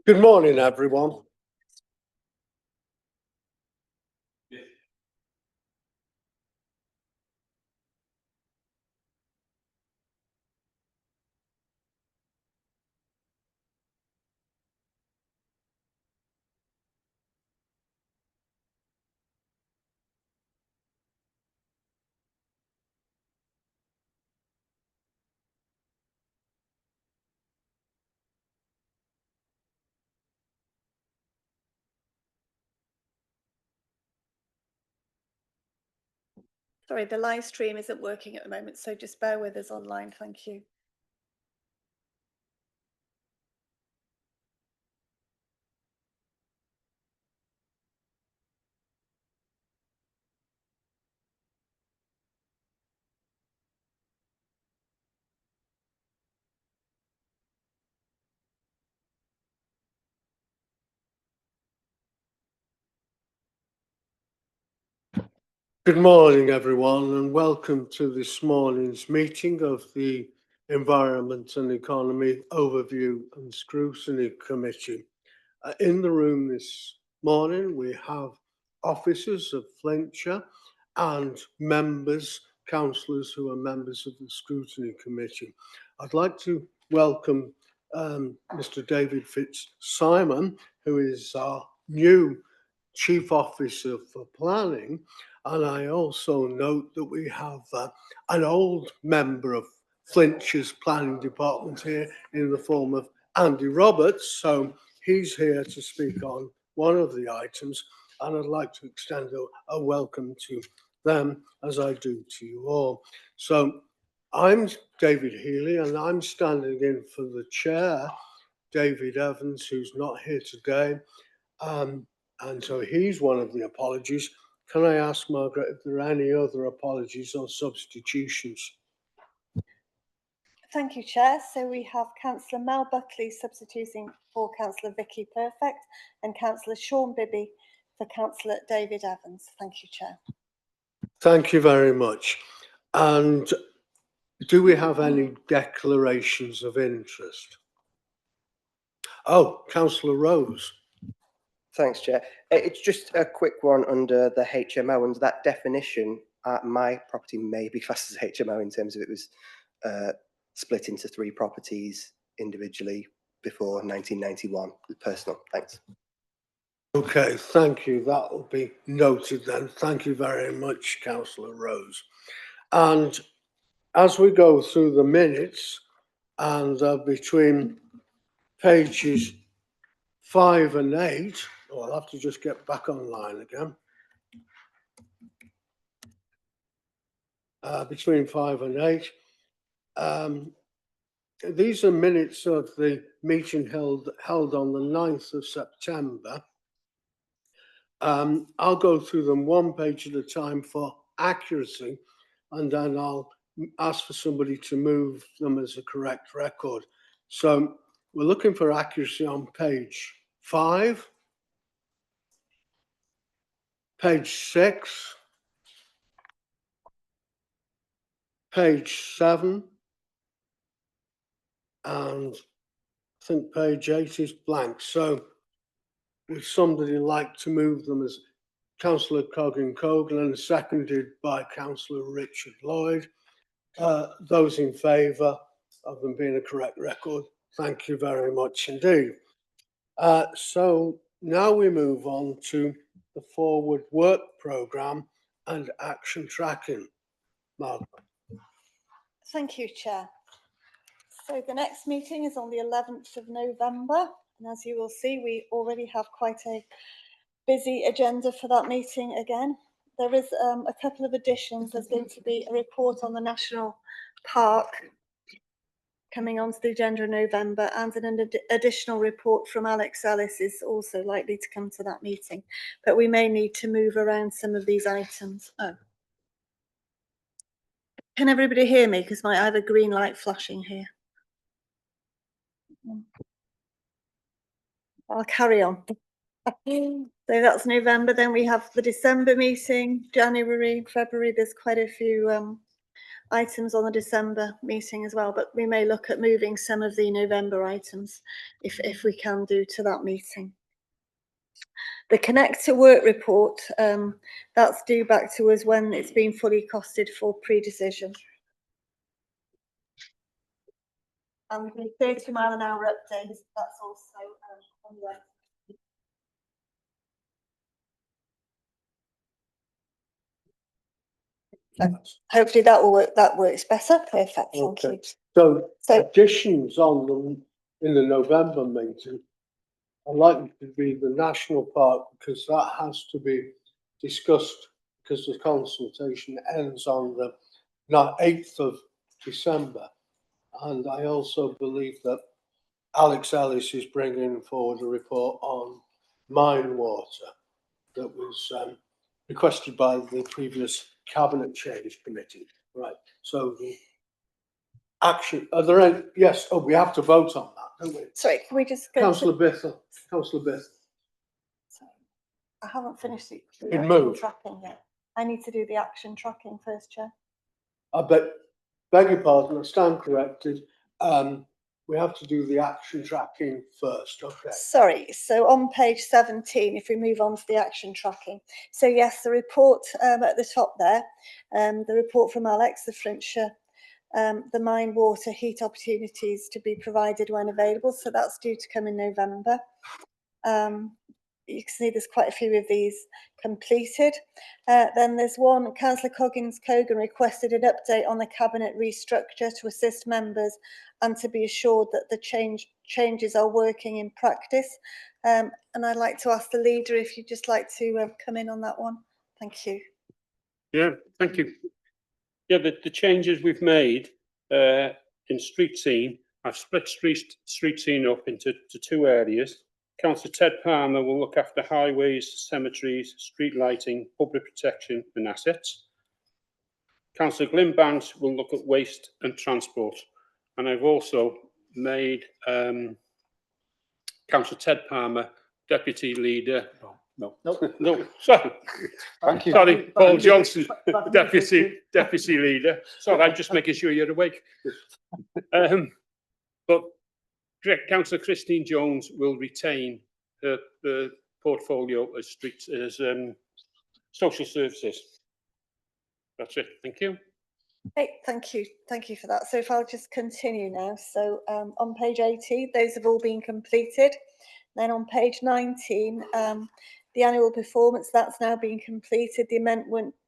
Good morning, everyone. Sorry, the live stream isn't working at the moment, so just bear with us online. Thank you. Good morning, everyone, and welcome to this morning's meeting of the Environment and Economy Overview and Scrutiny Committee. In the room this morning, we have officers of Flintshire and members, councillors who are members of the Scrutiny Committee. I'd like to welcome Mr. David Fitzsimon, who is our new Chief Officer for Planning. And I also note that we have an old member of Flintshire's planning department here in the form of Andy Roberts. So he's here to speak on one of the items, and I'd like to extend a welcome to them as I do to you all. So I'm David Healy, and I'm standing in for the chair, David Evans, who's not here today. And so he's one of the apologies. Can I ask Margaret if there are any other apologies or substitutions? Thank you, Chair. So we have Councillor Mel Buckley substituting for Councillor Vicky Perfect and Councillor Sean Bibby for Councillor David Evans. Thank you, Chair. Thank you very much. And do we have any declarations of interest? Oh, Councillor Rose. Thanks, Chair. It's just a quick one under the HMO. Under that definition, my property may be classed as HMO in terms of it was split into 3 properties individually before 1991. Personal. Thanks. Okay, thank you. That will be noted then. Thank you very much, Councillor Rose. And as we go through the minutes, and between pages 5 and 8, I'll have to just get back online again. Between 5 and 8. These are minutes of the meeting held on the 9th of September. I'll go through them one page at a time for accuracy, and then I'll ask for somebody to move them as a correct record. So we're looking for accuracy on page 5, page 6, page 7, and I think page 8 is blank. So would somebody like to move them as Councillor Cogan and seconded by Councillor Richard Lloyd? Those in favour of them being a correct record, thank you very much indeed. So now we move on to the forward work programme and action tracking. Margaret. Thank you, Chair. So the next meeting is on the 11th of November. And as you will see, we already have quite a busy agenda for that meeting again. There is a couple of additions. There's going to be a report on the National Park coming onto the agenda in November, and an additional report from Alex Ellis is also likely to come to that meeting. But we may need to move around some of these items. Oh. Can everybody hear me? Because I have a green light flashing here. I'll carry on. So that's November. Then we have the December meeting, January, February. There's quite a few items on the December meeting as well, but we may look at moving some of the November items if we can do to that meeting. The Connect to Work report, that's due back to us when it's been fully costed for pre-decision. And the 30-mile-an-hour update, that's also on the hopefully that will work. That works better. Perfect. Thank you. So So additions on them in the November meeting are likely to be the national park, because that has to be discussed, because the consultation ends on the 8th of December. And I also believe that Alex Ellis is bringing forward a report on mine water that was requested by the previous cabinet change committee. Right. So the action, are there any? Yes. Oh, we have to vote on that, don't we? sorry, can we just go Councillor Bithell. Councillor Bithell. Sorry, I haven't finished the It action moved. tracking yet. I need to do the action tracking first, Chair. I beg your pardon, I stand corrected. We have to do the action tracking first. Okay. Sorry, so on page 17, if we move on to the action tracking. So yes, the report at the top there, the report from Alex, the Flintshire, the mine water heat opportunities to be provided when available. So that's due to come in November. You can see there's quite a few of these completed. Then there's one, Councillor Coggins-Cogan requested an update on the cabinet restructure to assist members and to be assured that the changes are working in practice. And I'd like to ask the leader if you'd just like to come in on that one. Thank you. Yeah, thank you. Yeah, the changes we've made in street scene, I've split street scene up into two areas. Councillor Ted Palmer will look after highways, cemeteries, street lighting, public protection and assets. Councillor Glyn Banks will look at waste and transport. And I've also made Councillor Ted Palmer Deputy Leader. No, sorry. Thank you. Sorry, Paul Johnson, Deputy Leader. Sorry, I'm just making sure you're awake. But Councillor Christine Jones will retain her portfolio as social services. That's it. Thank you. Okay, thank you for that. So if I'll just continue now. So on page 18, those have all been completed. Then on page 19, the annual performance, that's now been completed. The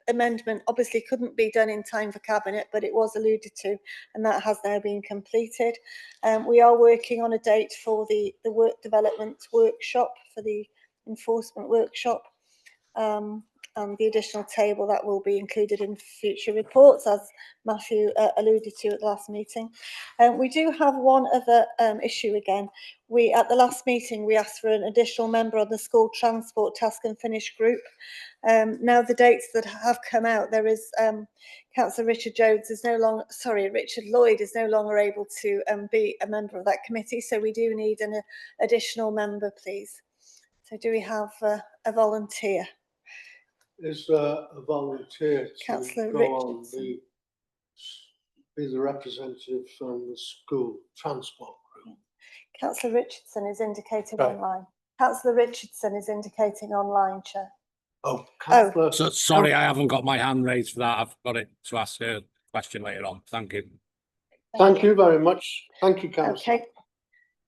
amendment obviously couldn't be done in time for cabinet, but it was alluded to, and that has now been completed. We are working on a date for the work development workshop, for the enforcement workshop. And the additional table that will be included in future reports, as Matthew alluded to at the last meeting. We do have one other issue again. At the last meeting, we asked for an additional member on the school transport task and finish group. Now the dates that have come out, there is Councillor Richard Lloyd is no longer able to be a member of that committee, so we do need an additional member, please. So do we have a volunteer? Is there a volunteer to Councillor go on Richardson. be the representative from the school transport group? Councillor Richardson is indicated Right. online. Councillor Richardson is indicating online, Chair. Oh, Councillor. So, sorry, I haven't got my hand raised for that. I've got it to ask a question later on. Thank you. Thank you very much. Thank you, Councillor. Okay.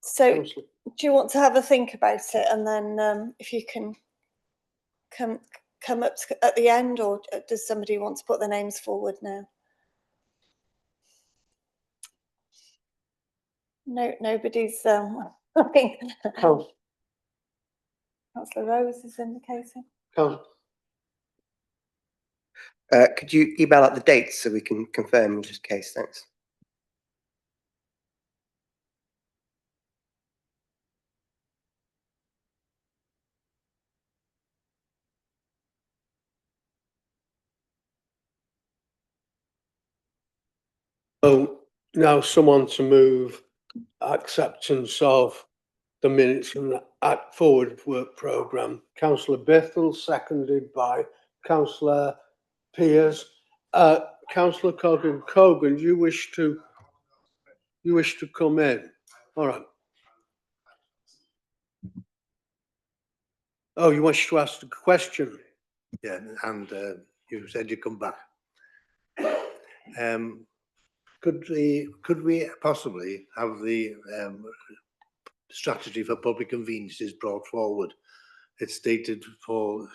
So, Councillor. do you want to have a think about it, and then if you can come up at the end, or does somebody want to put their names forward now? No, nobody's looking. Councillor. Councillor Rose is indicating. Councillor. Could you email out the dates so we can confirm just in case? Thanks. So now someone to move acceptance of the minutes from the forward work programme. Councillor Bithell, seconded by Councillor Pears. Councillor Cogan, you wish to come in? All right. Oh, you wish to ask a question? Yeah, and you said you'd come back. Could we possibly have the strategy for public conveniences brought forward? It's stated for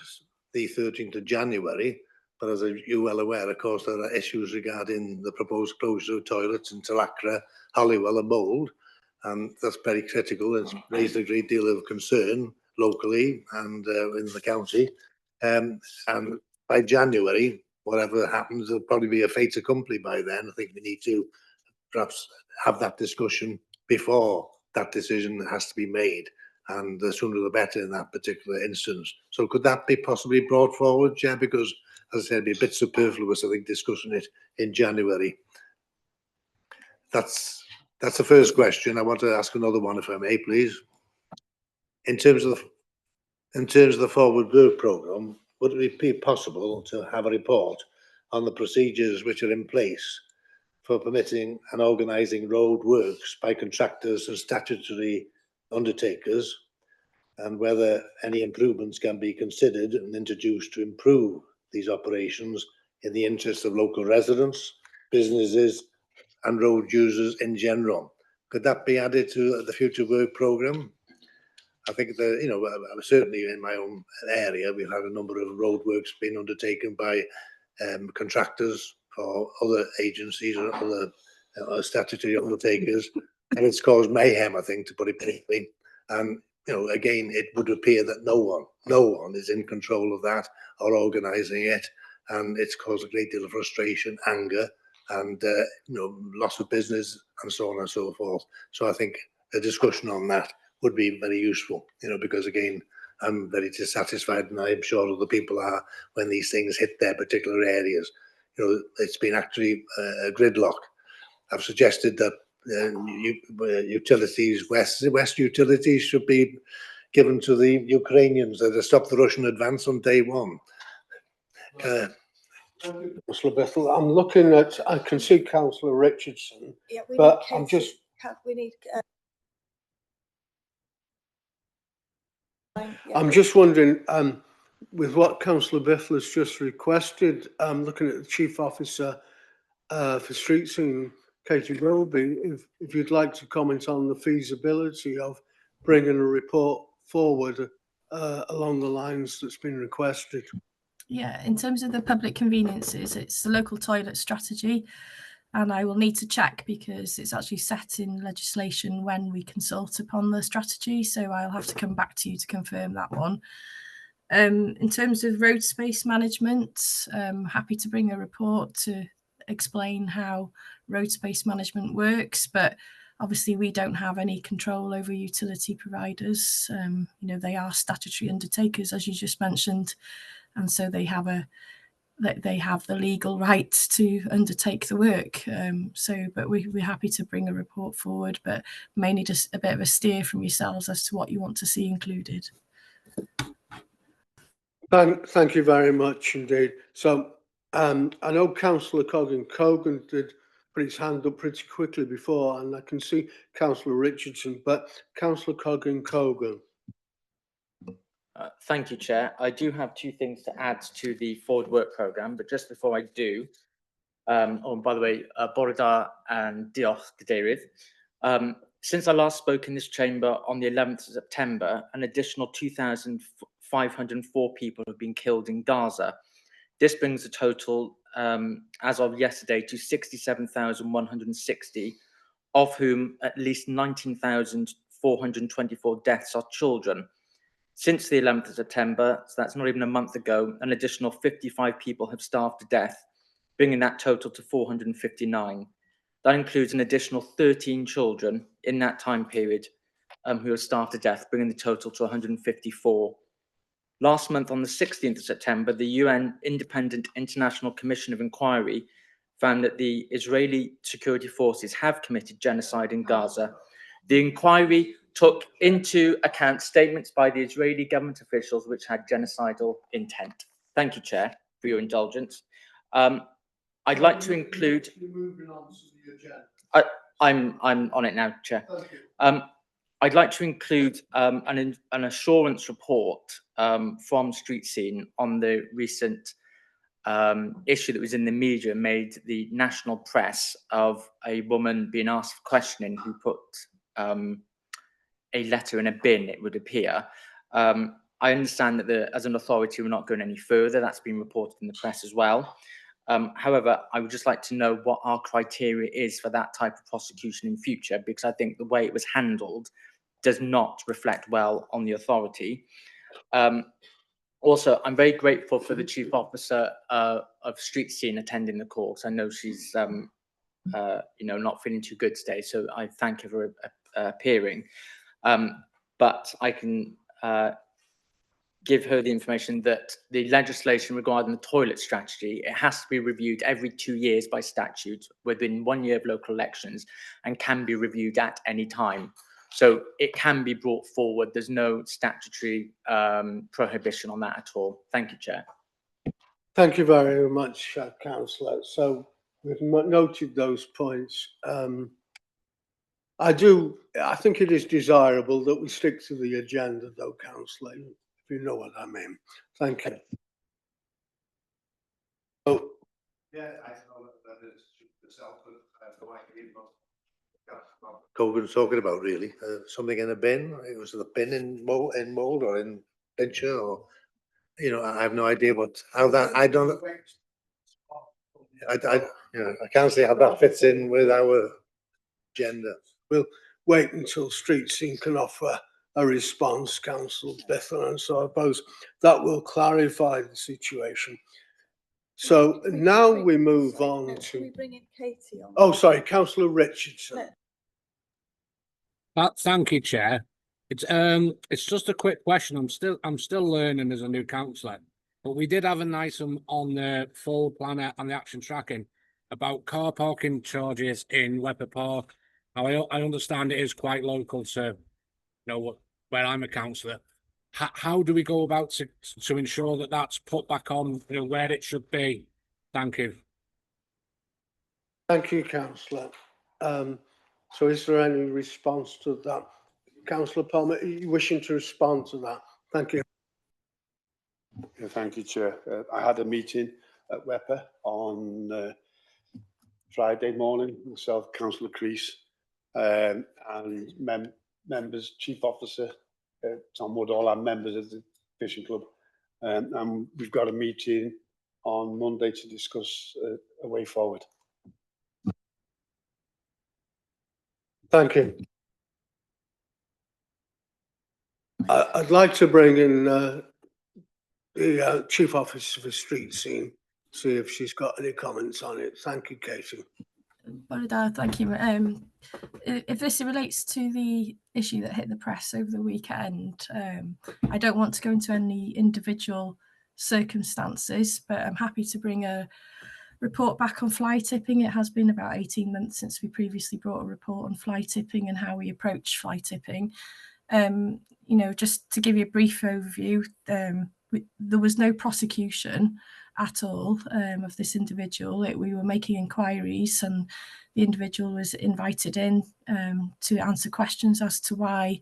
the 13th of January, but as you're well aware, of course, there are issues regarding the proposed closure of toilets in Talacra, Holywell and Mould, and that's very critical. It's raised a great deal of concern locally and in the county. And by January, whatever happens, there'll probably be a fait accompli by then. I think we need to perhaps have that discussion before that decision has to be made, and the sooner the better in that particular instance. So could that be possibly brought forward, Chair? Because, as I said, it'd be a bit superfluous, I think, discussing it in January. That's the first question. I want to ask another one, if I may, please. In terms of the forward work programme, would it be possible to have a report on the procedures which are in place for permitting and organising road works by contractors and statutory undertakers, and whether any improvements can be considered and introduced to improve these operations in the interest of local residents, businesses and road users in general? Could that be added to the future work programme? I think that, you know, certainly in my own area, we've had a number of road works being undertaken by contractors or other agencies or other statutory undertakers, and it's caused mayhem, I think, to put it briefly. And you know, again, it would appear that no one is in control of that or organising it, and it's caused a great deal of frustration, anger, and you know, loss of business and so on and so forth. So I think a discussion on that would be very useful, you know, because again, I'm very dissatisfied, and I'm sure other people are, when these things hit their particular areas. You know, it's been actually a gridlock. I've suggested that utilities, West utilities, should be given to the Ukrainians to stop the Russian advance on day one. Councillor Bethel, I'm looking at, I can see Councillor Richardson, Yeah, but I'm just, we need. I'm just wondering, with what Councillor Bethel has just requested, looking at the Chief Officer for Street Scene, Katie Wilby, if you'd like to comment on the feasibility of bringing a report forward along the lines that's been requested. Yeah, in terms of the public conveniences, it's the local toilet strategy, and I will need to check because it's actually set in legislation when we consult upon the strategy, so I'll have to come back to you to confirm that one. In terms of road space management, I'm happy to bring a report to explain how road space management works, but obviously we don't have any control over utility providers. You know, they are statutory undertakers, as you just mentioned, and so they have the legal right to undertake the work. But we're happy to bring a report forward, but mainly just a bit of a steer from yourselves as to what you want to see included. Thank you very much indeed. So I know Councillor Cogan did put his hand up pretty quickly before, and I can see Councillor Richardson, but Councillor Cogan. Thank you, Chair. I do have two things to add to the forward work programme, but just before I do, oh, by the way, Borodar and Diolch Gadeirydd. Since I last spoke in this chamber on the 11th of September, an additional 2,504 people have been killed in Gaza. This brings the total as of yesterday to 67,160, of whom at least 19,424 deaths are children. Since the 11th of September, so that's not even a month ago, an additional 55 people have starved to death, bringing that total to 459. That includes an additional 13 children in that time period who have starved to death, bringing the total to 154. Last month, on the 16th of September, the UN Independent International Commission of Inquiry found that the Israeli security forces have committed genocide in Gaza. The inquiry took into account statements by the Israeli government officials which had genocidal intent. Thank you, Chair, for your indulgence. I'd like to include. Moving on to the agenda. I'm on it now, Chair. Thank you. I'd like to include an assurance report from Street Scene on the recent issue that was in the media, made the national press, of a woman being asked for questioning who put a letter in a bin, it would appear. I understand that as an authority, we're not going any further. That's been reported in the press as well. However, I would just like to know what our criteria is for that type of prosecution in future, because I think the way it was handled does not reflect well on the authority. Also, I'm very grateful for the Chief Officer of Street Scene attending the call, because I know she's not feeling too good today, so I thank her for appearing. But I can give her the information that the legislation regarding the toilet strategy, it has to be reviewed every 2 years by statute within 1 year of local elections, and can be reviewed at any time. So it can be brought forward. There's no statutory prohibition on that at all. Thank you, Chair. Thank you very much, Councillor. So we've noted those points. I think it is desirable that we stick to the agenda, though, Councillor, if you know what I mean. Thank you. Oh, Yeah, I know that is itself, but I have no idea what Cogan's talking about, really. Something in a bin. It was the bin in mold or in pincher, or I have no idea how that. I don't. I can't see how that fits in with our agenda. we'll wait until Street Scene can offer a response, Councillor Bithell, and so I suppose that will clarify the situation. So now we move on Can we to. bring in Katie on? Oh, sorry, Councillor Richardson. Thank you, Chair. It's just a quick question. I'm still learning as a new councillor, but we did have a nice on the full planner and the action tracking about car parking charges in Webber Park. Now I understand it is quite local to where I'm a councillor. How do we go about to ensure that that's put back on where it should be? Thank you. Thank you, Councillor. So is there any response to that? Councillor Palmer, are you wishing to respond to that? Thank you. Yeah, thank you, Chair. I had a meeting at Wepper on Friday morning, myself, Councillor Crease, and members, Chief Officer Tom Wood, all our members of the fishing club. And we've got a meeting on Monday to discuss a way forward. Thank you. I'd like to bring in the Chief Officer for Street Scene, see if she's got any comments on it. Thank you, Katie. Thank you. If this relates to the issue that hit the press over the weekend, I don't want to go into any individual circumstances, but I'm happy to bring a report back on fly tipping. It has been about 18 months since we previously brought a report on fly tipping and how we approach fly tipping. Just to give you a brief overview, there was no prosecution at all of this individual. We were making inquiries, and the individual was invited in to answer questions as to why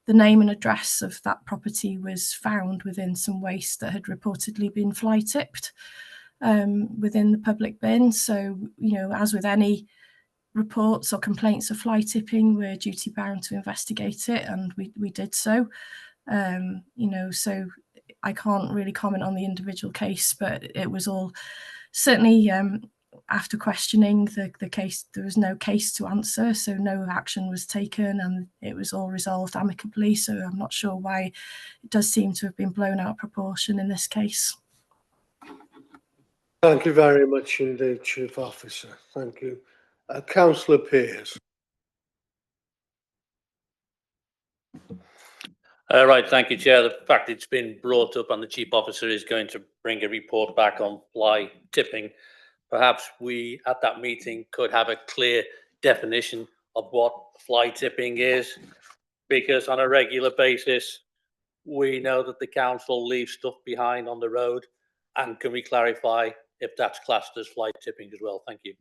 the name and address of that property was found within some waste that had reportedly been fly tipped within the public bin. So, as with any reports or complaints of fly tipping, we're duty bound to investigate it, and we did so. So I can't really comment on the individual case, but it was all certainly after questioning the case, there was no case to answer, so no action was taken, and it was all resolved amicably. So I'm not sure why it does seem to have been blown out of proportion in this case. Thank you very much indeed, Chief Officer. Thank you. Councillor Pearce. Right, thank you, Chair. The fact it's been brought up and the Chief Officer is going to bring a report back on fly tipping, perhaps we at that meeting could have a clear definition of what fly tipping is, because on a regular basis we know that the council leaves stuff behind on the road, and can we clarify if that's classed as fly tipping as well. Thank you.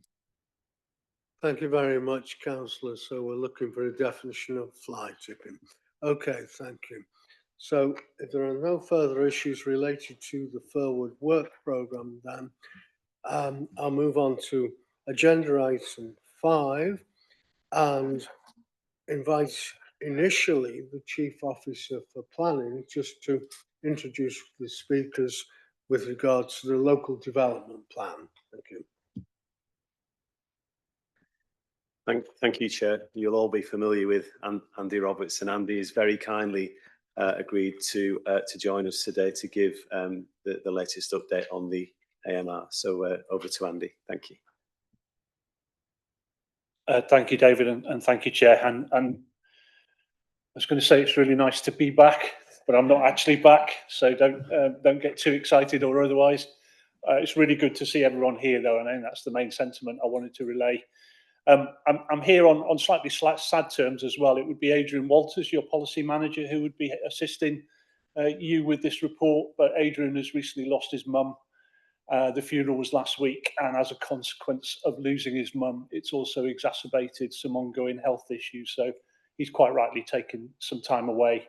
Thank you very much, councillor. So we're looking for a definition of fly tipping. Okay, thank you. So if there are no further issues related to the forward work programme, then I'll move on to agenda item 5 and invite initially the Chief Officer for Planning just to introduce the speakers with regards to the local development plan. Thank you. Thank you, Chair. You'll all be familiar with Andy Roberts, and Andy has very kindly agreed to join us today to give the latest update on the AMR. So over to Andy. Thank you. Thank you, David, and thank you, Chair. And I was going to say it's really nice to be back, but I'm not actually back, so don't get too excited or otherwise. It's really good to see everyone here, though, and I think that's the main sentiment I wanted to relay. I'm here on slightly sad terms as well. It would be Adrian Walters, your policy manager, who would be assisting you with this report, but Adrian has recently lost his mum. The funeral was last week, and as a consequence of losing his mum, it's also exacerbated some ongoing health issues. So he's quite rightly taken some time away.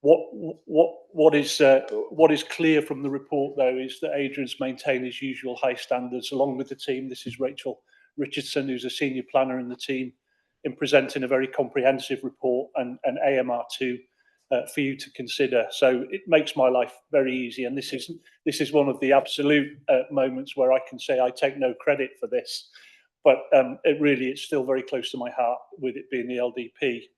What is clear from the report, though, is that Adrian's maintained his usual high standards along with the team. This is Rachel Richardson, who's a senior planner in the team, in presenting a very comprehensive report and AMR2 for you to consider. So it makes my life very easy, and this is one of the absolute moments where I can say I take no credit for this, but it's still very close to my heart, with it being the LDP.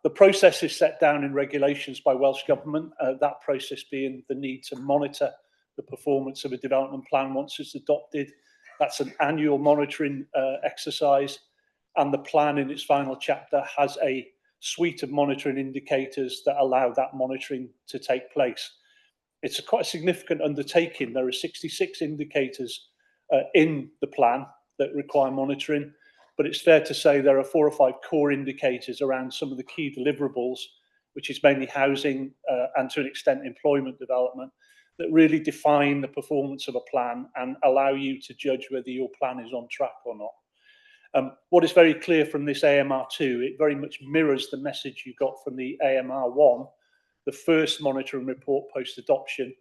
The process is set down in regulations by Welsh Government, that process being the need to monitor the performance of a development plan once it's adopted. That's an annual monitoring exercise, and the plan in its final chapter has a suite of monitoring indicators that allow that monitoring to take place. It's quite a significant undertaking. There are 66 indicators in the plan that require monitoring, but it's fair to say there are 4 or 5 core indicators around some of the key deliverables, which is mainly housing and to an extent employment development, that really define the performance of a plan and allow you to judge whether your plan is on track or not. What is very clear from this AMR2, it very much mirrors the message you got from the AMR1, the first monitoring report post-adoption,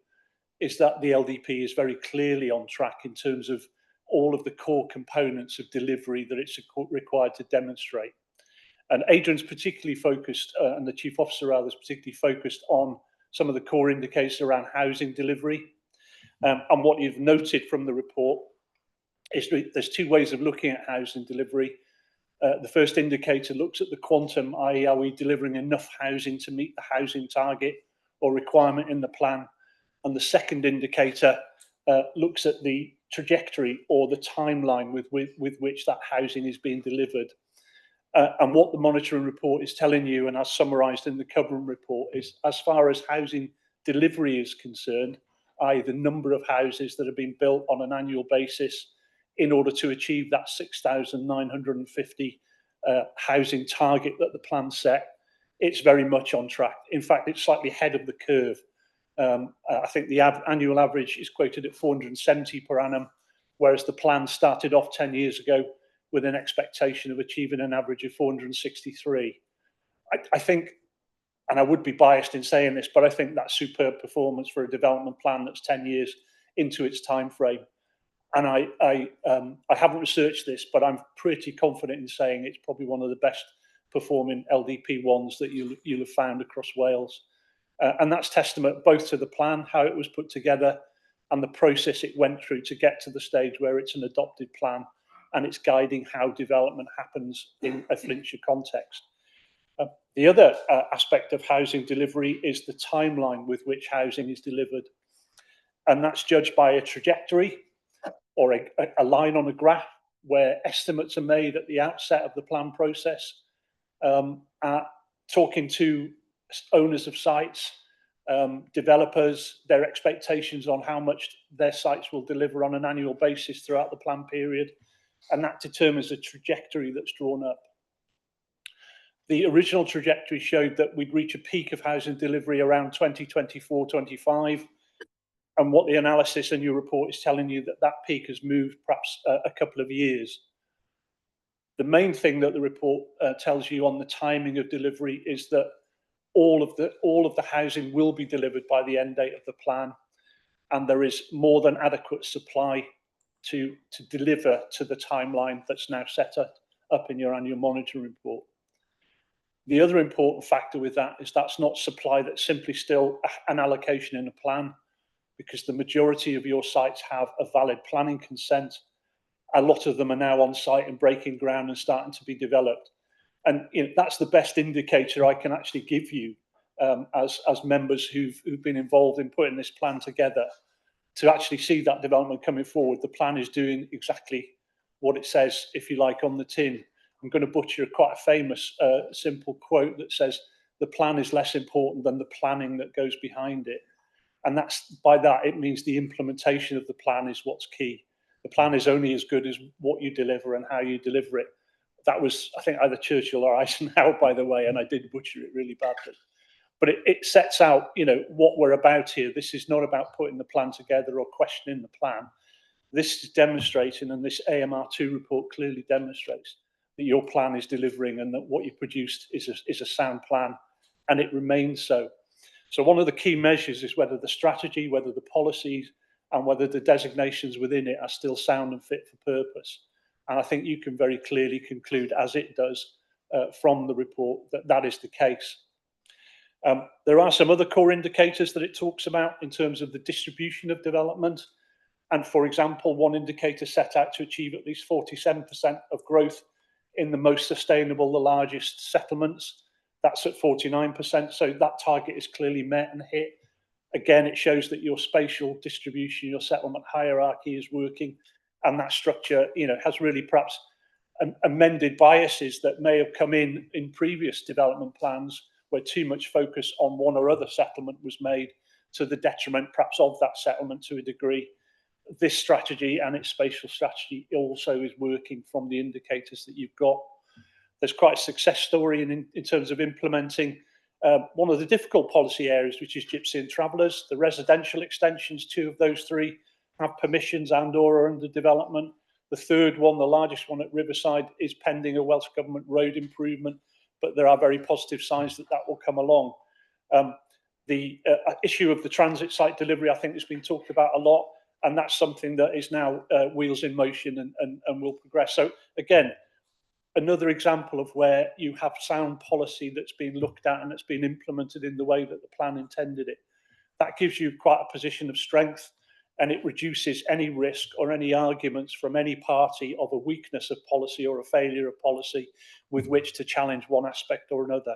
is that the LDP is very clearly on track in terms of all of the core components of delivery that it's required to demonstrate. And Adrian's particularly focused, and the Chief Officer rather is particularly focused on some of the core indicators around housing delivery. And what you've noted from the report is there's 2 ways of looking at housing delivery. The first indicator looks at the quantum, i.e. are we delivering enough housing to meet the housing target or requirement in the plan? And the second indicator looks at the trajectory or the timeline with which that housing is being delivered. And what the monitoring report is telling you, and as summarised in the covering report, is as far as housing delivery is concerned, i.e. the number of houses that are being built on an annual basis in order to achieve that 6,950 housing target that the plan set, it's very much on track. In fact, it's slightly ahead of the curve. I think the annual average is quoted at 470 per annum, whereas the plan started off 10 years ago with an expectation of achieving an average of 463. I think, and I would be biased in saying this, but I think that's superb performance for a development plan that's 10 years into its time frame. And I haven't researched this, but I'm pretty confident in saying it's probably one of the best performing LDP ones that you'll have found across Wales. And that's testament both to the plan, how it was put together, and the process it went through to get to the stage where it's an adopted plan and it's guiding how development happens in a Flintshire context. The other aspect of housing delivery is the timeline with which housing is delivered. And that's judged by a trajectory or a line on a graph where estimates are made at the outset of the plan process, talking to owners of sites, developers, their expectations on how much their sites will deliver on an annual basis throughout the plan period, and that determines the trajectory that's drawn up. The original trajectory showed that we'd reach a peak of housing delivery around 2024-25, And what the analysis in your report is telling you that peak has moved perhaps a couple of years. The main thing that the report tells you on the timing of delivery is that all of the housing will be delivered by the end date of the plan, and there is more than adequate supply to deliver to the timeline that's now set up in your annual monitoring report. The other important factor with that is that's not supply, that's simply still an allocation in a plan, because the majority of your sites have a valid planning consent. A lot of them are now on site and breaking ground and starting to be developed. And that's the best indicator I can actually give you as members who've been involved in putting this plan together, to actually see that development coming forward. The plan is doing exactly what it says, if you like, on the tin. I'm going to butcher quite a famous simple quote that says, the plan is less important than the planning that goes behind it. And by that, it means the implementation of the plan is what's key. The plan is only as good as what you deliver and how you deliver it. That was, I think, either Churchill or Eisenhower, by the way, and I did butcher it really badly. But it sets out, what we're about here. This is not about putting the plan together or questioning the plan. This is demonstrating, and this AMR2 report clearly demonstrates, that your plan is delivering and that what you produced is a sound plan, and it remains so. So one of the key measures is whether the strategy, whether the policies, and whether the designations within it are still sound and fit for purpose. And I think you can very clearly conclude, as it does from the report, that that is the case. There are some other core indicators that it talks about in terms of the distribution of development. And for example, one indicator set out to achieve at least 47% of growth in the most sustainable, the largest settlements. That's at 49%. So that target is clearly met and hit. Again, it shows that your spatial distribution, your settlement hierarchy is working, and that structure, has really perhaps amended biases that may have come in previous development plans, where too much focus on one or other settlement was made to the detriment perhaps of that settlement to a degree. This strategy and its spatial strategy also is working from the indicators that you've got. There's quite a success story in terms of implementing one of the difficult policy areas, which is gypsy and travellers. The residential extensions, 2 of those 3 have permissions and or are under development. The third one, the largest one at Riverside, is pending a Welsh Government road improvement, but there are very positive signs that that will come along. The issue of the transit site delivery, I think, has been talked about a lot, and that's something that is now wheels in motion and will progress. So again, another example of where you have sound policy that's been looked at and that's been implemented in the way that the plan intended it. That gives you quite a position of strength, and it reduces any risk or any arguments from any party of a weakness of policy or a failure of policy with which to challenge one aspect or another.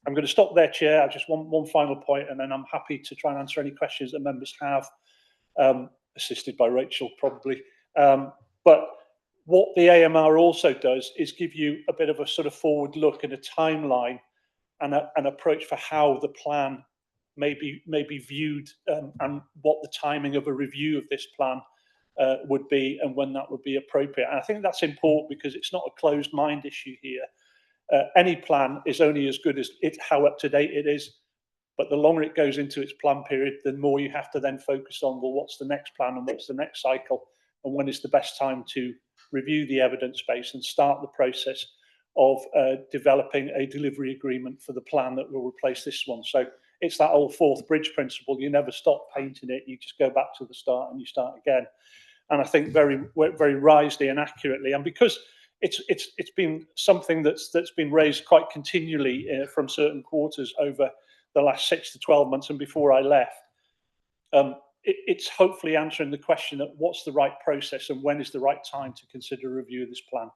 I'm going to stop there, Chair. I just want one final point, and then I'm happy to try and answer any questions that members have, assisted by Rachel probably. But what the AMR also does is give you a bit of a sort of forward look and a timeline and an approach for how the plan may be viewed, and what the timing of a review of this plan would be, and when that would be appropriate. And I think that's important because it's not a closed mind issue here. Any plan is only as good as how up to date it is, but the longer it goes into its plan period, the more you have to then focus on, well, what's the next plan and what's the next cycle, and when is the best time to review the evidence base and start the process of developing a delivery agreement for the plan that will replace this one. So it's that old fourth bridge principle. You never stop painting it. You just go back to the start and you start again. And I think very wisely and accurately, and because it's been something that's been raised quite continually from certain quarters over the last 6 to 12 months and before I left, it's hopefully answering the question of what's the right process and when is the right time to consider a review of this plan.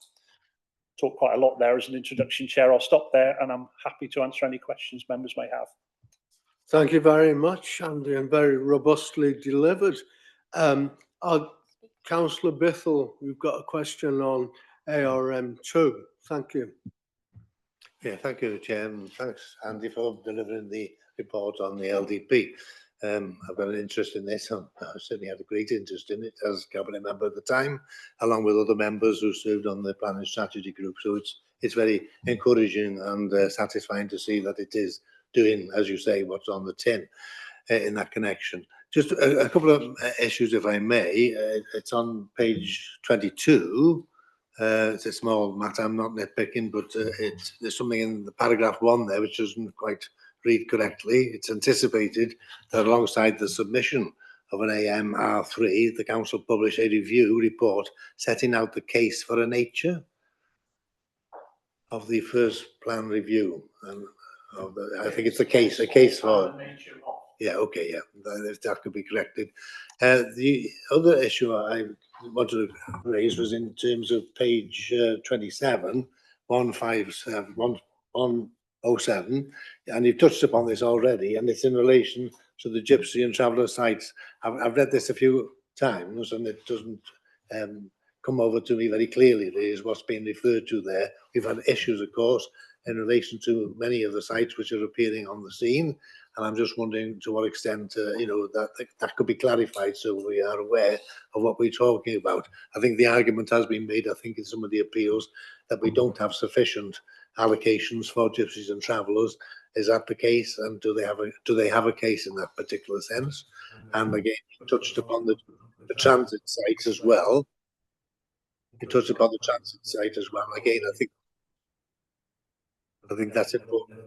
Talked quite a lot there as an introduction, Chair. I'll stop there, and I'm happy to answer any questions members may have. Thank you very much, Andy, and very robustly delivered. Councillor Bithell, you've got a question on ARM2. Thank you. Yeah, thank you, Chair, and thanks, Andy, for delivering the report on the LDP. I've got an interest in this. I certainly had a great interest in it as cabinet member at the time, along with other members who served on the planning strategy group. So it's very encouraging and satisfying to see that it is doing, as you say, what's on the tin in that connection. Just a couple of issues, if I may. It's on page 22. It's a small matter. I'm not nitpicking, but there's something in the paragraph 1 there which doesn't quite read correctly. It's anticipated that alongside the submission of an AMR3, the council publish a review report setting out the case for a nature of the first plan review. And I think it's a case for. Yeah, okay, yeah, that could be corrected. The other issue I wanted to raise was in terms of page 27, 157, 107, and you've touched upon this already, and it's in relation to the Gypsy and Traveller sites. I've read this a few times, and it doesn't come over to me very clearly. Is what's being referred to there. We've had issues, of course, in relation to many of the sites which are appearing on the scene. And I'm just wondering to what extent, that could be clarified so we are aware of what we're talking about. I think the argument has been made, I think, in some of the appeals that we don't have sufficient allocations for gypsies and travellers. Is that the case? And do they have a case in that particular sense? And again, you touched upon the transit sites as well. You touched upon the transit site as well. Again, I think that's important.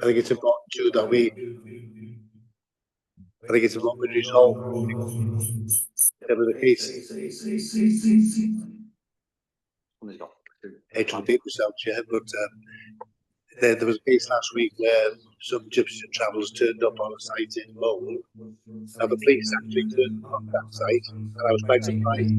I think it's important too that resolve whatever the case. Hate to repeat myself, Chair, but there was a case last week where some gypsy travellers turned up on a site in Mold. Now the police actually turned up on that site, and I was quite surprised.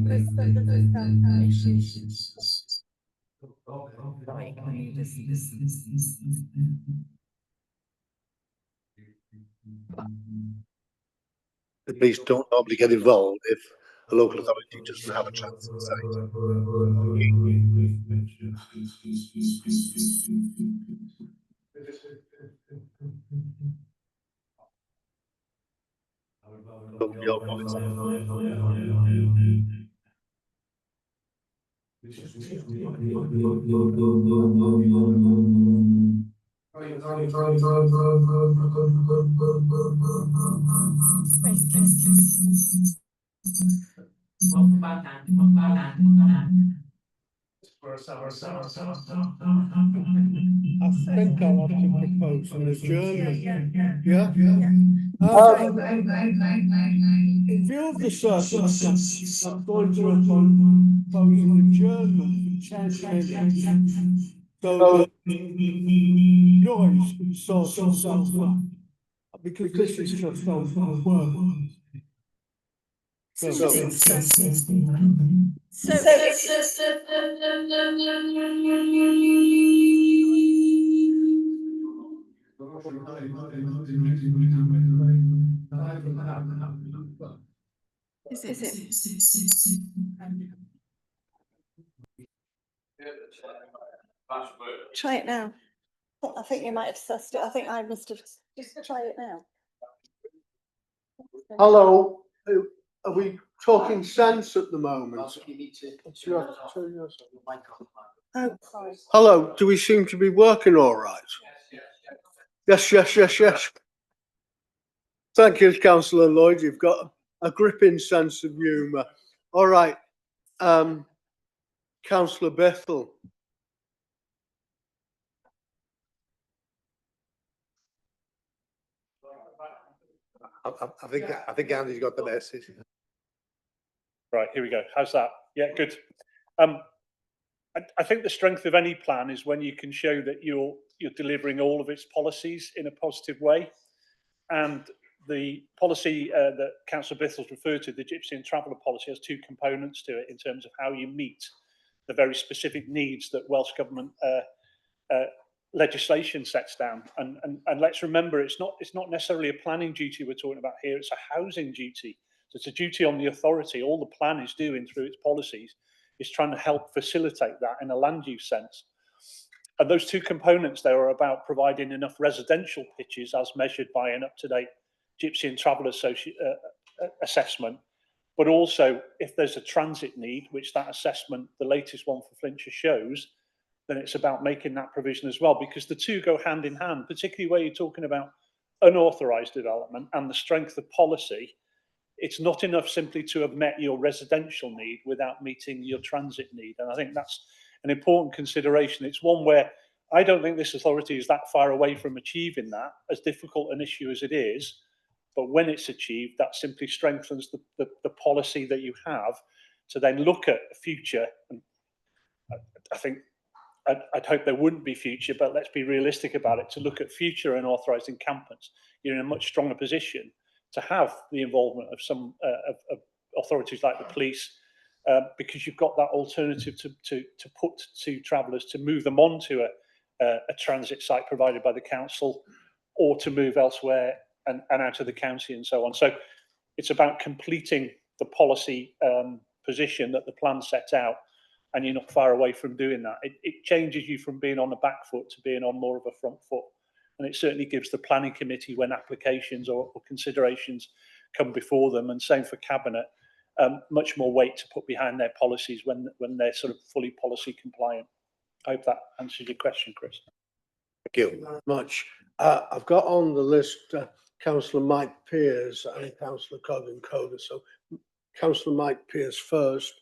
The police don't normally get involved if a local authority doesn't have a transit site. From your policy. I think I'll have to propose an adjournment. Yeah? In view of the circumstances, I'm going to propose an adjournment for 10 minutes. So the noise sorts itself out. Because this is just open work. Try it now. I think you might have sussed it. I think I must have. Just try it now. Hello, are we talking sense at the moment? You have to turn yourself. Oh, sorry. Hello, do we seem to be working all right? Yes. Thank you, Councillor Lloyd. You've got a gripping sense of humour. All right, Councillor Bethel. I think Andy's got the message. Right, here we go. How's that? Yeah, good. I think the strength of any plan is when you can show that you're delivering all of its policies in a positive way. And the policy that Councillor Bittles referred to, the Gypsy and Traveller policy, has two components to it in terms of how you meet the very specific needs that Welsh Government legislation sets down. And let's remember, it's not necessarily a planning duty we're talking about here, it's a housing duty. So it's a duty on the authority. All the plan is doing through its policies is trying to help facilitate that in a land use sense. And those two components there are about providing enough residential pitches as measured by an up-to-date Gypsy and Traveller assessment, but also if there's a transit need, which that assessment, the latest one for Flintshire shows, then it's about making that provision as well, because the two go hand in hand, particularly where you're talking about unauthorised development and the strength of policy, it's not enough simply to have met your residential need without meeting your transit need. And I think that's an important consideration. It's one where I don't think this authority is that far away from achieving that, as difficult an issue as it is. But when it's achieved, that simply strengthens the policy that you have to then look at the future. And I think I'd hope there wouldn't be future, but let's be realistic about it. To look at future unauthorised encampments, you're in a much stronger position to have the involvement of some of authorities like the police, because you've got that alternative to put to travellers, to move them onto a transit site provided by the council, or to move elsewhere and out of the county and so on. So it's about completing the policy position that the plan set out, and you're not far away from doing that. It changes you from being on the back foot to being on more of a front foot. And it certainly gives the planning committee, when applications or considerations come before them, and same for cabinet, much more weight to put behind their policies when they're sort of fully policy compliant. I hope that answers your question, Chris. Thank you very much. I've got on the list Councillor Mike Pearce and Councillor Colin Coder. So Councillor Mike Pearce first.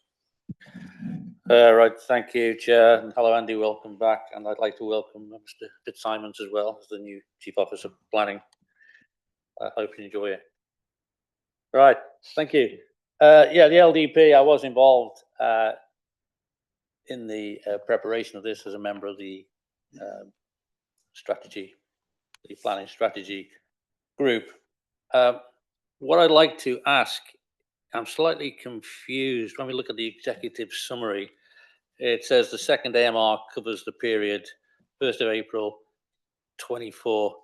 Right, thank you, Chair. And hello, Andy, welcome back. And I'd like to welcome Mr. Fitzsimons as well as the new Chief Officer of Planning. I hope you enjoy it. Right, thank you. Yeah, the LDP, I was involved in the preparation of this as a member of the planning strategy group. What I'd like to ask, I'm slightly confused when we look at the executive summary. It says the second AMR covers the period 1st of April 24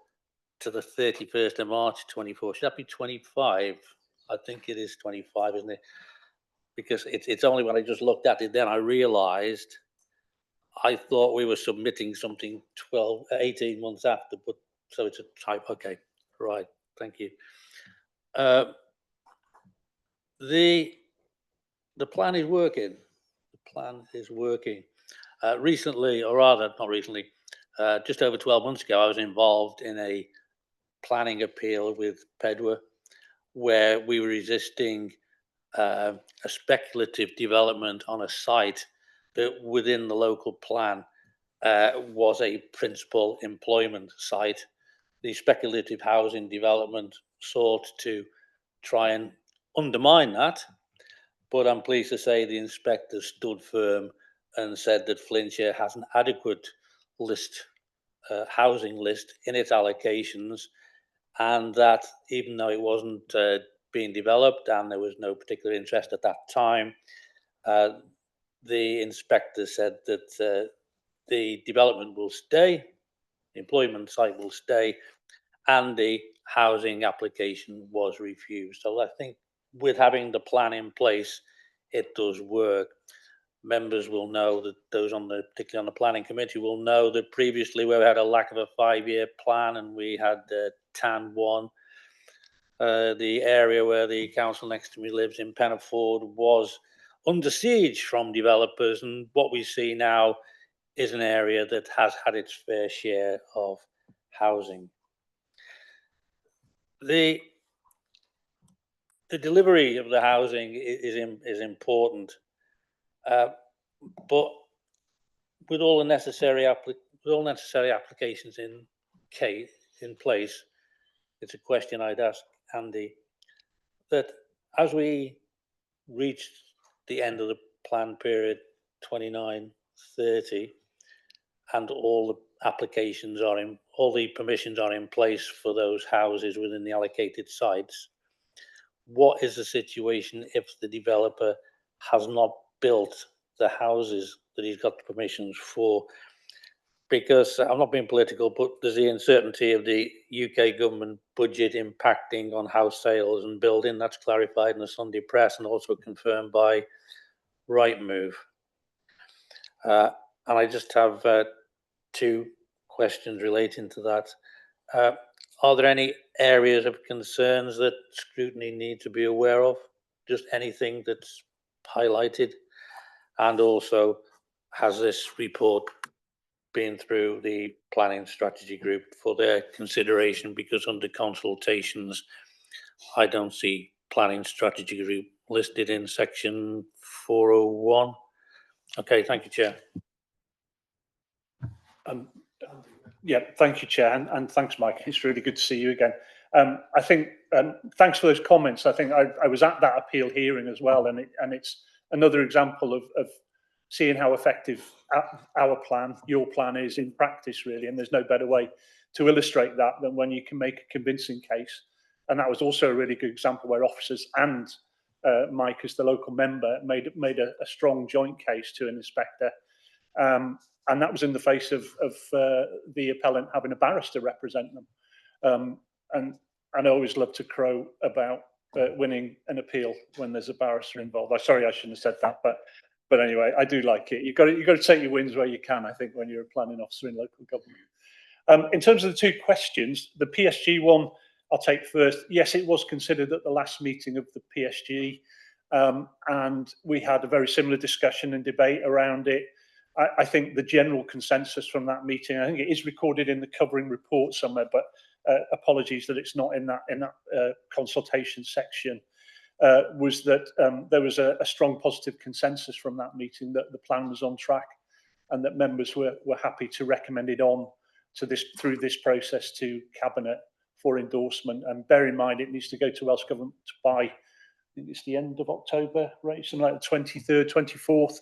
to the 31st of March 24. Should that be 25? I think it is 25, isn't it? Because it's only when I just looked at it then I realised I thought we were submitting something 18 months after, but so it's a type. Okay, right. Thank you. The plan is working. The plan is working. Recently, or rather, not recently, just over 12 months ago, I was involved in a planning appeal with Pedwa, where we were resisting a speculative development on a site that within the local plan was a principal employment site. The speculative housing development sought to try and undermine that, but I'm pleased to say the inspector stood firm and said that Flintshire has an adequate housing list in its allocations, and that even though it wasn't being developed and there was no particular interest at that time, the inspector said that the development will stay, the employment site will stay, and the housing application was refused. So I think with having the plan in place, it does work. Members will know that those particularly on the planning committee will know that previously we had a lack of a 5-year plan, and we had TAN 1. The area where the council next to me lives in Pennaford was under siege from developers, and what we see now is an area that has had its fair share of housing. The delivery of the housing is important, but with all the necessary applications in place, it's a question I'd ask Andy, that as we reach the end of the plan period 29-30, and all the applications are in, all the permissions are in place for those houses within the allocated sites, what is the situation if the developer has not built the houses that he's got the permissions for? Because I'm not being political, but there's the uncertainty of the UK government budget impacting on house sales and building. That's clarified in the Sunday press and also confirmed by Rightmove. And I just have 2 questions relating to that. Are there any areas of concerns that Scrutiny need to be aware of? Just anything that's highlighted? And also, has this report been through the planning strategy group for their consideration, because under consultations, I don't see planning strategy group listed in section 401. Okay, thank you, Chair. Yeah, thank you, Chair, and thanks, Mike. It's really good to see you again. I think thanks for those comments. I think I was at that appeal hearing as well, and it's another example of seeing how effective our plan, your plan, is in practice, really. And there's no better way to illustrate that than when you can make a convincing case. And that was also a really good example where officers and Mike, as the local member, made a strong joint case to an inspector. And that was in the face of the appellant having a barrister represent them. And I always love to crow about winning an appeal when there's a barrister involved. Sorry, I shouldn't have said that, but anyway, I do like it. You've got to take your wins where you can, I think, when you're a planning officer in local government. In terms of the two questions, the PSG one, I'll take first. Yes, it was considered at the last meeting of the PSG, and we had a very similar discussion and debate around it. I think the general consensus from that meeting, I think it is recorded in the covering report somewhere, but apologies that it's not in that consultation section, was that there was a strong positive consensus from that meeting that the plan was on track, and that members were happy to recommend it on to through this process to Cabinet for endorsement. And bear in mind, it needs to go to Welsh Government by, I think it's the end of October, right? Something like the 23rd, 24th.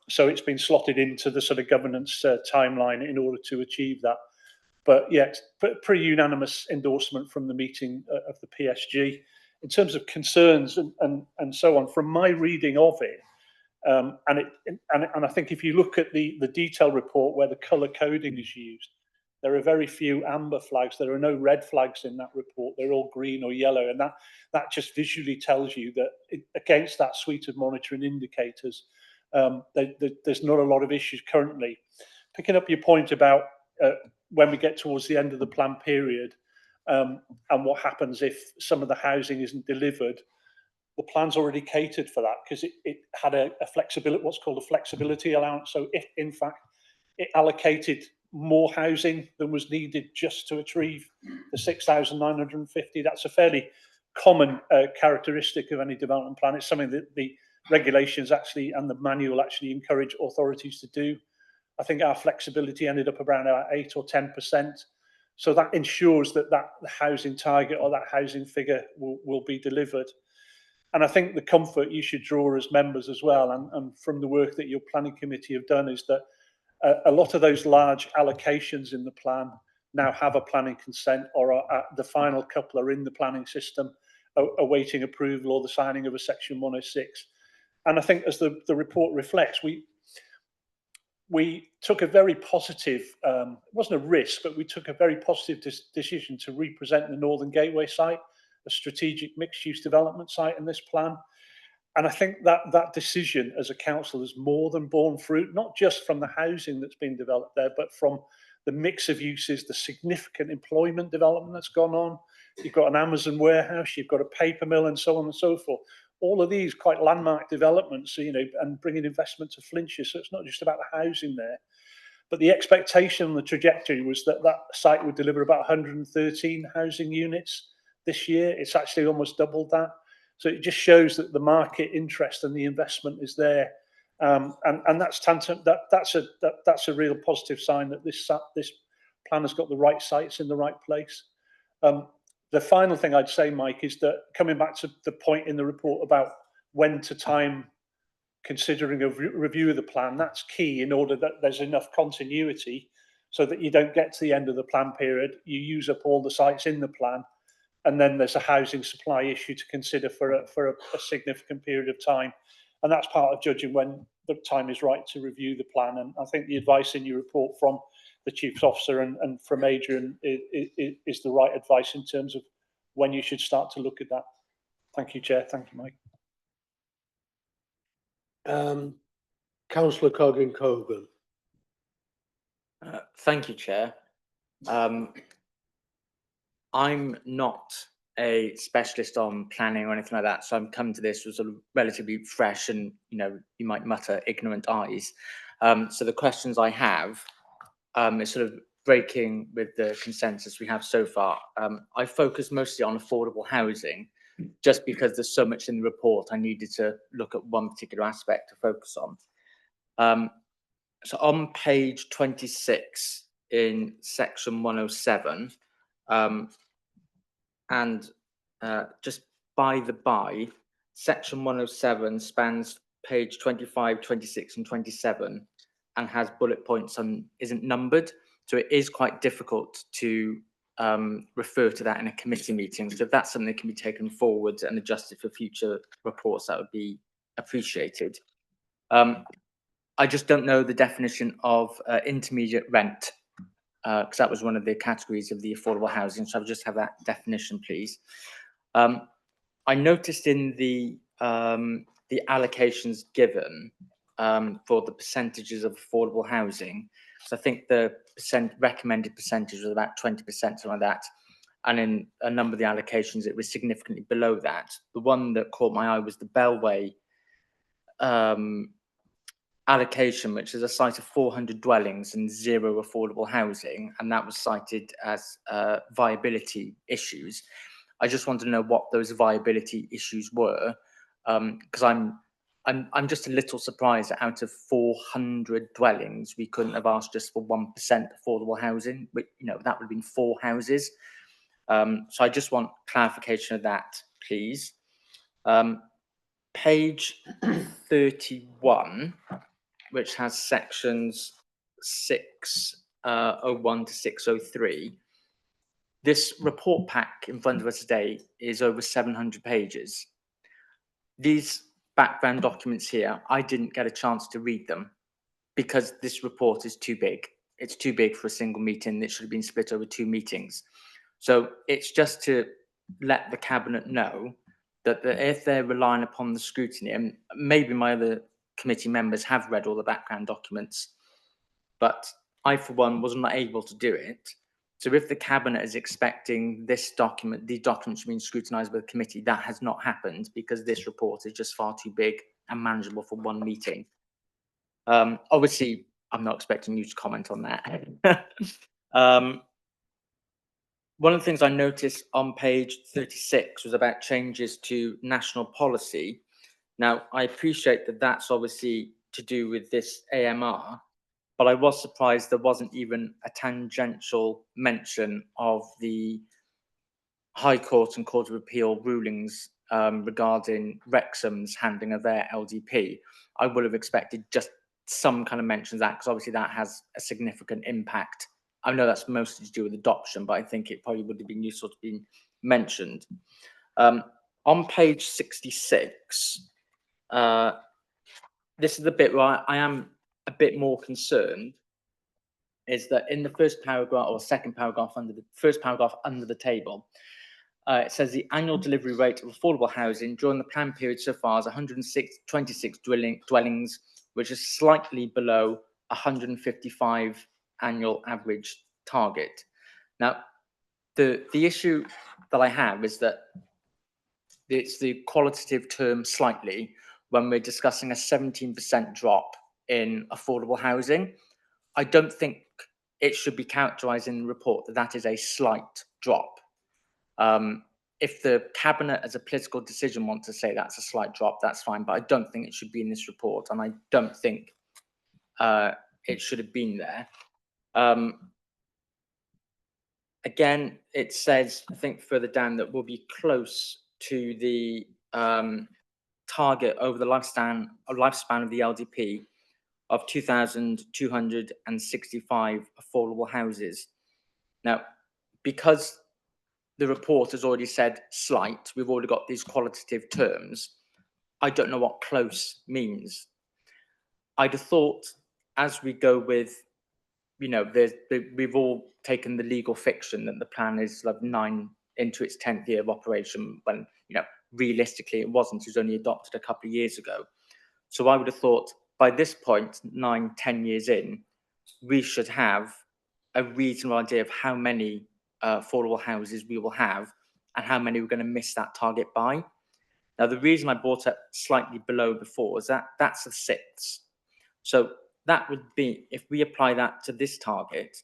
So it's been slotted into the sort of governance timeline in order to achieve that. But yet, pretty unanimous endorsement from the meeting of the PSG. In terms of concerns and so on, from my reading of it, and I think if you look at the detailed report where the colour coding is used, there are very few amber flags. There are no red flags in that report. They're all green or yellow, and that just visually tells you that against that suite of monitoring indicators, there's not a lot of issues currently. Picking up your point about when we get towards the end of the plan period, and what happens if some of the housing isn't delivered, the plan's already catered for that, because it had a flexibility, what's called a flexibility allowance. So if in fact it allocated more housing than was needed just to achieve the 6,950, that's a fairly common characteristic of any development plan. It's something that the regulations actually and the manual actually encourage authorities to do. I think our flexibility ended up around 8 or 10%. So that ensures that the housing target or that housing figure will be delivered. And I think the comfort you should draw as members as well, and from the work that your planning committee have done, is that a lot of those large allocations in the plan now have a planning consent, or the final couple are in the planning system awaiting approval or the signing of a section 106. And I think, as the report reflects, we took a very positive, it wasn't a risk, but we took a very positive decision to represent the Northern Gateway site, a strategic mixed-use development site in this plan. And I think that decision as a council has more than borne fruit, not just from the housing that's been developed there, but from the mix of uses, the significant employment development that's gone on. You've got an Amazon warehouse, you've got a paper mill, and so on and so forth. All of these quite landmark developments, and bringing investment to Flintshire. So it's not just about the housing there, but the expectation and the trajectory was that site would deliver about 113 housing units this year. It's actually almost doubled that. So it just shows that the market interest and the investment is there, and that's that's a real positive sign that this plan has got the right sites in the right place. The final thing I'd say, Mike, is that coming back to the point in the report about when to time considering a review of the plan, that's key in order that there's enough continuity so that you don't get to the end of the plan period, you use up all the sites in the plan, and then there's a housing supply issue to consider for a significant period of time. And that's part of judging when the time is right to review the plan. And I think the advice in your report from the Chief's Officer and from Adrian is the right advice in terms of when you should start to look at that. Thank you, Chair. Thank you, Mike. Councillor Cogan. Thank you, Chair. I'm not a specialist on planning or anything like that, so I'm coming to this with sort of relatively fresh and, you might mutter ignorant eyes. So the questions I have is sort of breaking with the consensus we have so far. I focus mostly on affordable housing, just because there's so much in the report. I needed to look at one particular aspect to focus on. So on page 26 in section 107, and just by the by, section 107 spans page 25, 26 and 27 and has bullet points and isn't numbered. So it is quite difficult to refer to that in a committee meeting. So if that's something that can be taken forward and adjusted for future reports, that would be appreciated. I just don't know the definition of intermediate rent, because that was one of the categories of the affordable housing. So I'll just have that definition, please. I noticed in the allocations given for the percentages of affordable housing, so I think the recommended percentage was about 20%, something like that. And in a number of the allocations, it was significantly below that. The one that caught my eye was the Bellway allocation, which is a site of 400 dwellings and 0 affordable housing, and that was cited as viability issues. I just want to know what those viability issues were, because I'm just a little surprised that out of 400 dwellings, we couldn't have asked just for 1% affordable housing. But, you know, that would have been 4 houses. So I just want clarification of that, please. Page 31, which has sections 601 to 603. This report pack in front of us today is over 700 pages. These background documents here, I didn't get a chance to read them because this report is too big. It's too big for a single meeting. It should have been split over 2 meetings. So it's just to let the Cabinet know that if they're relying upon the scrutiny, and maybe my other committee members have read all the background documents, but I, for one, was not able to do it. So if the Cabinet is expecting this document, these documents being scrutinised by the committee, that has not happened because this report is just far too big and manageable for 1 meeting. Obviously, I'm not expecting you to comment on that. One of the things I noticed on page 36 was about changes to national policy. Now, I appreciate that that's obviously to do with this AMR, but I was surprised there wasn't even a tangential mention of the High Court and Court of Appeal rulings regarding Wrexham's handling of their LDP. I would have expected just some kind of mention of that, because obviously that has a significant impact. I know that's mostly to do with adoption, but I think it probably would have been useful to be mentioned. On page 66, this is the bit where I am a bit more concerned, is that in the first paragraph or second paragraph under the first paragraph under the table, it says the annual delivery rate of affordable housing during the plan period so far is 126 dwellings, which is slightly below 155 annual average target. Now, the issue that I have is that it's the qualitative term slightly when we're discussing a 17% drop in affordable housing. I don't think it should be characterised in the report that that is a slight drop. If the Cabinet as a political decision want to say that's a slight drop, that's fine, but I don't think it should be in this report, and I don't think it should have been there. Again, it says, I think further down, that we'll be close to the target over the lifespan of the LDP of 2,265 affordable houses. Now, because the report has already said slight, we've already got these qualitative terms, I don't know what close means. I'd have thought, as we go with, you know, we've all taken the legal fiction that the plan is like 9 into its 10th year of operation, when, you know, realistically it wasn't. It was only adopted a couple of years ago. So I would have thought by this point, 9-10 years in, we should have a reasonable idea of how many affordable houses we will have and how many we're going to miss that target by. Now, the reason I brought up slightly below before is that that's the 6th. So that would be, if we apply that to this target,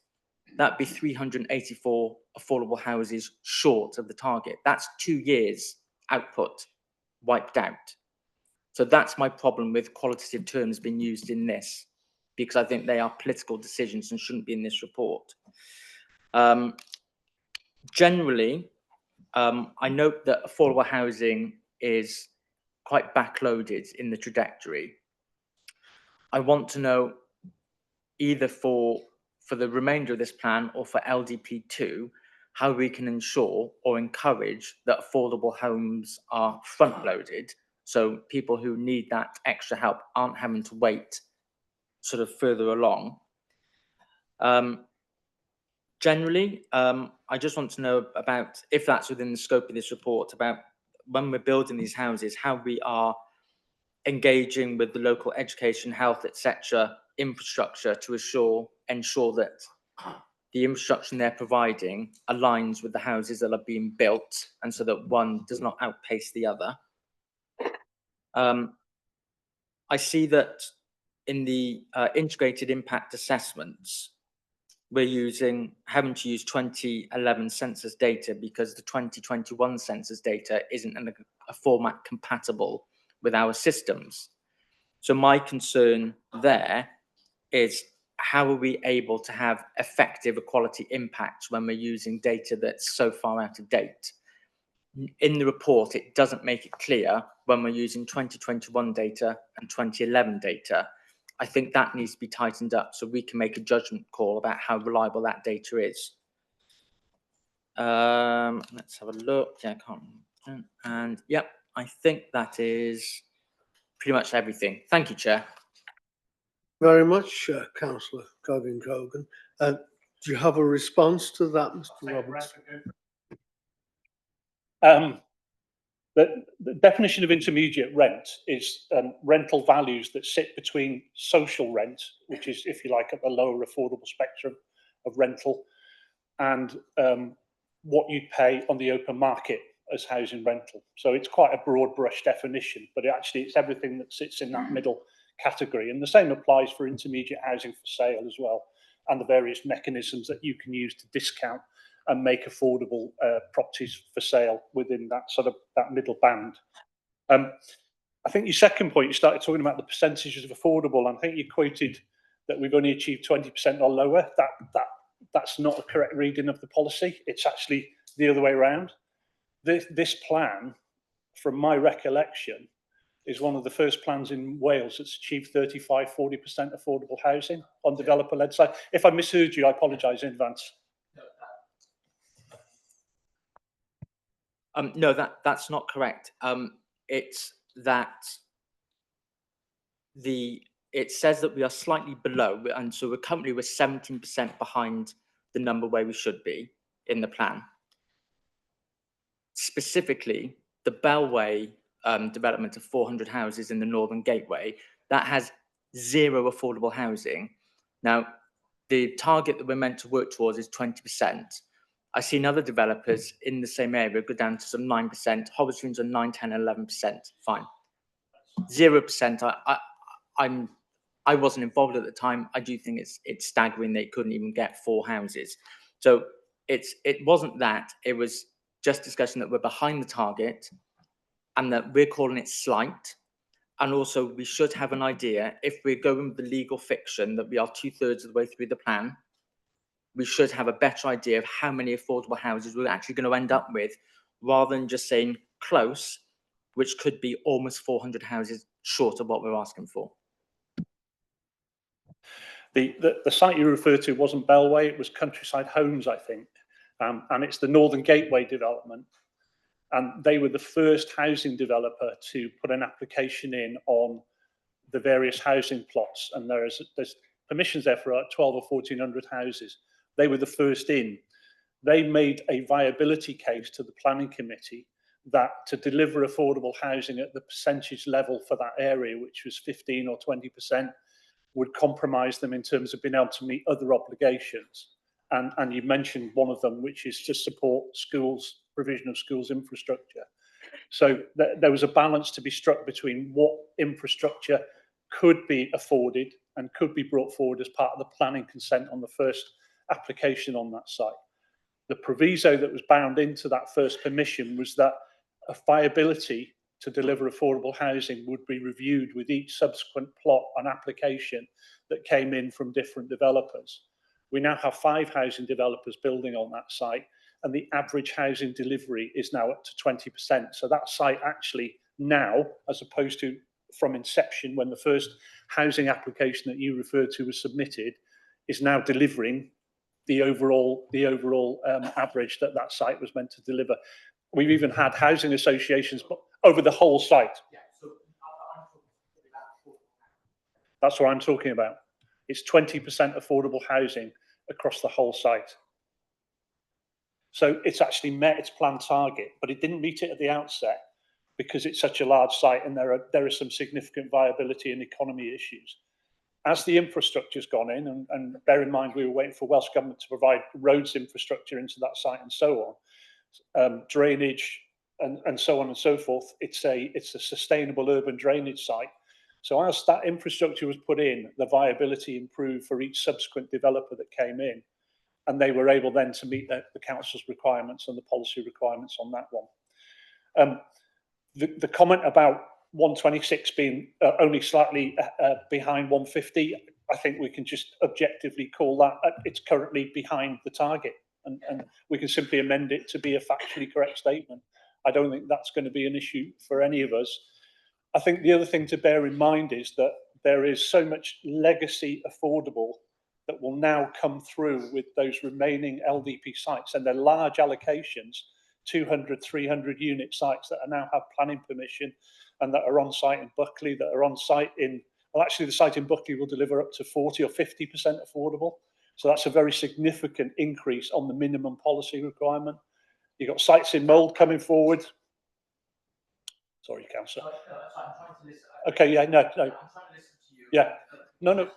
that'd be 384 affordable houses short of the target. That's 2 years output wiped out. So that's my problem with qualitative terms being used in this, because I think they are political decisions and shouldn't be in this report. Generally, I note that affordable housing is quite backloaded in the trajectory. I want to know, either for the remainder of this plan or for LDP2, how we can ensure or encourage that affordable homes are front loaded, so people who need that extra help aren't having to wait sort of further along. Generally, I just want to know about, if that's within the scope of this report, about when we're building these houses, how we are engaging with the local education, health, etc. infrastructure to ensure that the infrastructure they're providing aligns with the houses that are being built, and so that one does not outpace the other. I see that in the integrated impact assessments, we're having to use 2011 census data because the 2021 census data isn't in a format compatible with our systems. So my concern there is, how are we able to have effective equality impacts when we're using data that's so far out of date? In the report, it doesn't make it clear when we're using 2021 data and 2011 data. I think that needs to be tightened up so we can make a judgment call about how reliable that data is. Let's have a look. Yeah, I can't. And yep, I think that is pretty much everything. Thank you, Chair. Very much, Councillor Cogan. Do you have a response to that, Mr. Roberts? The definition of intermediate rent is rental values that sit between social rent, which is, if you like, at the lower affordable spectrum of rental, and what you pay on the open market as housing rental. So it's quite a broad brush definition, but it's everything that sits in that middle category. And the same applies for intermediate housing for sale as well, and the various mechanisms that you can use to discount and make affordable properties for sale within that sort of that middle band. I think your second point, you started talking about the percentages of affordable, and I think you quoted that we've only achieved 20% or lower. That's not a correct reading of the policy. It's actually the other way around. This plan, from my recollection, is one of the first plans in Wales that's achieved 35-40% affordable housing on developer-led side. If I misheard you, I apologise in advance. No, that's not correct. It's that it says that we are slightly below, and so we're currently 17% behind the number where we should be in the plan. Specifically, the Bellway development of 400 houses in the Northern Gateway, that has 0 affordable housing. Now, the target that we're meant to work towards is 20%. I've seen other developers in the same area go down to some 9%. Hobbiton's are 9, 10, 11%. Fine. 0%. I wasn't involved at the time. I do think it's staggering they couldn't even get 4 houses. So it wasn't that. It was just discussing that we're behind the target and that we're calling it slight. And also we should have an idea, if we're going with the legal fiction that we are 2/3 of the way through the plan, we should have a better idea of how many affordable houses we're actually going to end up with, rather than just saying close, which could be almost 400 houses short of what we're asking for. The site you referred to wasn't Bellway, it was Countryside Homes, I think. And it's the Northern Gateway development. And they were the first housing developer to put an application in on the various housing plots. And there's permissions there for 12 or 1400 houses. They were the first in. They made a viability case to the planning committee that to deliver affordable housing at the percentage level for that area, which was 15 or 20%, would compromise them in terms of being able to meet other obligations. And you mentioned one of them, which is to support schools, provision of schools infrastructure. So there was a balance to be struck between what infrastructure could be afforded and could be brought forward as part of the planning consent on the first application on that site. The proviso that was bound into that first permission was that a viability to deliver affordable housing would be reviewed with each subsequent plot and application that came in from different developers. We now have 5 housing developers building on that site, and the average housing delivery is now up to 20%. So that site actually now, as opposed to from inception when the first housing application that you referred to was submitted, is now delivering the overall average that that site was meant to deliver. We've even had housing associations over the whole site. That's what I'm talking about. It's 20% affordable housing across the whole site. So it's actually met its planned target, but it didn't meet it at the outset because it's such a large site and there are some significant viability and economy issues. As the infrastructure's gone in, and bear in mind we were waiting for Welsh Government to provide roads infrastructure into that site and so on, drainage and so on and so forth, it's a sustainable urban drainage site. So as that infrastructure was put in, the viability improved for each subsequent developer that came in, and they were able then to meet the council's requirements and the policy requirements on that one. The comment about 126 being only slightly behind 150, I think we can just objectively call that it's currently behind the target, and we can simply amend it to be a factually correct statement. I don't think that's going to be an issue for any of us. I think the other thing to bear in mind is that there is so much legacy affordable that will now come through with those remaining LDP sites, and they're large allocations, 200, 300 unit sites that now have planning permission and that are on site in Buckley, that are on site in, well, actually the site in Buckley will deliver up to 40 or 50% affordable. So that's a very significant increase on the minimum policy requirement. You've got sites in Mould coming forward. Sorry, Councillor. Okay, yeah, no. Yeah, no.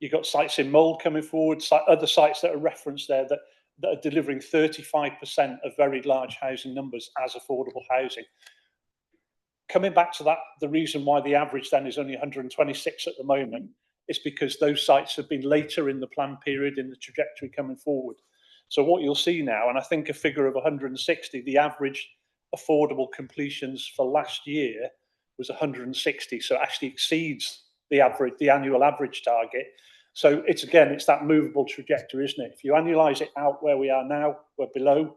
You've got sites in Mould coming forward, other sites that are referenced there that are delivering 35% of very large housing numbers as affordable housing. Coming back to that, the reason why the average then is only 126 at the moment is because those sites have been later in the plan period in the trajectory coming forward. So what you'll see now, and I think a figure of 160, the average affordable completions for last year was 160, so it actually exceeds the annual average target. So it's that movable trajectory, isn't it? If you annualize it out where we are now, we're below.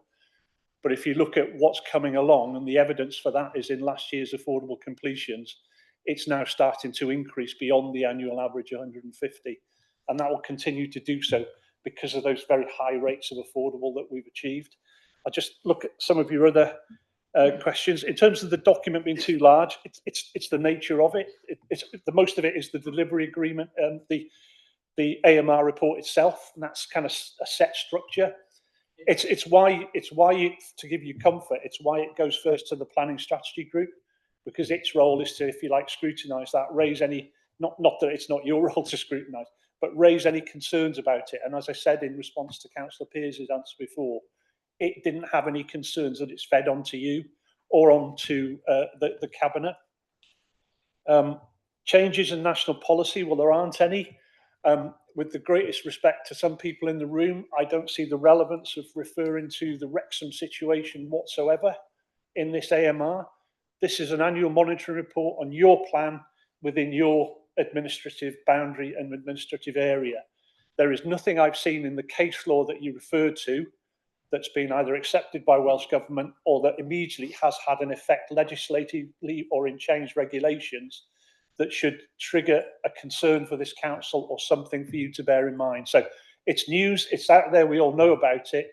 But if you look at what's coming along, and the evidence for that is in last year's affordable completions, it's now starting to increase beyond the annual average 150. And that will continue to do so because of those very high rates of affordable that we've achieved. I'll just look at some of your other questions. In terms of the document being too large, it's the nature of it. The most of it is the delivery agreement and the AMR report itself, and that's kind of a set structure. It's why to give you comfort, it's why it goes first to the planning strategy group, because its role is to, if you like, scrutinise that, raise any, not that it's not your role to scrutinise, but raise any concerns about it. And as I said in response to Councillor Pearce's answer before, it didn't have any concerns that it's fed onto you or onto the cabinet. Changes in national policy, well, there aren't any. With the greatest respect to some people in the room, I don't see the relevance of referring to the Wrexham situation whatsoever in this AMR. This is an annual monitoring report on your plan within your administrative boundary and administrative area. There is nothing I've seen in the case law that you referred to that's been either accepted by Welsh Government or that immediately has had an effect legislatively or in changed regulations that should trigger a concern for this council or something for you to bear in mind. So it's news, it's out there, we all know about it.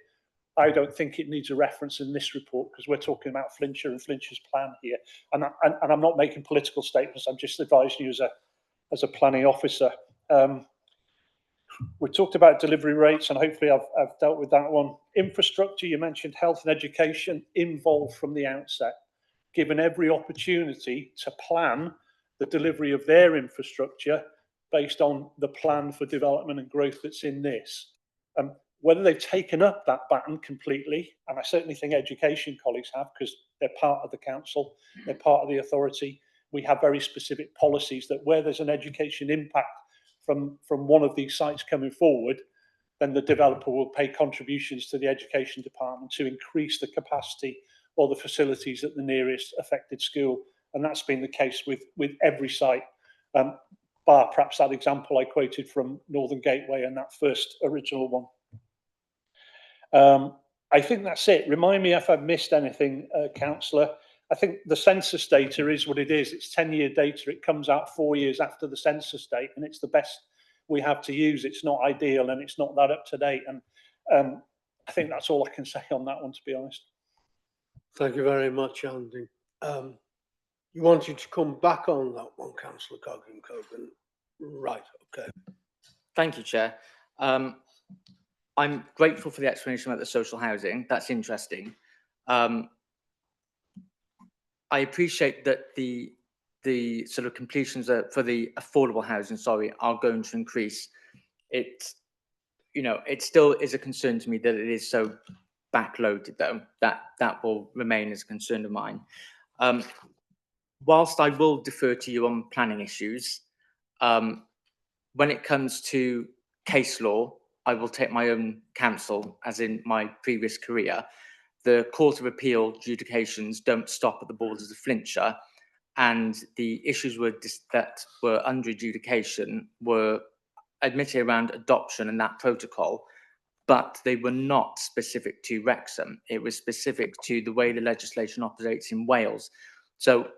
I don't think it needs a reference in this report because we're talking about Flintshire and Flintshire's plan here. And I'm not making political statements, I'm just advising you as a planning officer. We talked about delivery rates and hopefully I've dealt with that one. Infrastructure, you mentioned health and education, involved from the outset, given every opportunity to plan the delivery of their infrastructure based on the plan for development and growth that's in this. Whether they've taken up that baton completely, and I certainly think education colleagues have because they're part of the council, they're part of the authority, we have very specific policies that where there's an education impact from one of these sites coming forward, then the developer will pay contributions to the education department to increase the capacity or the facilities at the nearest affected school. And that's been the case with every site, bar perhaps that example I quoted from Northern Gateway and that first original one. I think that's it. Remind me if I've missed anything, Councillor. I think the census data is what it is. It's 10-year data. It comes out 4 years after the census date, and it's the best we have to use. It's not ideal, and it's not that up to date. And I think that's all I can say on that one, to be honest. Thank you very much, Andy. You wanted to come back on that one, Councillor Cogan. Right, okay. Thank you, Chair. I'm grateful for the explanation about the social housing. That's interesting. I appreciate that the sort of completions for the affordable housing, are going to increase. It still is a concern to me that it is so backloaded, though. That will remain as a concern of mine. Whilst I will defer to you on planning issues, when it comes to case law, I will take my own counsel, as in my previous career. The Court of Appeal adjudications don't stop at the borders of Flintshire, and the issues that were under adjudication were admittedly around adoption and that protocol, but they were not specific to Wrexham. It was specific to the way the legislation operates in Wales. So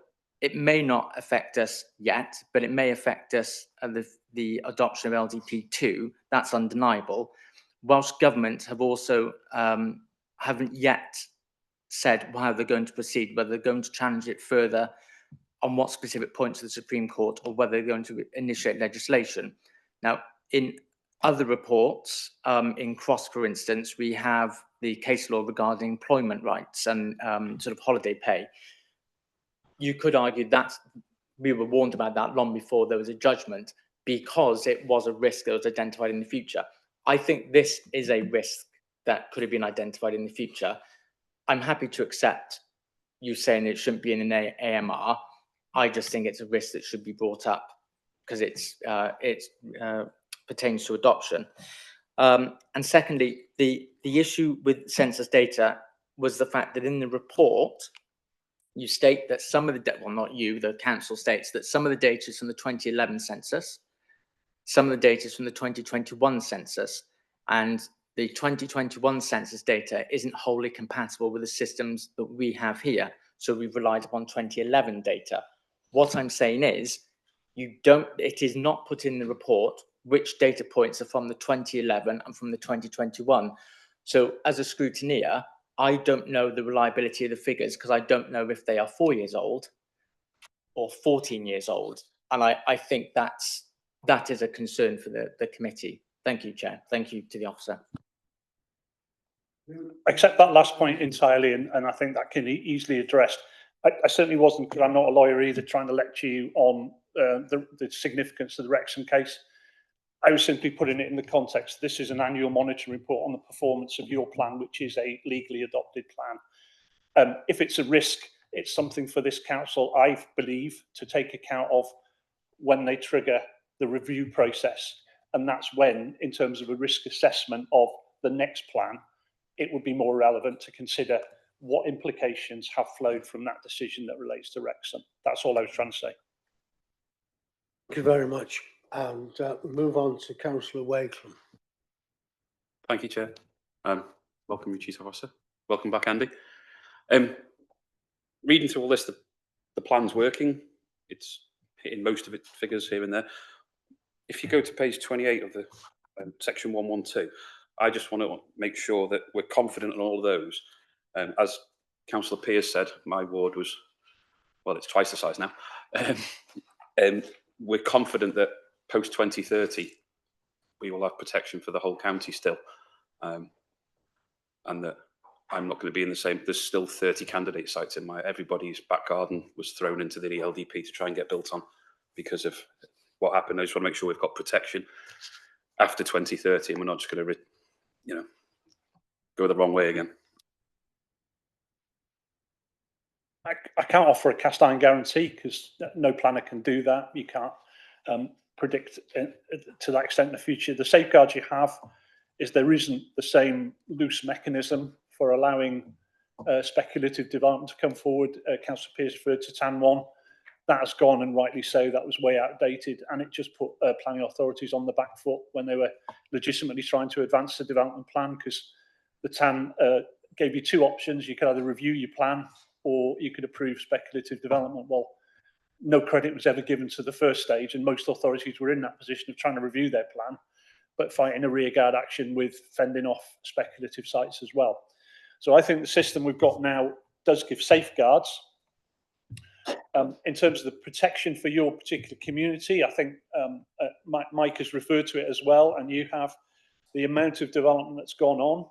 it may not affect us yet, but it may affect us at the adoption of LDP2. That's undeniable. Welsh Government have also haven't yet said how they're going to proceed, whether they're going to challenge it further on what specific points to the Supreme Court, or whether they're going to initiate legislation. Now, in other reports, in Cross, for instance, we have the case law regarding employment rights and sort of holiday pay. You could argue that we were warned about that long before there was a judgment, because it was a risk that was identified in the future. I think this is a risk that could have been identified in the future. I'm happy to accept you saying it shouldn't be in an AMR. I just think it's a risk that should be brought up because it pertains to adoption. And secondly, the issue with census data was the fact that in the report, you state that some of the, well, not you, the council states that some of the data is from the 2011 census, some of the data is from the 2021 census, and the 2021 census data isn't wholly compatible with the systems that we have here. So we've relied upon 2011 data. What I'm saying is, it is not put in the report which data points are from the 2011 and from the 2021. So as a scrutineer, I don't know the reliability of the figures because I don't know if they are 4 years old or 14 years old. And I think that is a concern for the committee. Thank you, Chair. Thank you to the officer. Accept that last point entirely, and I think that can be easily addressed. I certainly wasn't, because I'm not a lawyer either, trying to lecture you on the significance of the Wrexham case. I was simply putting it in the context. This is an annual monitoring report on the performance of your plan, which is a legally adopted plan. If it's a risk, it's something for this council, I believe, to take account of when they trigger the review process. And that's when, in terms of a risk assessment of the next plan, it would be more relevant to consider what implications have flowed from that decision that relates to Wrexham. That's all I was trying to say. Thank you very much. And move on to Councillor Wakelam. Thank you, Chair. Welcome, Chief Officer. Welcome back, Andy. Reading through all this, the plan's working. It's hitting most of its figures here and there. If you go to page 28 of the section 112, I just want to make sure that we're confident on all of those. As Councillor Pearce said, my ward was, well, it's twice the size now. We're confident that post 2030, we will have protection for the whole county still. And that I'm not going to be in the same, there's still 30 candidate sites in everybody's back garden was thrown into the LDP to try and get built on because of what happened. I just want to make sure we've got protection after 2030 and we're not just going to, go the wrong way again. I can't offer a cast iron guarantee because no planner can do that. You can't predict to that extent in the future. The safeguards you have is there isn't the same loose mechanism for allowing speculative development to come forward. Councillor Pearce referred to TAN 1. That has gone, and rightly so. That was way outdated, and it just put planning authorities on the back foot when they were legitimately trying to advance the development plan, because the TAN gave you two options. You could either review your plan or you could approve speculative development. Well, no credit was ever given to the first stage, and most authorities were in that position of trying to review their plan, but fighting a rearguard action with fending off speculative sites as well. So I think the system we've got now does give safeguards. In terms of the protection for your particular community, I think Mike has referred to it as well, and you have the amount of development that's gone on.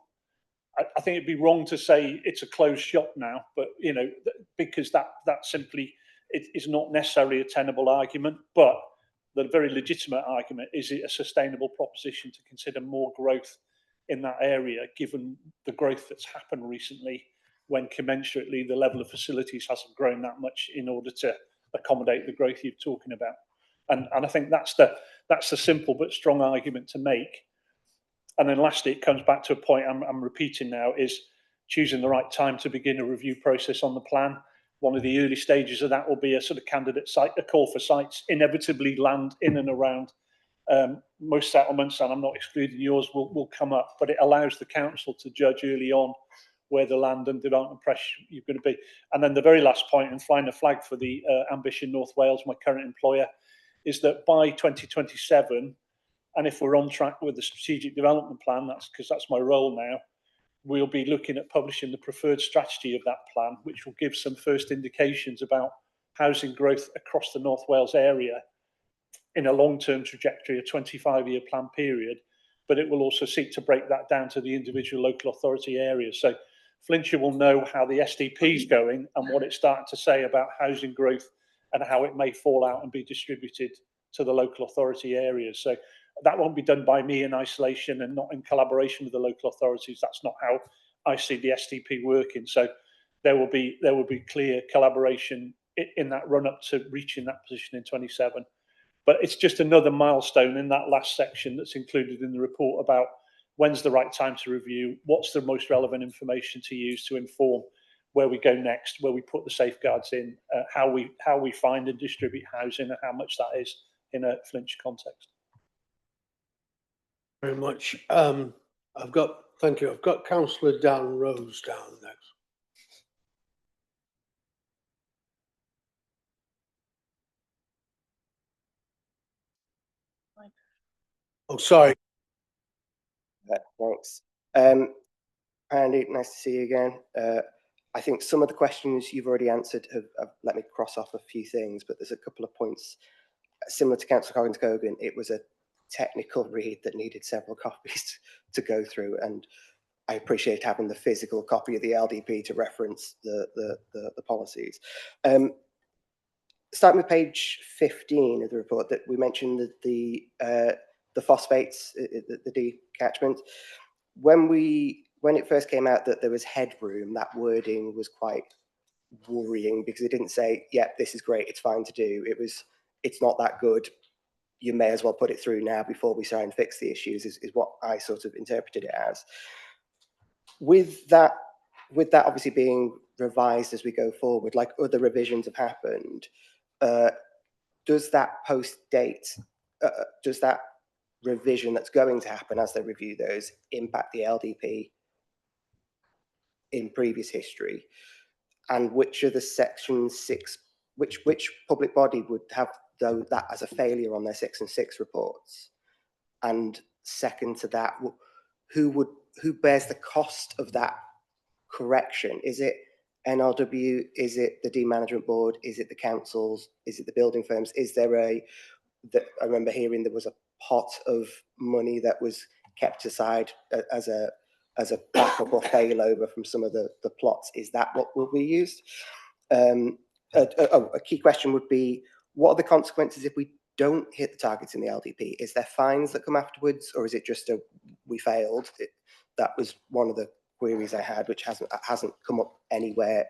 I think it'd be wrong to say it's a closed shop now, but you know, because that simply it is not necessarily a tenable argument. But the very legitimate argument is it a sustainable proposition to consider more growth in that area, given the growth that's happened recently, when commensurately the level of facilities hasn't grown that much in order to accommodate the growth you're talking about. And I think that's the simple but strong argument to make. And then lastly, it comes back to a point I'm repeating now, is choosing the right time to begin a review process on the plan. One of the early stages of that will be a sort of candidate site, a call for sites, inevitably land in and around most settlements, and I'm not excluding yours, will come up, but it allows the council to judge early on where the land and development pressure you're going to be. And then the very last point, and flying a flag for the Ambition North Wales, my current employer, is that by 2027, and if we're on track with the strategic development plan, that's because that's my role now, we'll be looking at publishing the preferred strategy of that plan, which will give some first indications about housing growth across the North Wales area in a long-term trajectory, a 25-year plan period, but it will also seek to break that down to the individual local authority areas. So Flintshire will know how the SDP is going and what it's starting to say about housing growth and how it may fall out and be distributed to the local authority areas. So that won't be done by me in isolation and not in collaboration with the local authorities. That's not how I see the SDP working. So there will be clear collaboration in that run up to reaching that position in 27. But it's just another milestone in that last section that's included in the report about when's the right time to review, what's the most relevant information to use to inform where we go next, where we put the safeguards in, how we find and distribute housing, and how much that is in a Flintshire context. Very much. Thank you. I've got Councillor Dan Rose down next. Oh, sorry. Thanks. Andy, nice to see you again. I think some of the questions you've already answered have let me cross off a few things, but there's a couple of points similar to Councillor Coggins-Cogan. It was a technical read that needed several copies to go through, and I appreciate having the physical copy of the LDP to reference the policies. Starting with page 15 of the report, that we mentioned that the phosphates, the decatchment. When it first came out that there was headroom, that wording was quite worrying because it didn't say, "Yep, this is great, it's fine to do." It was, "It's not that good. You may as well put it through now before we try and fix the issues," is what I sort of interpreted it as. With that obviously being revised as we go forward, like other revisions have happened, does that post date, does that revision that's going to happen as they review those impact the LDP in previous history? And which are the section 6, which public body would have that as a failure on their 6 and 6 reports? And second to that, who bears the cost of that correction? Is it NRW? Is it the management board? Is it the councils? Is it the building firms? Is there I remember hearing there was a pot of money that was kept aside as a backup or failover from some of the plots. Is that what will be used? A key question would be, what are the consequences if we don't hit the targets in the LDP? Is there fines that come afterwards, or is it just we failed? That was one of the queries I had, which hasn't come up anywhere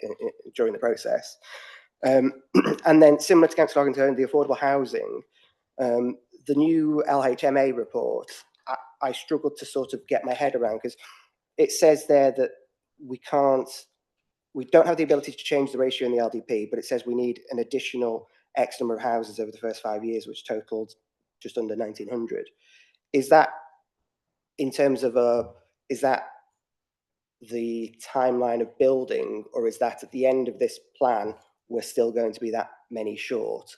during the process. And then similar to Councillor Ogden, the affordable housing, the new LHMA report, I struggled to sort of get my head around, because it says there that we don't have the ability to change the ratio in the LDP, but it says we need an additional X number of houses over the first 5 years, which totaled just under 1,900. Is that, in terms of is that the timeline of building, or is that at the end of this plan, we're still going to be that many short?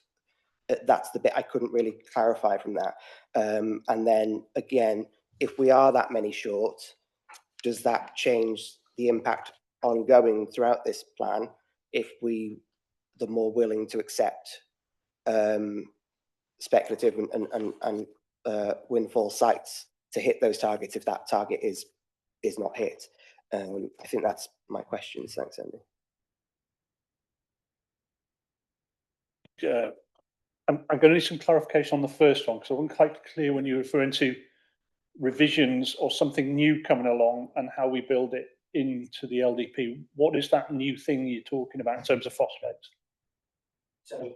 That's the bit I couldn't really clarify from that. And then again, if we are that many short, does that change the impact ongoing throughout this plan if the more willing to accept speculative and windfall sites to hit those targets if that target is not hit? I think that's my question. Thanks, Andy. I'm going to need some clarification on the first one, because I wasn't quite clear when you were referring to revisions or something new coming along and how we build it into the LDP. What is that new thing you're talking about in terms of phosphates? So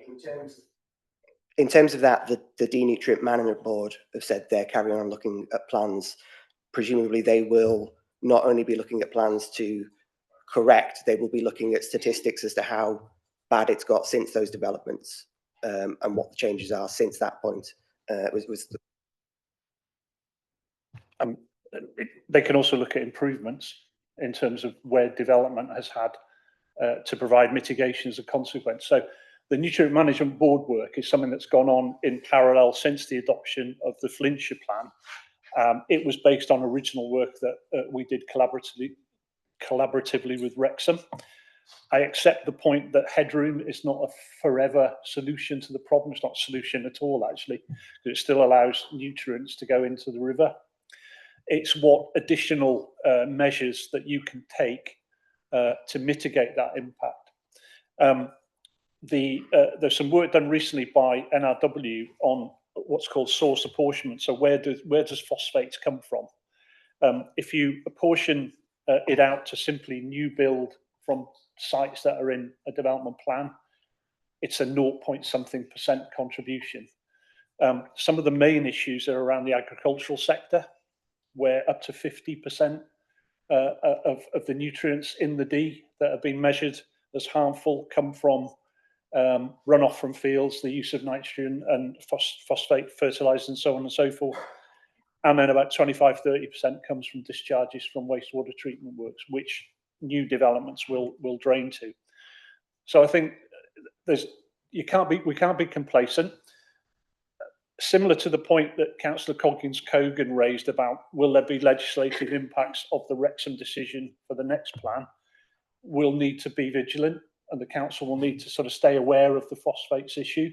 in terms of that, the Denutrient Management Board have said they're carrying on looking at plans. Presumably they will not only be looking at plans to correct, they will be looking at statistics as to how bad it's got since those developments, and what the changes are since that point. They can also look at improvements in terms of where development has had to provide mitigation as a consequence. So the Nutrient Management Board work is something that's gone on in parallel since the adoption of the Flintshire Plan. It was based on original work that we did collaboratively with Wrexham. I accept the point that headroom is not a forever solution to the problem. It's not a solution at all, actually, because it still allows nutrients to go into the river. It's what additional measures that you can take to mitigate that impact. There's some work done recently by NRW on what's called source apportionment. So where does phosphates come from? If you apportion it out to simply new build from sites that are in a development plan, it's a 0.something% contribution. Some of the main issues are around the agricultural sector, where up to 50% of the nutrients in the D that have been measured as harmful come from runoff from fields, the use of nitrogen and phosphate fertilizers and so on and so forth. And then about 25–30% comes from discharges from wastewater treatment works, which new developments will drain to. So I think we can't be complacent. Similar to the point that Councillor Coggins-Cogan raised about will there be legislative impacts of the Wrexham decision for the next plan, we'll need to be vigilant, and the council will need to sort of stay aware of the phosphates issue.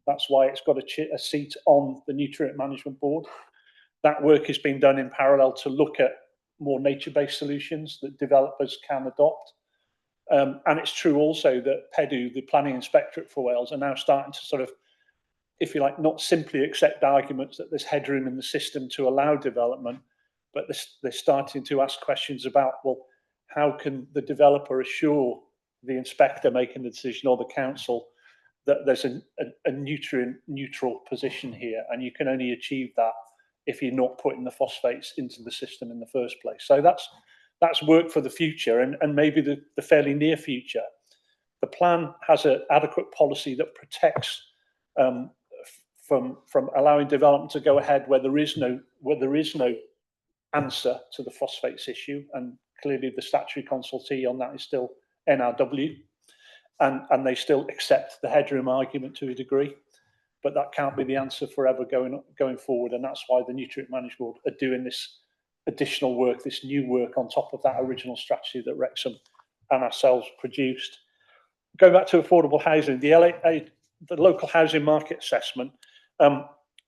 That's why it's got a seat on the Nutrient Management Board. That work is being done in parallel to look at more nature-based solutions that developers can adopt. And it's true also that PEDU, the Planning Inspectorate for Wales, are now starting to sort of, if you like, not simply accept arguments that there's headroom in the system to allow development, but they're starting to ask questions about, well, how can the developer assure the inspector making the decision or the council that there's a nutrient neutral position here, and you can only achieve that if you're not putting the phosphates into the system in the first place. So that's work for the future, and maybe the fairly near future. The plan has an adequate policy that protects from allowing development to go ahead where there is no answer to the phosphates issue, and clearly the statutory consultee on that is still NRW, and they still accept the headroom argument to a degree, but that can't be the answer forever going forward, and that's why the Nutrient Management Board are doing this additional work, this new work on top of that original strategy that Wrexham and ourselves produced. Going back to affordable housing, the local housing market assessment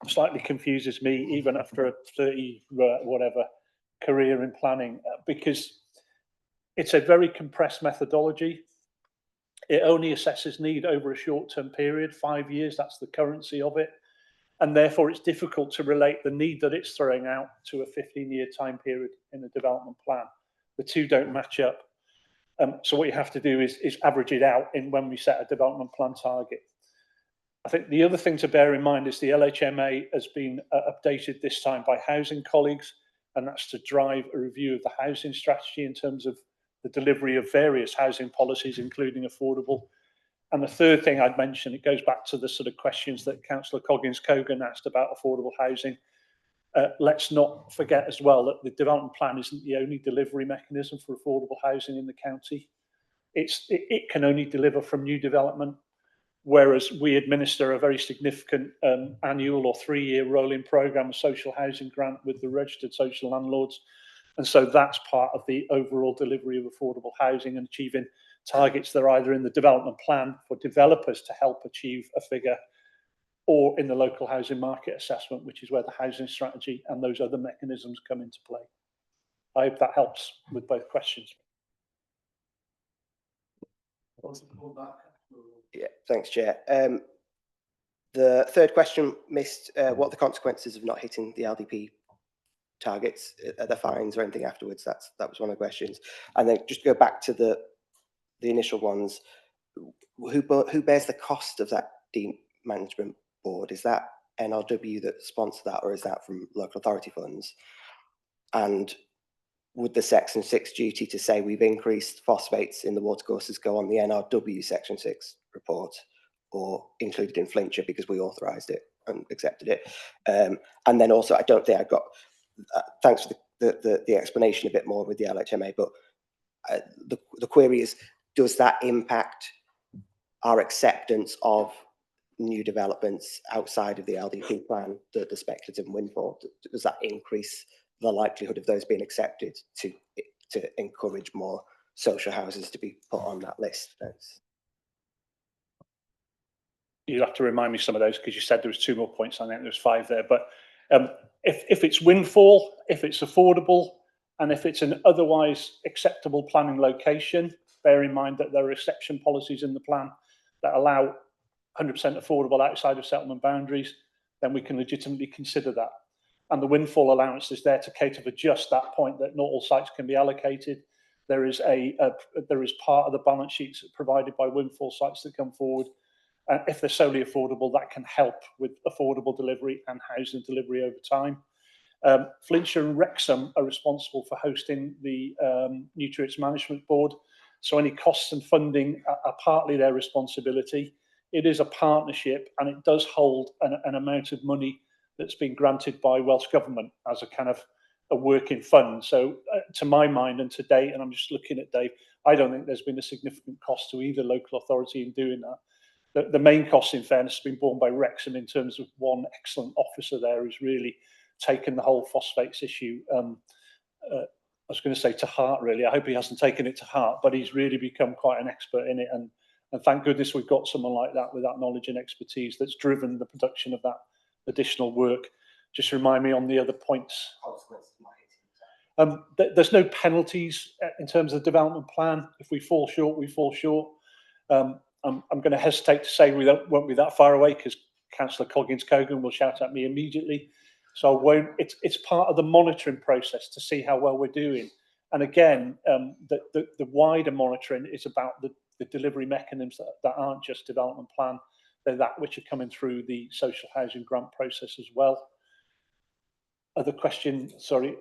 slightly confuses me even after a 30 whatever career in planning, because it's a very compressed methodology. It only assesses need over a short-term period, 5 years, that's the currency of it. And therefore it's difficult to relate the need that it's throwing out to a 15-year time period in the development plan. The two don't match up. So what you have to do is average it out in when we set a development plan target. I think the other thing to bear in mind is the LHMA has been updated this time by housing colleagues, and that's to drive a review of the housing strategy in terms of the delivery of various housing policies, including affordable. And the third thing I'd mention, it goes back to the sort of questions that Councillor Coggins-Cogan asked about affordable housing. Let's not forget as well that the development plan isn't the only delivery mechanism for affordable housing in the county. It can only deliver from new development, whereas we administer a very significant annual or 3-year rolling programme of social housing grant with the registered social landlords. And so that's part of the overall delivery of affordable housing and achieving targets that are either in the development plan for developers to help achieve a figure, or in the local housing market assessment, which is where the housing strategy and those other mechanisms come into play. I hope that helps with both questions. Yeah, thanks, Chair. The third question missed what are the consequences of not hitting the LDP targets? Are there fines or anything afterwards? That was one of the questions. And then just go back to the initial ones. Who bears the cost of that deep management board? Is that NRW that sponsor that, or is that from local authority funds? And would the Section 6 duty to say we've increased phosphates in the watercourses go on the NRW Section 6 report, or included in Flintshire because we authorised it and accepted it? And then also, I don't think I got, thanks for the explanation a bit more with the LHMA, but the query is, does that impact our acceptance of new developments outside of the LDP plan, the speculative and windfall? Does that increase the likelihood of those being accepted to encourage more social houses to be put on that list? Thanks. You'll have to remind me some of those, because you said there was 2 more points. I think there was 5 there. But if it's windfall, if it's affordable, and if it's an otherwise acceptable planning location, bear in mind that there are exception policies in the plan that allow 100% affordable outside of settlement boundaries, then we can legitimately consider that. And the windfall allowance is there to cater for just that point, that not all sites can be allocated. There is part of the balance sheets provided by windfall sites that come forward. And if they're solely affordable, that can help with affordable delivery and housing delivery over time. Flintshire and Wrexham are responsible for hosting the Nutrients Management Board. So any costs and funding are partly their responsibility. It is a partnership, and it does hold an amount of money that's been granted by Welsh Government as a kind of a working fund. So to my mind, and to date, and I'm just looking at Dave, I don't think there's been a significant cost to either local authority in doing that. The main cost, in fairness, has been borne by Wrexham in terms of one excellent officer there who's really taken the whole phosphates issue, I was going to say to heart, really. I hope he hasn't taken it to heart, but he's really become quite an expert in it. And thank goodness we've got someone like that with that knowledge and expertise that's driven the production of that additional work. Just remind me on the other points. There's no penalties in terms of the development plan. If we fall short, we fall short. I'm going to hesitate to say we won't be that far away, because Councillor Coggins-Cogan will shout at me immediately. So I won't. It's part of the monitoring process to see how well we're doing. And again, the wider monitoring is about the delivery mechanisms that aren't just development plan. They're that which are coming through the social housing grant process as well. Other question? Sorry.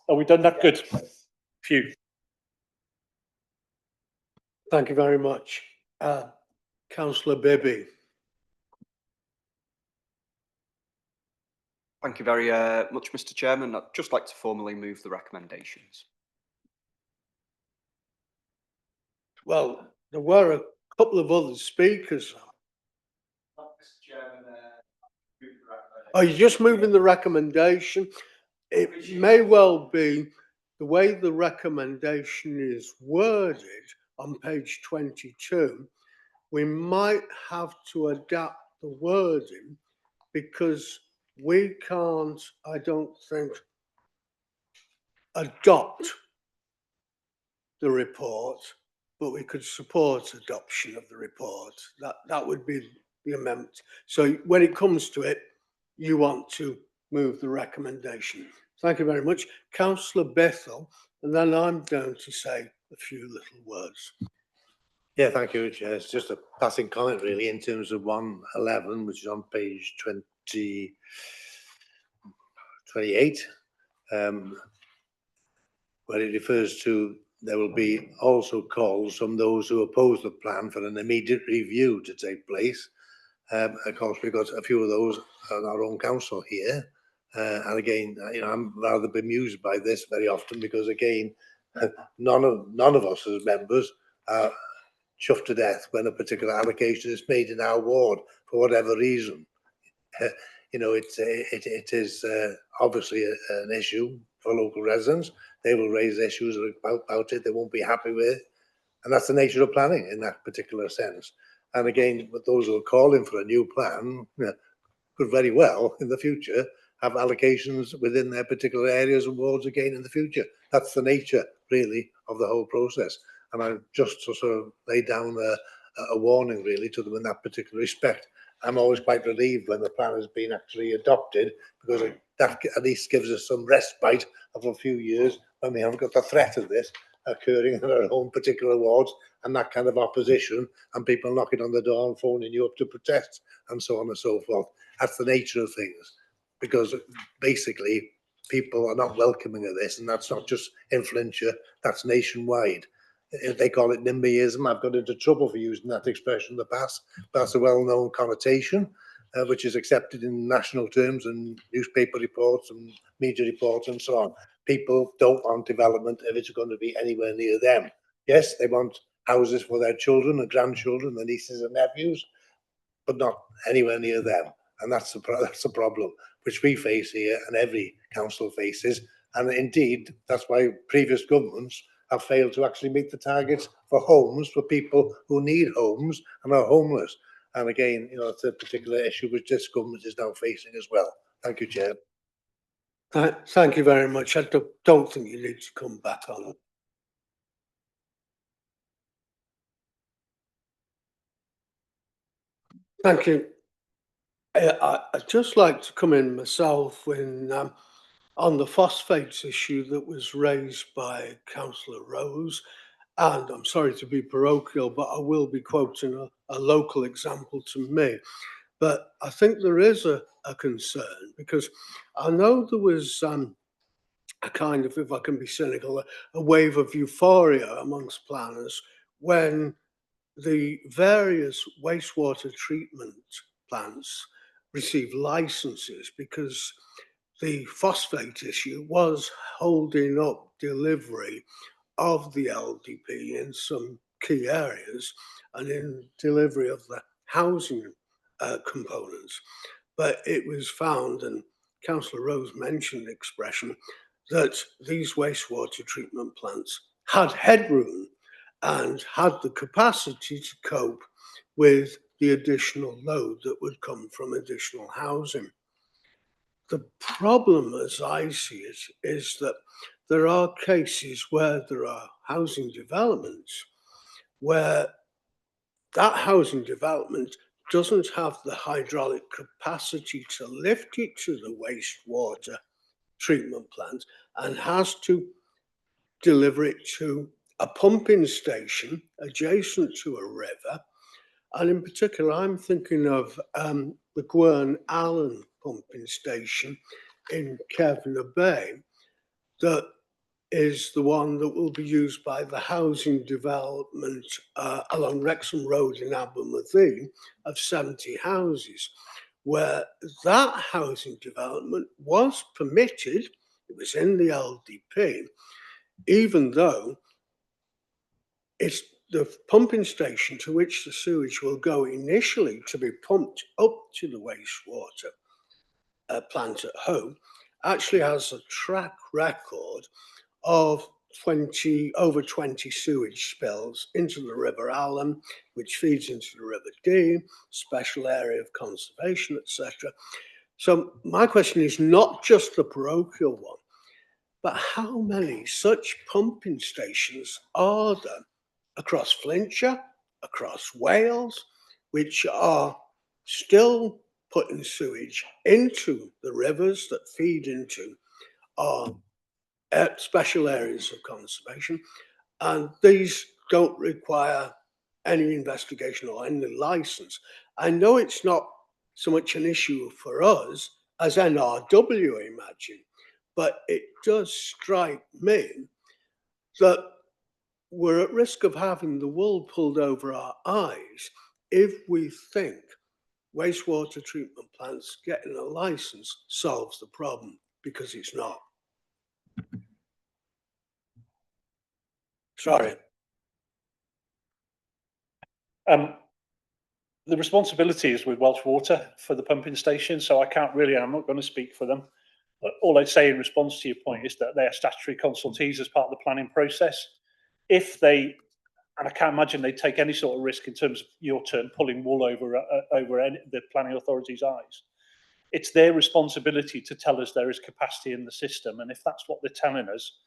Are we done that? Good. Phew. Thank you very much. Councillor Bibby. Thank you very much, Mr. Chairman. I'd just like to formally move the recommendations. Well, there were a couple of other speakers. Mr. Chairman, Oh, you're just moving the recommendation? It may well be the way the recommendation is worded on page 22, we might have to adapt the wording, because we can't, I don't think, adopt the report, but we could support adoption of the report. That would be the amendment. So when it comes to it, you want to move the recommendation. Thank you very much. Councillor Bethel, and then I'm going to say a few little words. Yeah, thank you, Chair. It's just a passing comment really in terms of 111, which is on page 28, where it refers to there will be also calls from those who oppose the plan for an immediate review to take place. Of course, we've got a few of those on our own council here. And again, I'm rather bemused by this very often because again, none of us as members are chuffed to death when a particular allocation is made in our ward for whatever reason. It is obviously an issue for local residents. They will raise issues about it they won't be happy with, and that's the nature of planning in that particular sense. And again, with those who are calling for a new plan could very well in the future have allocations within their particular areas and wards again in the future. That's the nature really of the whole process. And I just sort of lay down a warning really to them in that particular respect. I'm always quite relieved when the plan has been actually adopted, because that at least gives us some respite of a few years when we haven't got the threat of this occurring in our own particular wards and that kind of opposition and people knocking on the door and phoning you up to protest and so on and so forth. That's the nature of things, because basically people are not welcoming of this, and that's not just in Flintshire, that's nationwide. They call it NIMBYism. I've got into trouble for using that expression in the past, but that's a well-known connotation, which is accepted in national terms and newspaper reports and media reports and so on. People don't want development if it's going to be anywhere near them. Yes, they want houses for their children and grandchildren, their nieces and nephews, but not anywhere near them. And that's the problem which we face here and every council faces. And indeed, that's why previous governments have failed to actually meet the targets for homes for people who need homes and are homeless. And again, it's a particular issue which this government is now facing as well. Thank you, Chair. Thank you very much. I don't think you need to come back on it. Thank you. I'd just like to come in myself when on the phosphates issue that was raised by Councillor Rose. And I'm sorry to be parochial, but I will be quoting a local example to me. But I think there is a concern, because I know there was a kind of, if I can be cynical, a wave of euphoria amongst planners when the various wastewater treatment plants received licenses, because the phosphate issue was holding up delivery of the LDP in some key areas and in delivery of the housing components. But it was found, and Councillor Rose mentioned the expression, that these wastewater treatment plants had headroom and had the capacity to cope with the additional load that would come from additional housing. The problem, as I see it, is that there are cases where there are housing developments where that housing development doesn't have the hydraulic capacity to lift it to the wastewater treatment plant and has to deliver it to a pumping station adjacent to a river. And in particular, I'm thinking of the Gwern Allen pumping station in Kevner Bay, that is the one that will be used by the housing development along Wrexham Road in Abermothy of 70 houses, where that housing development was permitted. It was in the LDP, even though it's the pumping station to which the sewage will go initially to be pumped up to the wastewater plant at home actually has a track record of over 20 sewage spills into the River Allen, which feeds into the River Dee, special area of conservation, etc. So my question is not just the parochial one, but how many such pumping stations are there across Flintshire, across Wales, which are still putting sewage into the rivers that feed into our special areas of conservation, and these don't require any investigation or any license. I know it's not so much an issue for us as NRW, imagine, but it does strike me that we're at risk of having the wool pulled over our eyes if we think wastewater treatment plants getting a license solves the problem, because it's not. Sorry. The responsibility is with Welsh Water for the pumping station, so I'm not going to speak for them. But all I'd say in response to your point is that they are statutory consultees as part of the planning process. If they, and I can't imagine they'd take any sort of risk in terms of your term, pulling wool over the planning authority's eyes. It's their responsibility to tell us there is capacity in the system, and if that's what they're telling us,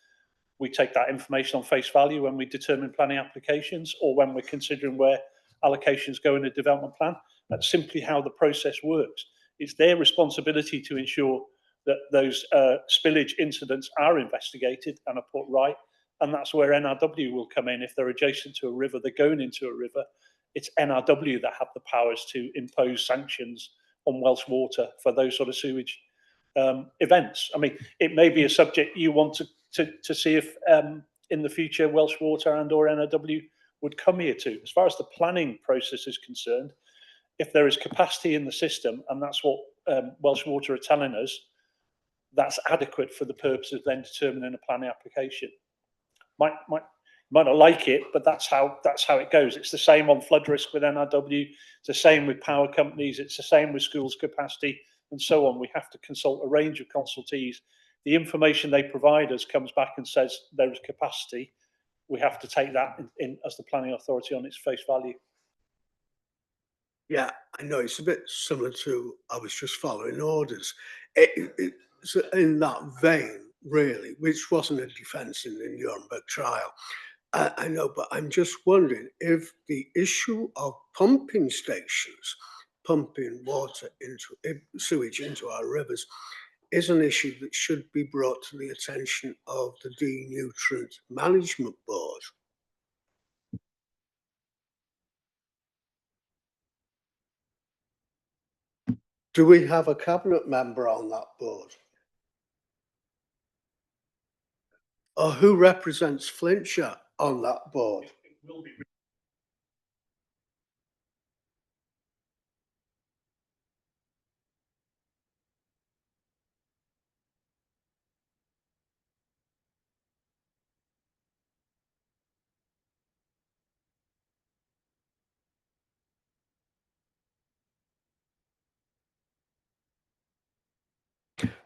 we take that information on face value when we determine planning applications or when we're considering where allocations go in a development plan. That's simply how the process works. It's their responsibility to ensure that those spillage incidents are investigated and are put right, and that's where NRW will come in. If they're adjacent to a river, they're going into a river, it's NRW that have the powers to impose sanctions on Welsh Water for those sort of sewage events. I mean, it may be a subject you want to see if in the future Welsh Water and or NRW would come here to. As far as the planning process is concerned, if there is capacity in the system, and that's what Welsh Water are telling us, that's adequate for the purpose of then determining a planning application. Might not like it, but that's how it goes. It's the same on flood risk with NRW. It's the same with power companies. It's the same with schools capacity and so on. We have to consult a range of consultees. The information they provide us comes back and says there is capacity. We have to take that in as the planning authority on its face value. Yeah, I know it's a bit similar to I was just following orders. It's in that vein, really, which wasn't a defence in the Nuremberg trial. I know, but I'm just wondering if the issue of pumping stations, pumping water into sewage into our rivers, is an issue that should be brought to the attention of the Nutrient Management Board. Do we have a cabinet member on that board? Or who represents Flintshire on that board?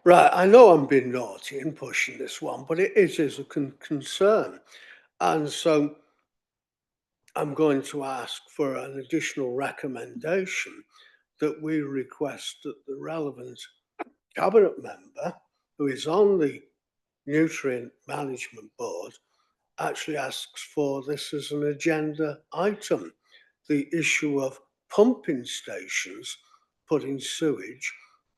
Right, I know I'm being naughty in pushing this one, but it is a concern. And so I'm going to ask for an additional recommendation that we request that the relevant cabinet member who is on the Nutrient Management Board actually asks for this as an agenda item, the issue of pumping stations putting sewage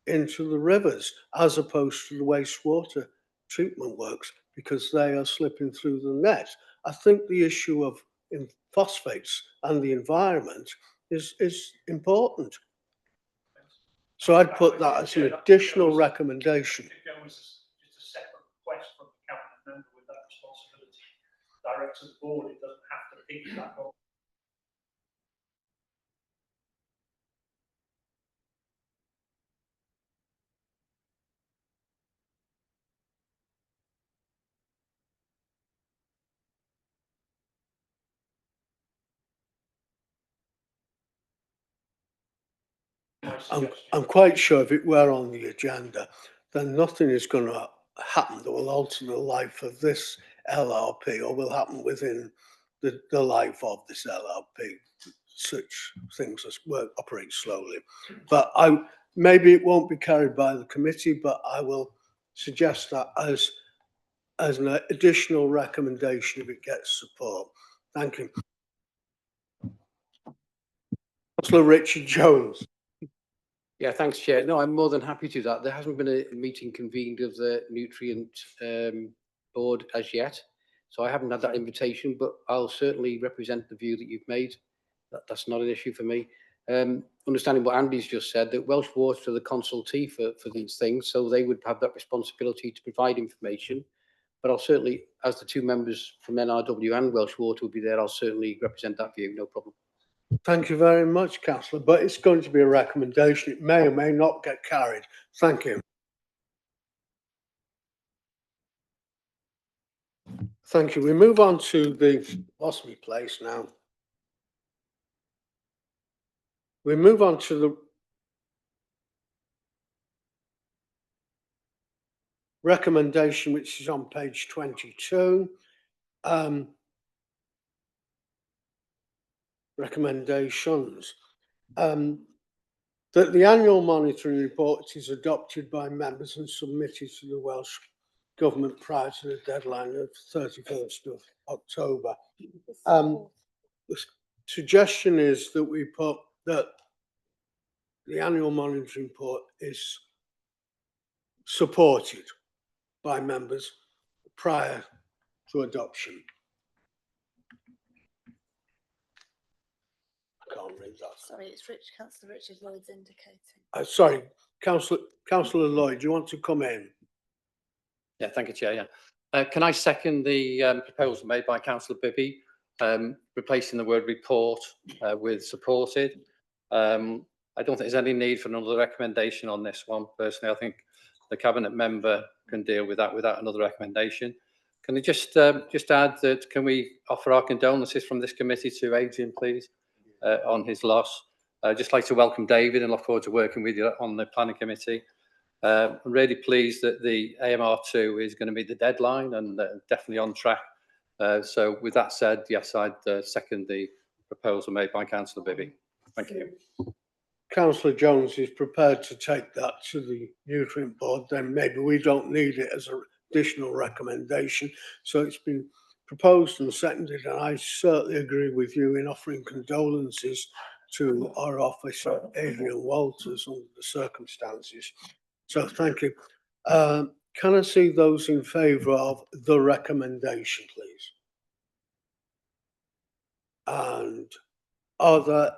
into the rivers as opposed to the wastewater treatment works, because they are slipping through the net. I think the issue of phosphates and the environment is important. So I'd put that as an additional recommendation. It goes just a separate request from the cabinet member with that responsibility direct to the board. It doesn't have to piggyback on. I'm quite sure if it were on the agenda, then nothing is going to happen that will alter the life of this LRP or will happen within the life of this LRP. Such things as work operate slowly. But maybe it won't be carried by the committee, but I will suggest that as an additional recommendation if it gets support. Thank you. Councillor Richard Jones. Yeah, thanks, Chair. No, I'm more than happy to do that. There hasn't been a meeting convened of the nutrient board as yet, so I haven't had that invitation, but I'll certainly represent the view that you've made. That's not an issue for me. Understanding what Andy's just said, that Welsh Water are the consultee for these things, so they would have that responsibility to provide information. But I'll certainly, as the two members from NRW and Welsh Water will be there, I'll certainly represent that view, no problem. Thank you very much, Councillor, but it's going to be a recommendation. It may or may not get carried. Thank you. Thank you. We move on to the, lost me place now. We move on to the recommendation, which is on page 22. Recommendations. That the annual monitoring report is adopted by members and submitted to the Welsh Government prior to the deadline of 31st of October. The suggestion is that we put that the annual monitoring report is supported by members prior to adoption. I can't read that. Sorry, it's Councillor Richard Lloyd's indicating. Sorry, Councillor Lloyd, do you want to come in? Yeah, thank you, Chair. Yeah. Can I second the proposal made by Councillor Bibby, replacing the word report with supported? I don't think there's any need for another recommendation on this one. Personally, I think the Cabinet member can deal with that without another recommendation. Can I just add that, can we offer our condolences from this committee to Adrian, please, on his loss? I'd just like to welcome David and look forward to working with you on the planning committee. I'm really pleased that the AMR2 is going to meet the deadline and definitely on track. So with that said, yes, I'd second the proposal made by Councillor Bibby. Thank you. Councillor Jones is prepared to take that to the nutrient board, then maybe we don't need it as an additional recommendation. So it's been proposed and seconded, and I certainly agree with you in offering condolences to our officer, Adrian Walters, under the circumstances. So thank you. Can I see those in favour of the recommendation, please? And are there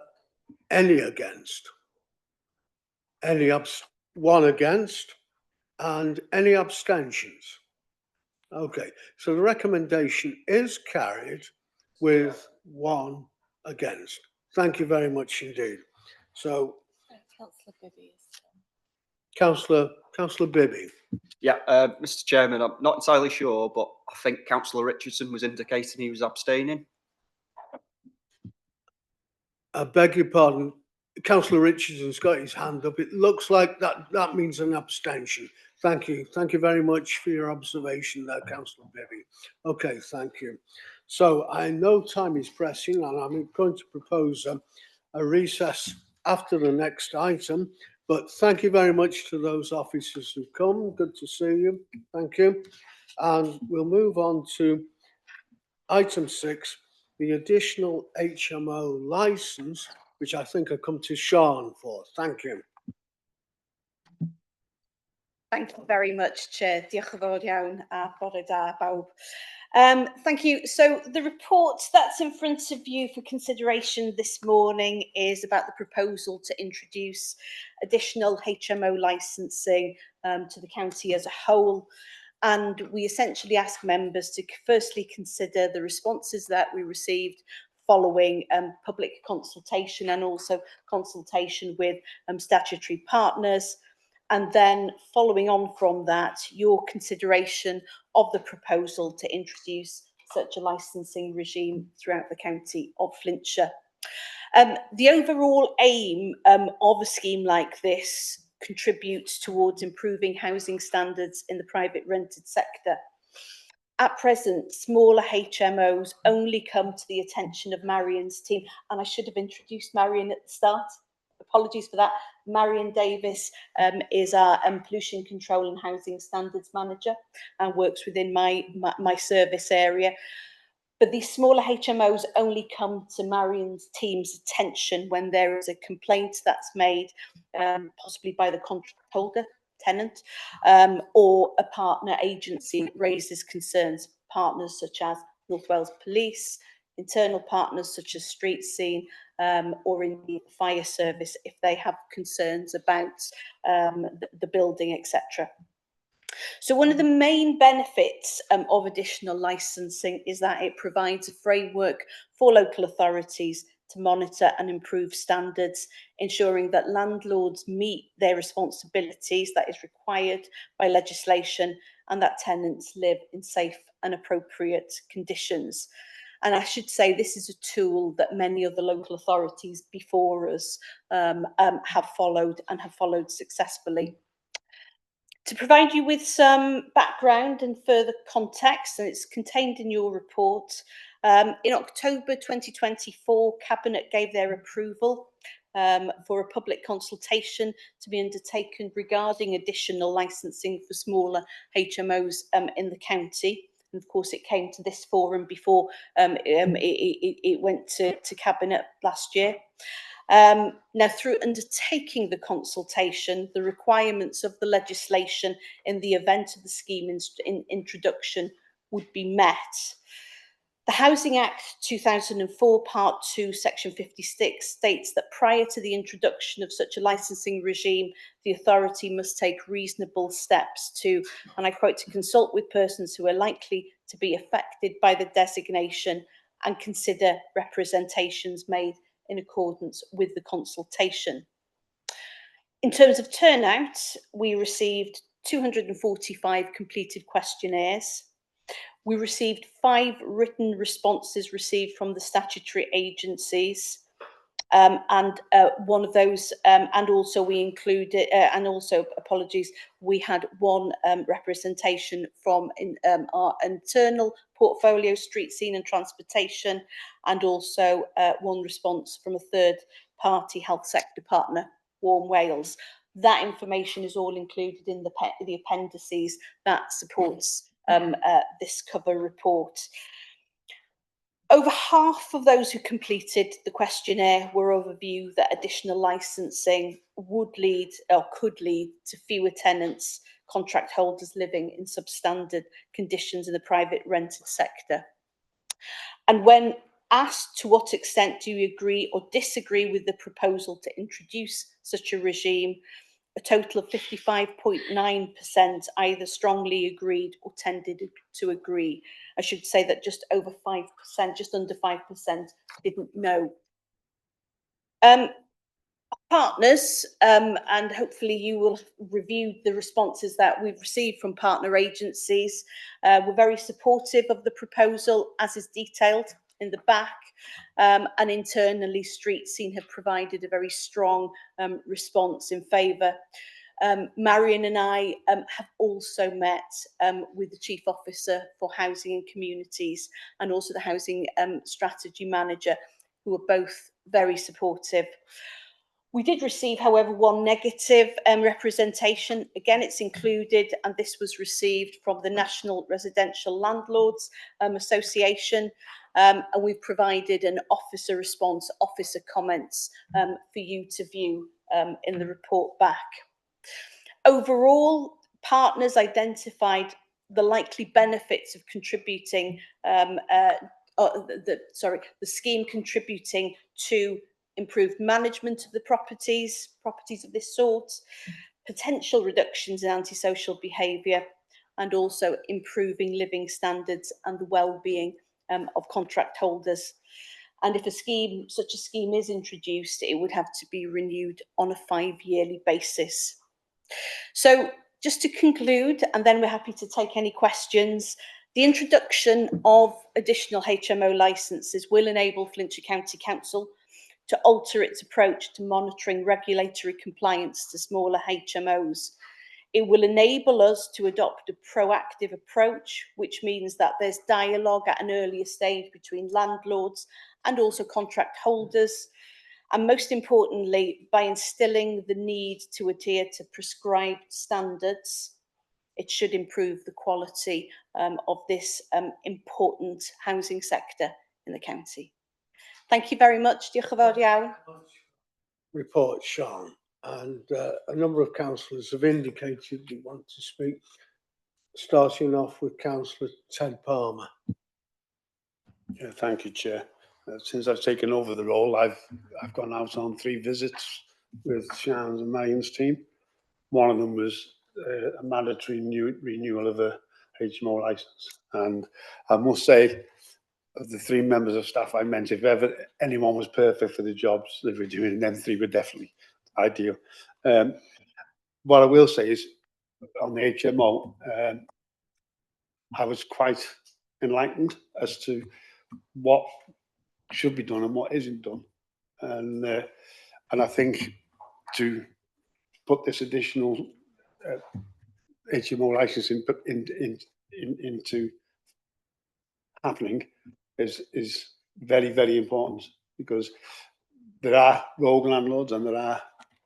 any against? One against, and any abstentions? Okay, so the recommendation is carried with one against. Thank you very much indeed. So, Councillor Bibby. Councillor Bibby. Yeah, Mr. Chairman, I'm not entirely sure, but I think Councillor Richardson was indicating he was abstaining. I beg your pardon. Councillor Richardson's got his hand up. It looks like that means an abstention. Thank you. Thank you very much for your observation there, Councillor Bibby. Okay, thank you. So I know time is pressing, and I'm going to propose a recess after the next item. But thank you very much to those officers who've come. Good to see you. Thank you. And we'll move on to item 6, the additional HMO licence, which I think I come to Sean for. Thank you. Thank you very much, Chair. Diolch yn fawr iawn a bore da bawb. Thank you. So the report that's in front of you for consideration this morning is about the proposal to introduce additional HMO licensing to the county as a whole. And we essentially ask members to firstly consider the responses that we received following public consultation and also consultation with statutory partners. And then following on from that, your consideration of the proposal to introduce such a licensing regime throughout the county of Flintshire. The overall aim of a scheme like this contributes towards improving housing standards in the private rented sector. At present, smaller HMOs only come to the attention of Marion's team, and I should have introduced Marion at the start. Apologies for that. Marion Davis is our pollution control and housing standards manager and works within my service area. But these smaller HMOs only come to Marion's team's attention when there is a complaint that's made, possibly by the contract holder, tenant, or a partner agency that raises concerns. Partners such as North Wales Police, internal partners such as Street Scene, or indeed the fire service if they have concerns about the building, etc. So one of the main benefits of additional licensing is that it provides a framework for local authorities to monitor and improve standards, ensuring that landlords meet their responsibilities that is required by legislation and that tenants live in safe and appropriate conditions. And I should say this is a tool that many other local authorities before us have followed and have followed successfully. To provide you with some background and further context, and it's contained in your report, in October 2024, Cabinet gave their approval for a public consultation to be undertaken regarding additional licensing for smaller HMOs in the county. And of course, it came to this forum before it went to Cabinet last year. Now, through undertaking the consultation, the requirements of the legislation in the event of the scheme introduction would be met. The Housing Act 2004, Part 2, Section 56 states that prior to the introduction of such a licensing regime, the authority must take reasonable steps to, and I quote, to consult with persons who are likely to be affected by the designation and consider representations made in accordance with the consultation. In terms of turnout, we received 245 completed questionnaires. We received 5 written responses received from the statutory agencies, and one of those, and also we included, and also, apologies, we had 1 representation from our internal portfolio, Street Scene and Transportation, and also 1 response from a third-party health sector partner, Warm Wales. That information is all included in the appendices that supports this cover report. Over half of those who completed the questionnaire were of a view that additional licensing would lead or could lead to fewer tenants, contract holders living in substandard conditions in the private rented sector. And when asked to what extent do you agree or disagree with the proposal to introduce such a regime, a total of 55.9% either strongly agreed or tended to agree. I should say that just over 5%, just under 5% didn't know. Partners, and hopefully you will review the responses that we've received from partner agencies, were very supportive of the proposal as is detailed in the back, and internally Street Scene have provided a very strong response in favour. Marion and I have also met with the Chief Officer for Housing and Communities and also the Housing Strategy Manager, who are both very supportive. We did receive, however, 1 negative representation. Again, it's included, and this was received from the National Residential Landlords Association, and we've provided an officer response, officer comments for you to view in the report back. Overall, partners identified the likely benefits of contributing, the scheme contributing to improved management of the properties of this sort, potential reductions in antisocial behaviour, and also improving living standards and the well-being of contract holders. And if such a scheme is introduced, it would have to be renewed on a 5-yearly basis. So just to conclude, and then we're happy to take any questions, the introduction of additional HMO licences will enable Flintshire County Council to alter its approach to monitoring regulatory compliance to smaller HMOs. It will enable us to adopt a proactive approach, which means that there's dialogue at an earlier stage between landlords and also contract holders. And most importantly, by instilling the need to adhere to prescribed standards, it should improve the quality of this important housing sector in the county. Thank you very much. Diolch yn fawr iawn. Report, Sean, and a number of councillors have indicated they want to speak, starting off with Councillor Ted Palmer. Yeah, thank you, Chair. Since I've taken over the role, I've gone out on 3 visits with Sian's and Marian's team. One of them was a mandatory renewal of a HMO licence, and I must say, of the 3 members of staff I meant, if ever anyone was perfect for the jobs that we're doing, them 3 were definitely ideal. What I will say is, on the HMO, I was quite enlightened as to what should be done and what isn't done, and I think to put this additional HMO licensing into happening is very, very important, because there are rogue landlords and there are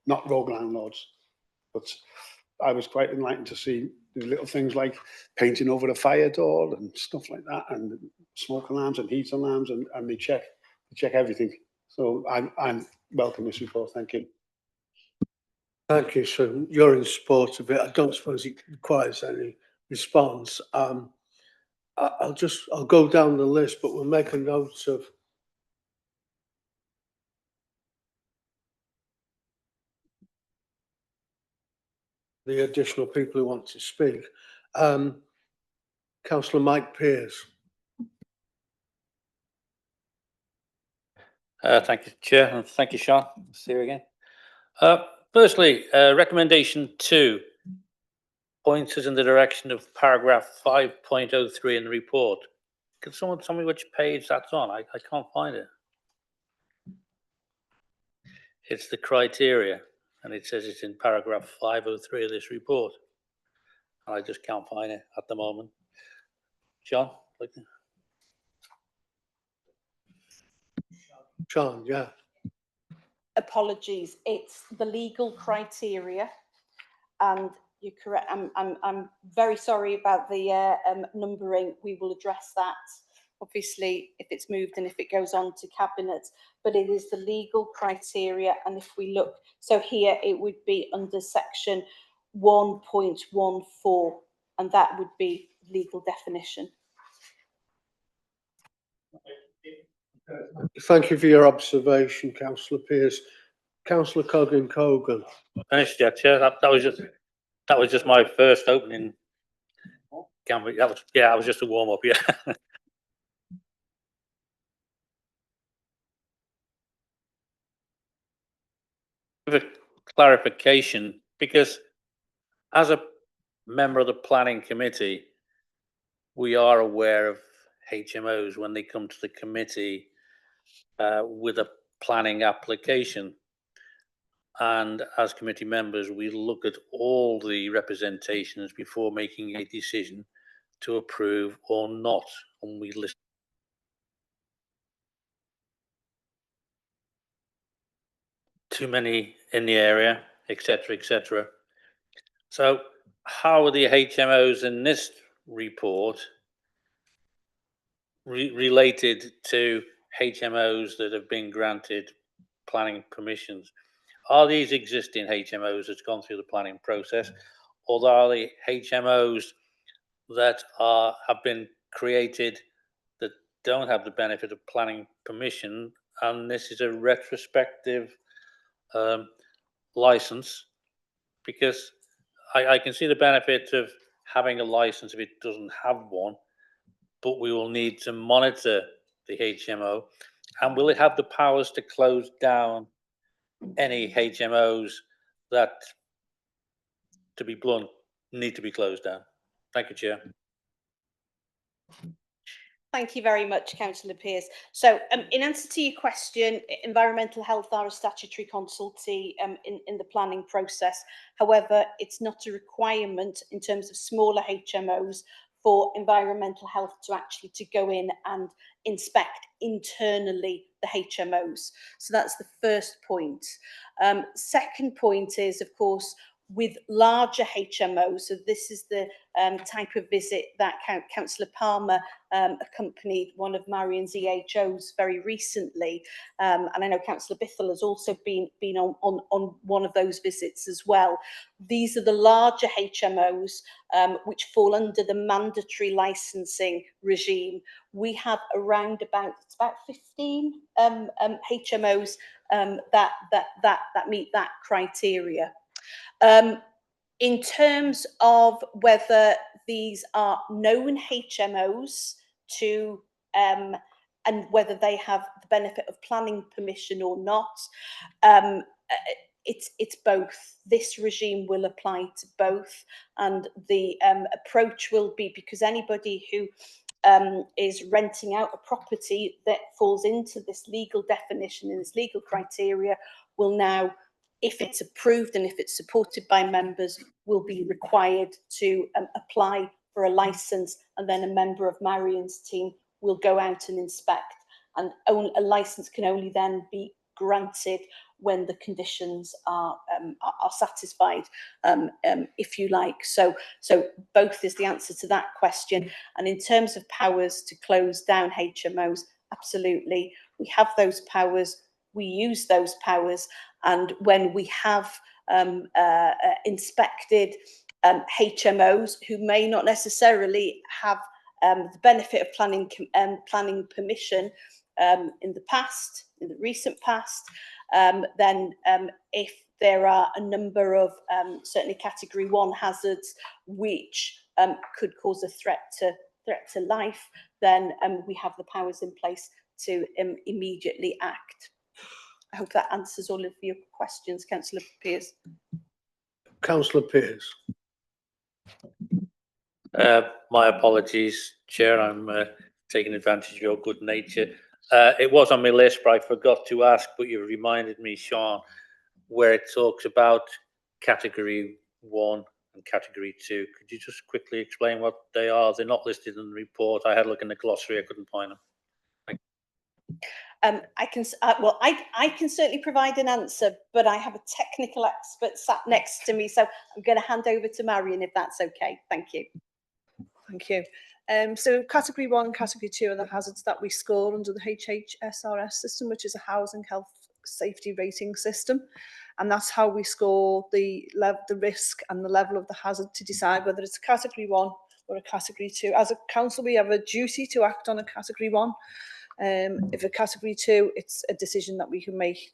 not rogue landlords. But I was quite enlightened to see the little things like painting over a fire door and stuff like that, and smoke alarms and heat alarms, and they check everything. So I'm welcome this report. Thank you. Thank you. So you're in support of it. I don't suppose it requires any response. I'll go down the list, but we'll make a note of the additional people who want to speak. Councillor Mike Pearce. Thank you, Chair, and thank you, Sean. See you again. Firstly, recommendation 2 points us in the direction of paragraph 5.03 in the report. Can someone tell me which page that's on? I can't find it. It's the criteria, and it says it's in paragraph 503 of this report. I just can't find it at the moment. John? Sean, yeah. Apologies, it's the legal criteria, and you're correct. I'm very sorry about the numbering. We will address that, obviously, if it's moved and if it goes on to cabinet, but it is the legal criteria. And if we look, so here it would be under section 1.14, and that would be legal definition. Thank you for your observation, Councillor Pearce. Councillor Cogan. Finished, Chair. That was just my first opening. That was just a warm up. Yeah. With a clarification, because as a member of the planning committee, we are aware of HMOs when they come to the committee with a planning application. And as committee members, we look at all the representations before making a decision to approve or not. And we listen. Too many in the area, etc., etc. So how are the HMOs in this report related to HMOs that have been granted planning permissions? Are these existing HMOs that's gone through the planning process, or are they HMOs that have been created that don't have the benefit of planning permission, and this is a retrospective license? Because I can see the benefit of having a license if it doesn't have one, but we will need to monitor the HMO, and will it have the powers to close down any HMOs that, to be blunt, need to be closed down? Thank you, Chair. Thank you very much, Councillor Pearce. So in answer to your question, environmental health are a statutory consultee in the planning process. However, it's not a requirement in terms of smaller HMOs for environmental health to actually go in and inspect internally the HMOs. So that's the first point. Second point is, of course, with larger HMOs. So this is the type of visit that Councillor Palmer accompanied one of Marion's EHOs very recently. And I know Councillor Bithell has also been on one of those visits as well. These are the larger HMOs which fall under the mandatory licensing regime. We have around about 15 HMOs that meet that criteria. In terms of whether these are known HMOs to and whether they have the benefit of planning permission or not, it's both. This regime will apply to both, and the approach will be, because anybody who is renting out a property that falls into this legal definition and this legal criteria will now, if it's approved and if it's supported by members, will be required to apply for a licence, and then a member of Marion's team will go out and inspect, and a licence can only then be granted when the conditions are satisfied, if you like. So both is the answer to that question. And in terms of powers to close down HMOs, absolutely, we have those powers, we use those powers, and when we have inspected HMOs who may not necessarily have the benefit of planning permission in the recent past, then if there are a number of certainly category 1 hazards which could cause a threat to life, then we have the powers in place to immediately act. I hope that answers all of your questions, Councillor Pearce. Councillor Pearce. My apologies, Chair. I'm taking advantage of your good nature. It was on my list, but I forgot to ask, but you reminded me, Sean, where it talks about category 1 and category 2. Could you just quickly explain what they are? They're not listed in the report. I had a look in the glossary, I couldn't find them. I can certainly provide an answer, but I have a technical expert sat next to me, so I'm going to hand over to Marion if that's okay. Thank you. Thank you. So category 1 and category 2 are the hazards that we score under the HHSRS system, which is a housing health safety rating system, and that's how we score the risk and the level of the hazard to decide whether it's a category 1 or a category 2. As a council, we have a duty to act on a category 1. If a category 2, it's a decision that we can make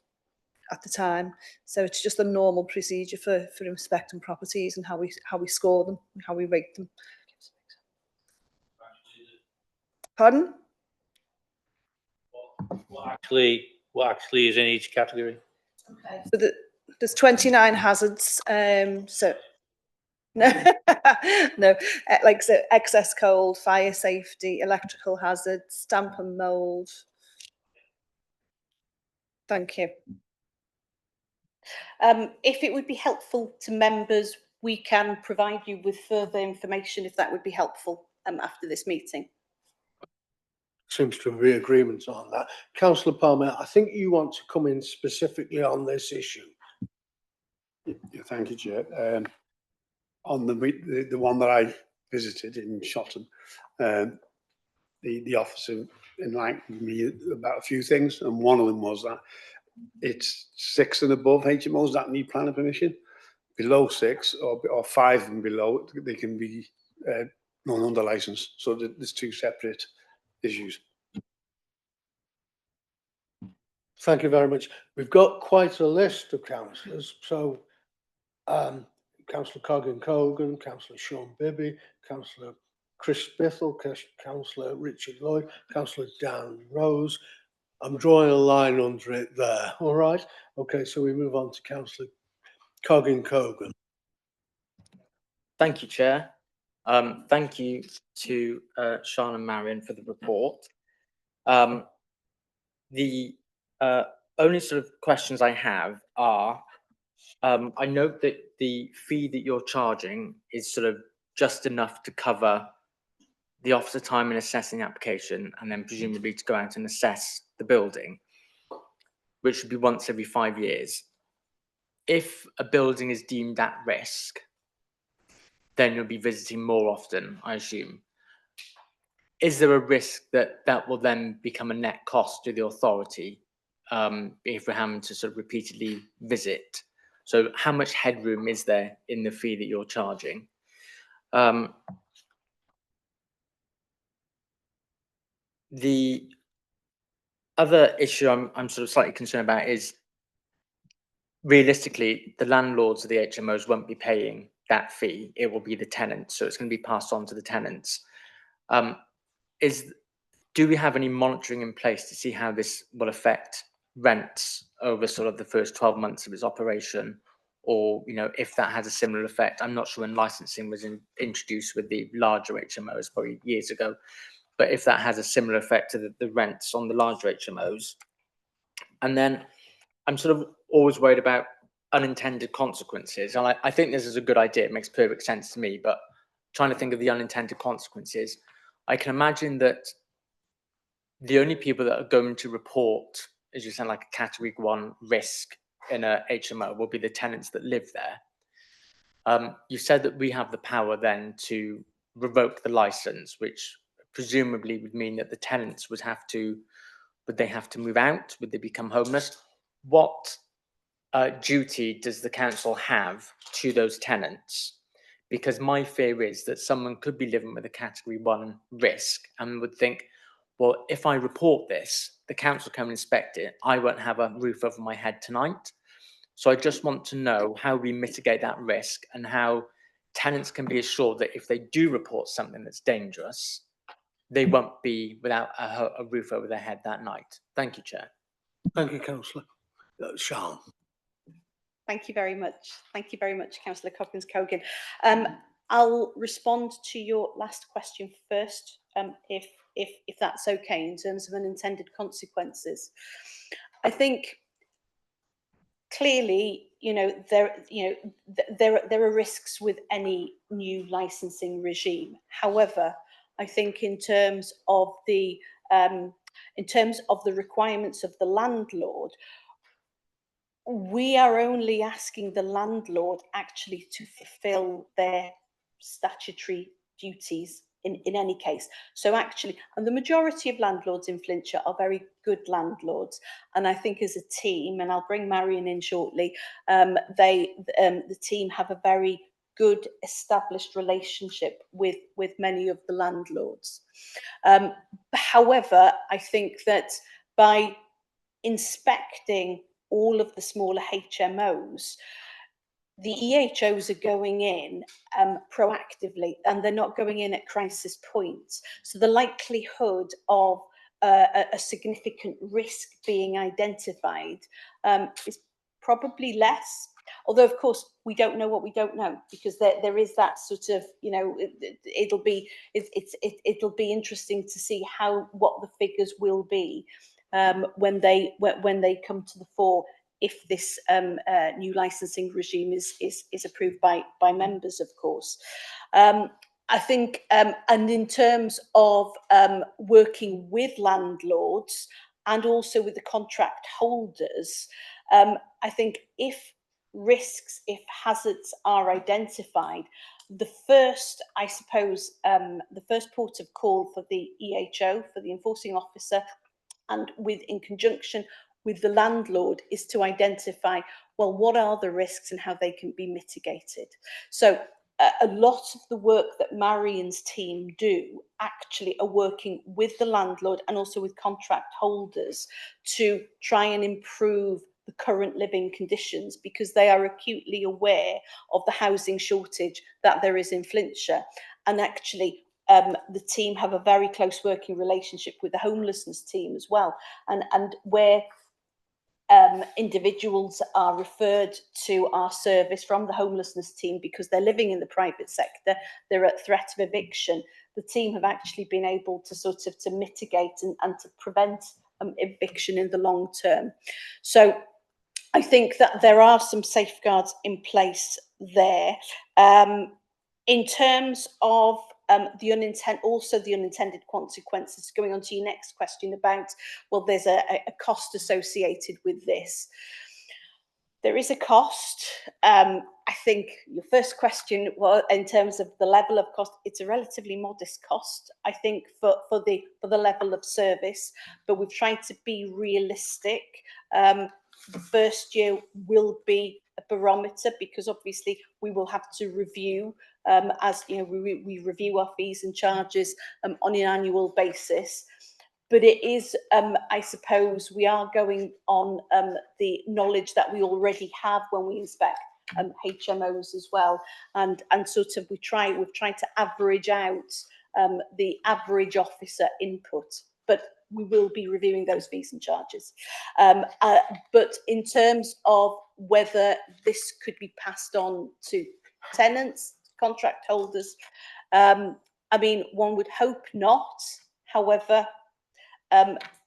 at the time. So it's just a normal procedure for inspecting properties and how we score them and how we rate them. Pardon? What actually is in each category? Okay. So there's 29 hazards. So no, no, like so excess cold, fire safety, electrical hazards, damp and mould. Thank you. If it would be helpful to members, we can provide you with further information if that would be helpful after this meeting. Seems to be agreement on that. Councillor Palmer, I think you want to come in specifically on this issue. Yeah, thank you, Chair. On the one that I visited in Shotton, the officer enlightened me about a few things, and one of them was that it's 6 and above HMOs that need planning permission. Below 6 or 5 and below, they can be non-under licence. So there's 2 separate issues. Thank you very much. We've got quite a list of councillors. So Councillor Cogan, Councillor Sean Bibby, Councillor Chris Bithell, Councillor Richard Lloyd, Councillor Dan Rose. I'm drawing a line under it there. All right. Okay, so we move on to Councillor Cogan. Thank you, Chair. Thank you to Sean and Marion for the report. The only sort of questions I have are, I note that the fee that you're charging is sort of just enough to cover the officer time in assessing the application and then presumably to go out and assess the building, which should be once every 5 years. if a building is deemed at risk, then you'll be visiting more often, I assume. Is there a risk that that will then become a net cost to the authority if we're having to sort of repeatedly visit? So how much headroom is there in the fee that you're charging? The other issue I'm sort of slightly concerned about is, realistically, the landlords of the HMOs won't be paying that fee. It will be the tenants, so it's going to be passed on to the tenants. Do we have any monitoring in place to see how this will affect rents over sort of the first 12 months of its operation? Or, you know, if that has a similar effect? I'm not sure when licensing was introduced with the larger HMOs probably years ago, but if that has a similar effect to the rents on the larger HMOs. And then I'm sort of always worried about unintended consequences. And I think this is a good idea. It makes perfect sense to me, but trying to think of the unintended consequences, I can imagine that the only people that are going to report, as you said, like a category 1 risk in a HMO will be the tenants that live there. You said that we have the power then to revoke the license, which presumably would mean that the tenants would they have to move out? Would they become homeless? What duty does the council have to those tenants? Because my fear is that someone could be living with a category 1 risk and would think, well, if I report this, the council come and inspect it, I won't have a roof over my head tonight. So I just want to know how we mitigate that risk and how tenants can be assured that if they do report something that's dangerous, they won't be without a roof over their head that night. Thank you, Chair. Thank you, Councillor. Sian. Thank you very much. Thank you very much, Councillor Coggins-Cogan. I'll respond to your last question first, if that's okay, in terms of unintended consequences. I think clearly, there are risks with any new licensing regime. However, I think in terms of the requirements of the landlord, we are only asking the landlord actually to fulfill their statutory duties in any case. So actually, and the majority of landlords in Flintshire are very good landlords. And I think as a team, and I'll bring Marion in shortly, the team have a very good established relationship with many of the landlords. However, I think that by inspecting all of the smaller HMOs, the EHOs are going in proactively, and they're not going in at crisis points. So the likelihood of a significant risk being identified is probably less. Although, of course, we don't know what we don't know, because there is that sort of, it'll be interesting to see what the figures will be when they come to the fore, if this new licensing regime is approved by members, of course. I think, and in terms of working with landlords and also with the contract holders, I think if hazards are identified, the first, I suppose, the first port of call for the EHO, for the enforcing officer, and in conjunction with the landlord, is to identify, well, what are the risks and how they can be mitigated. So a lot of the work that Marion's team do actually are working with the landlord and also with contract holders to try and improve the current living conditions, because they are acutely aware of the housing shortage that there is in Flintshire. And actually, the team have a very close working relationship with the homelessness team as well. And where individuals are referred to our service from the homelessness team because they're living in the private sector, they're at threat of eviction, the team have actually been able to sort of to mitigate and to prevent eviction in the long term. So I think that there are some safeguards in place there. In terms of the unintended consequences, going on to your next question about, well, there's a cost associated with this. There is a cost. I think your first question was in terms of the level of cost. It's a relatively modest cost, I think, for the level of service. But we've tried to be realistic. The first year will be a barometer because obviously we will have to review, as you know, we review our fees and charges on an annual basis. But it is, I suppose, we are going on the knowledge that we already have when we inspect HMOs as well, and sort of we've tried to average out the average officer input, but we will be reviewing those fees and charges. But in terms of whether this could be passed on to tenants, contract holders, I mean, one would hope not. However,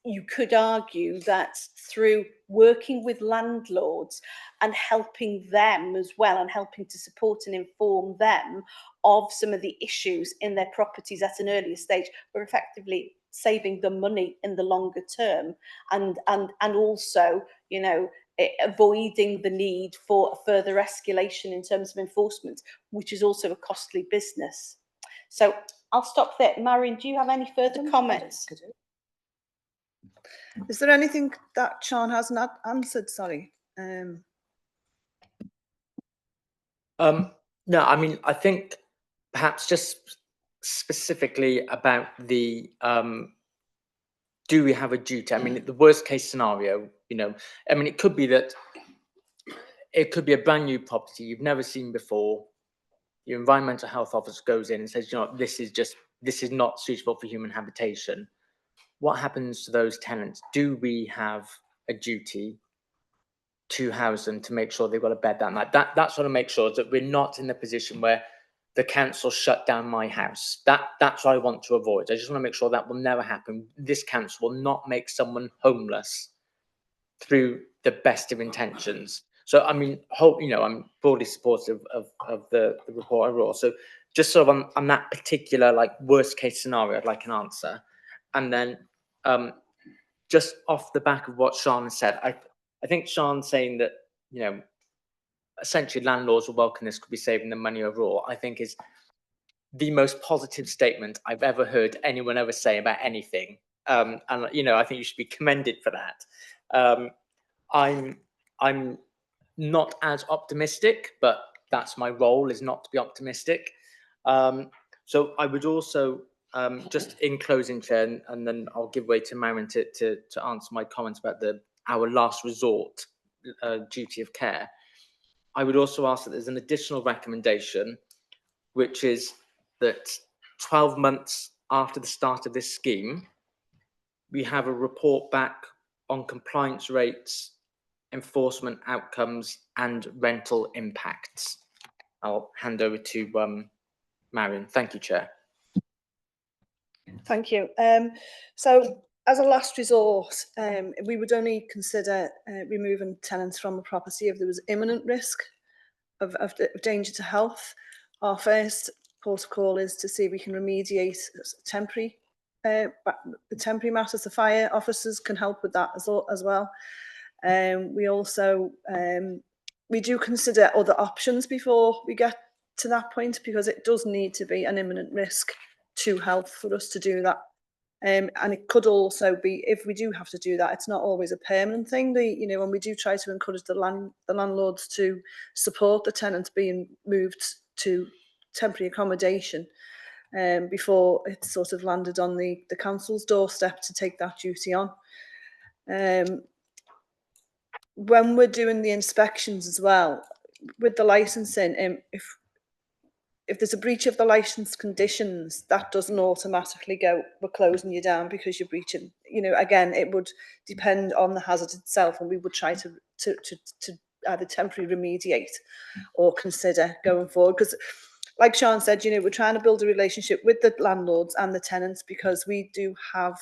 you could argue that through working with landlords and helping them as well, and helping to support and inform them of some of the issues in their properties at an earlier stage, we're effectively saving them money in the longer term, and also, you know, avoiding the need for further escalation in terms of enforcement, which is also a costly business. So I'll stop there. Marion, do you have any further comments? Is there anything that Sean hasn't answered? Sorry. No, I mean, I think perhaps just specifically about the do we have a duty? I mean, the worst case scenario, you know, I mean, it could be that it could be a brand new property you've never seen before. Your environmental health officer goes in and says, you know, this is not suitable for human habitation. What happens to those tenants? Do we have a duty to house them, to make sure they've got a bed that night? That sort of makes sure that we're not in the position where the council shut down my house. That's what I want to avoid. I just want to make sure that will never happen. This council will not make someone homeless through the best of intentions. So, I mean, you know, I'm broadly supportive of the report overall. So just sort of on that particular, like, worst case scenario, I'd like an answer. And then just off the back of what Sean said, I think Sean's saying that, you know, essentially landlords will welcome this, could be saving them money overall, I think is the most positive statement I've ever heard anyone ever say about anything. And, you know, I think you should be commended for that. I'm not as optimistic, but that's my role, is not to be optimistic. So I would also, just in closing, Chair, and then I'll give way to Marion to answer my comments about our last resort duty of care. I would also ask that there's an additional recommendation, which is that 12 months after the start of this scheme, we have a report back on compliance rates, enforcement outcomes, and rental impacts. I'll hand over to Marion. Thank you, Chair. Thank you. So as a last resort, we would only consider removing tenants from a property if there was imminent risk of danger to health. Our first protocol is to see if we can remediate temporary matters. The fire officers can help with that as well. We also we do consider other options before we get to that point, because it does need to be an imminent risk to health for us to do that. And it could also be, if we do have to do that, it's not always a permanent thing. You know, when we do try to encourage the landlords to support the tenants being moved to temporary accommodation, before it's sort of landed on the council's doorstep to take that duty on. When we're doing the inspections as well, with the licensing, if there's a breach of the license conditions, that doesn't automatically go, we're closing you down because you're breaching. You know, again, it would depend on the hazard itself, and we would try to either temporarily remediate or consider going forward. Because, like Sean said, you know, we're trying to build a relationship with the landlords and the tenants, because we do have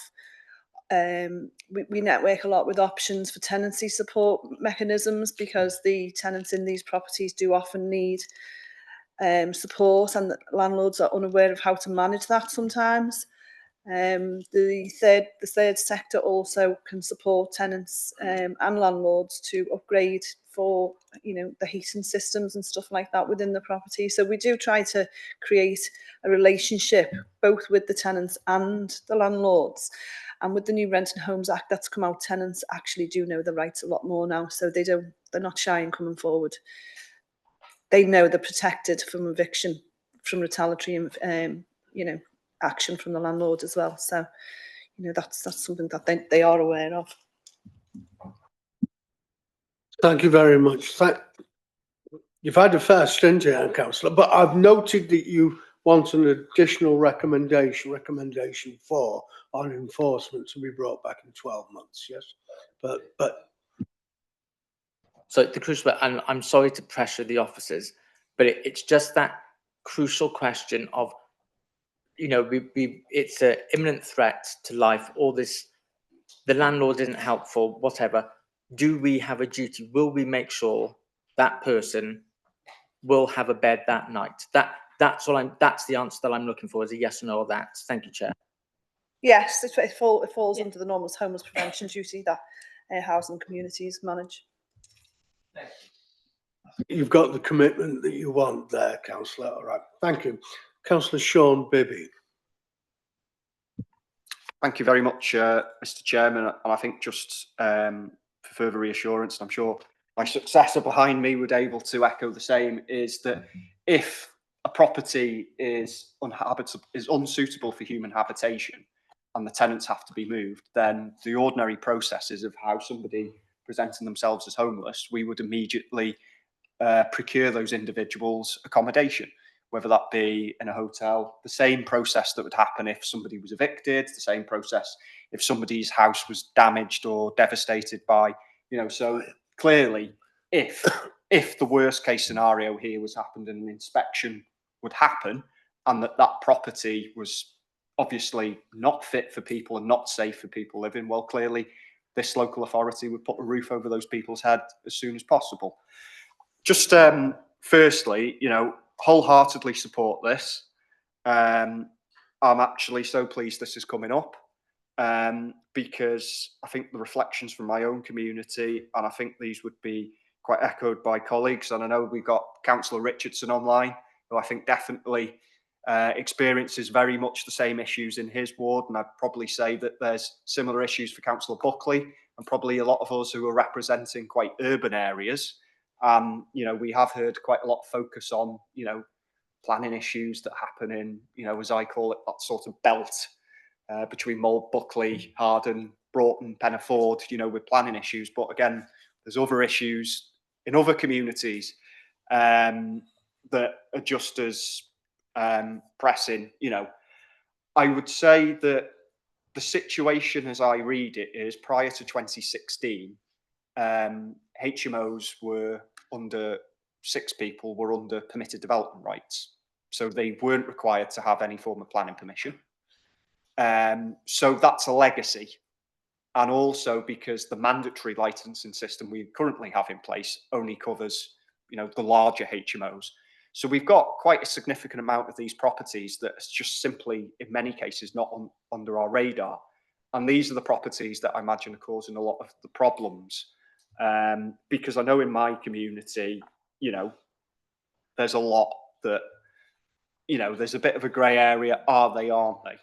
we network a lot with options for tenancy support mechanisms, because the tenants in these properties do often need support, and the landlords are unaware of how to manage that sometimes. The third sector also can support tenants and landlords to upgrade for, you know, the heating systems and stuff like that within the property. So we do try to create a relationship both with the tenants and the landlords. And with the new Rent and Homes Act that's come out, tenants actually do know their rights a lot more now. So they're not shy in coming forward. They know they're protected from eviction, from retaliatory, you know, action from the landlord as well. So, you know, that's something that they are aware of. Thank you very much. You've had a fair stint here, Councillor, but I've noted that you want an additional recommendation 4 on enforcement to be brought back in 12 months, yes? But So the crucial, and I'm sorry to pressure the officers, but it's just that crucial question of, you know, it's an imminent threat to life. All this, the landlord isn't helpful, whatever. Do we have a duty? Will we make sure that person will have a bed that night? That's the answer that I'm looking for, is a yes or no or that. Thank you, Chair. Yes, it falls under the normal homeless prevention duty that housing communities manage. you've got the commitment that you want there, Councillor. All right, thank you. Councillor Sean Bibby. Thank you very much, Mr. Chairman. And I think just for further reassurance, and I'm sure my successor behind me would able to echo the same, is that if a property is unsuitable for human habitation and the tenants have to be moved, then the ordinary processes of how somebody presenting themselves as homeless, we would immediately procure those individuals accommodation, whether that be in a hotel, the same process that would happen if somebody was evicted, the same process if somebody's house was damaged or devastated by, you know, so clearly if the worst case scenario here was happened and an inspection would happen and that property was obviously not fit for people and not safe for people living, well, clearly this local authority would put a roof over those people's head as soon as possible. Just firstly, you know, wholeheartedly support this. I'm actually so pleased this is coming up because I think the reflections from my own community, and I think these would be quite echoed by colleagues, and I know we've got Councillor Richardson online, who I think definitely experiences very much the same issues in his ward, and I'd probably say that there's similar issues for Councillor Buckley and probably a lot of us who are representing quite urban areas. You know, we have heard quite a lot of focus on, you know, planning issues that happen in, you know, as I call it, that sort of belt between Mold, Buckley, Harden, Broughton, Pennaford, you know, with planning issues. But again, there's other issues in other communities that are just as pressing. You know, I would say that the situation as I read it is prior to 2016, HMOs were under, 6 people were under permitted development rights. So they weren't required to have any form of planning permission. So that's a legacy. And also because the mandatory licensing system we currently have in place only covers, you know, the larger HMOs. So we've got quite a significant amount of these properties that's just simply, in many cases, not under our radar. And these are the properties that I imagine are causing a lot of the problems. Because I know in my community, you know, there's a lot that, you know, there's a bit of a grey area. Are they, aren't they?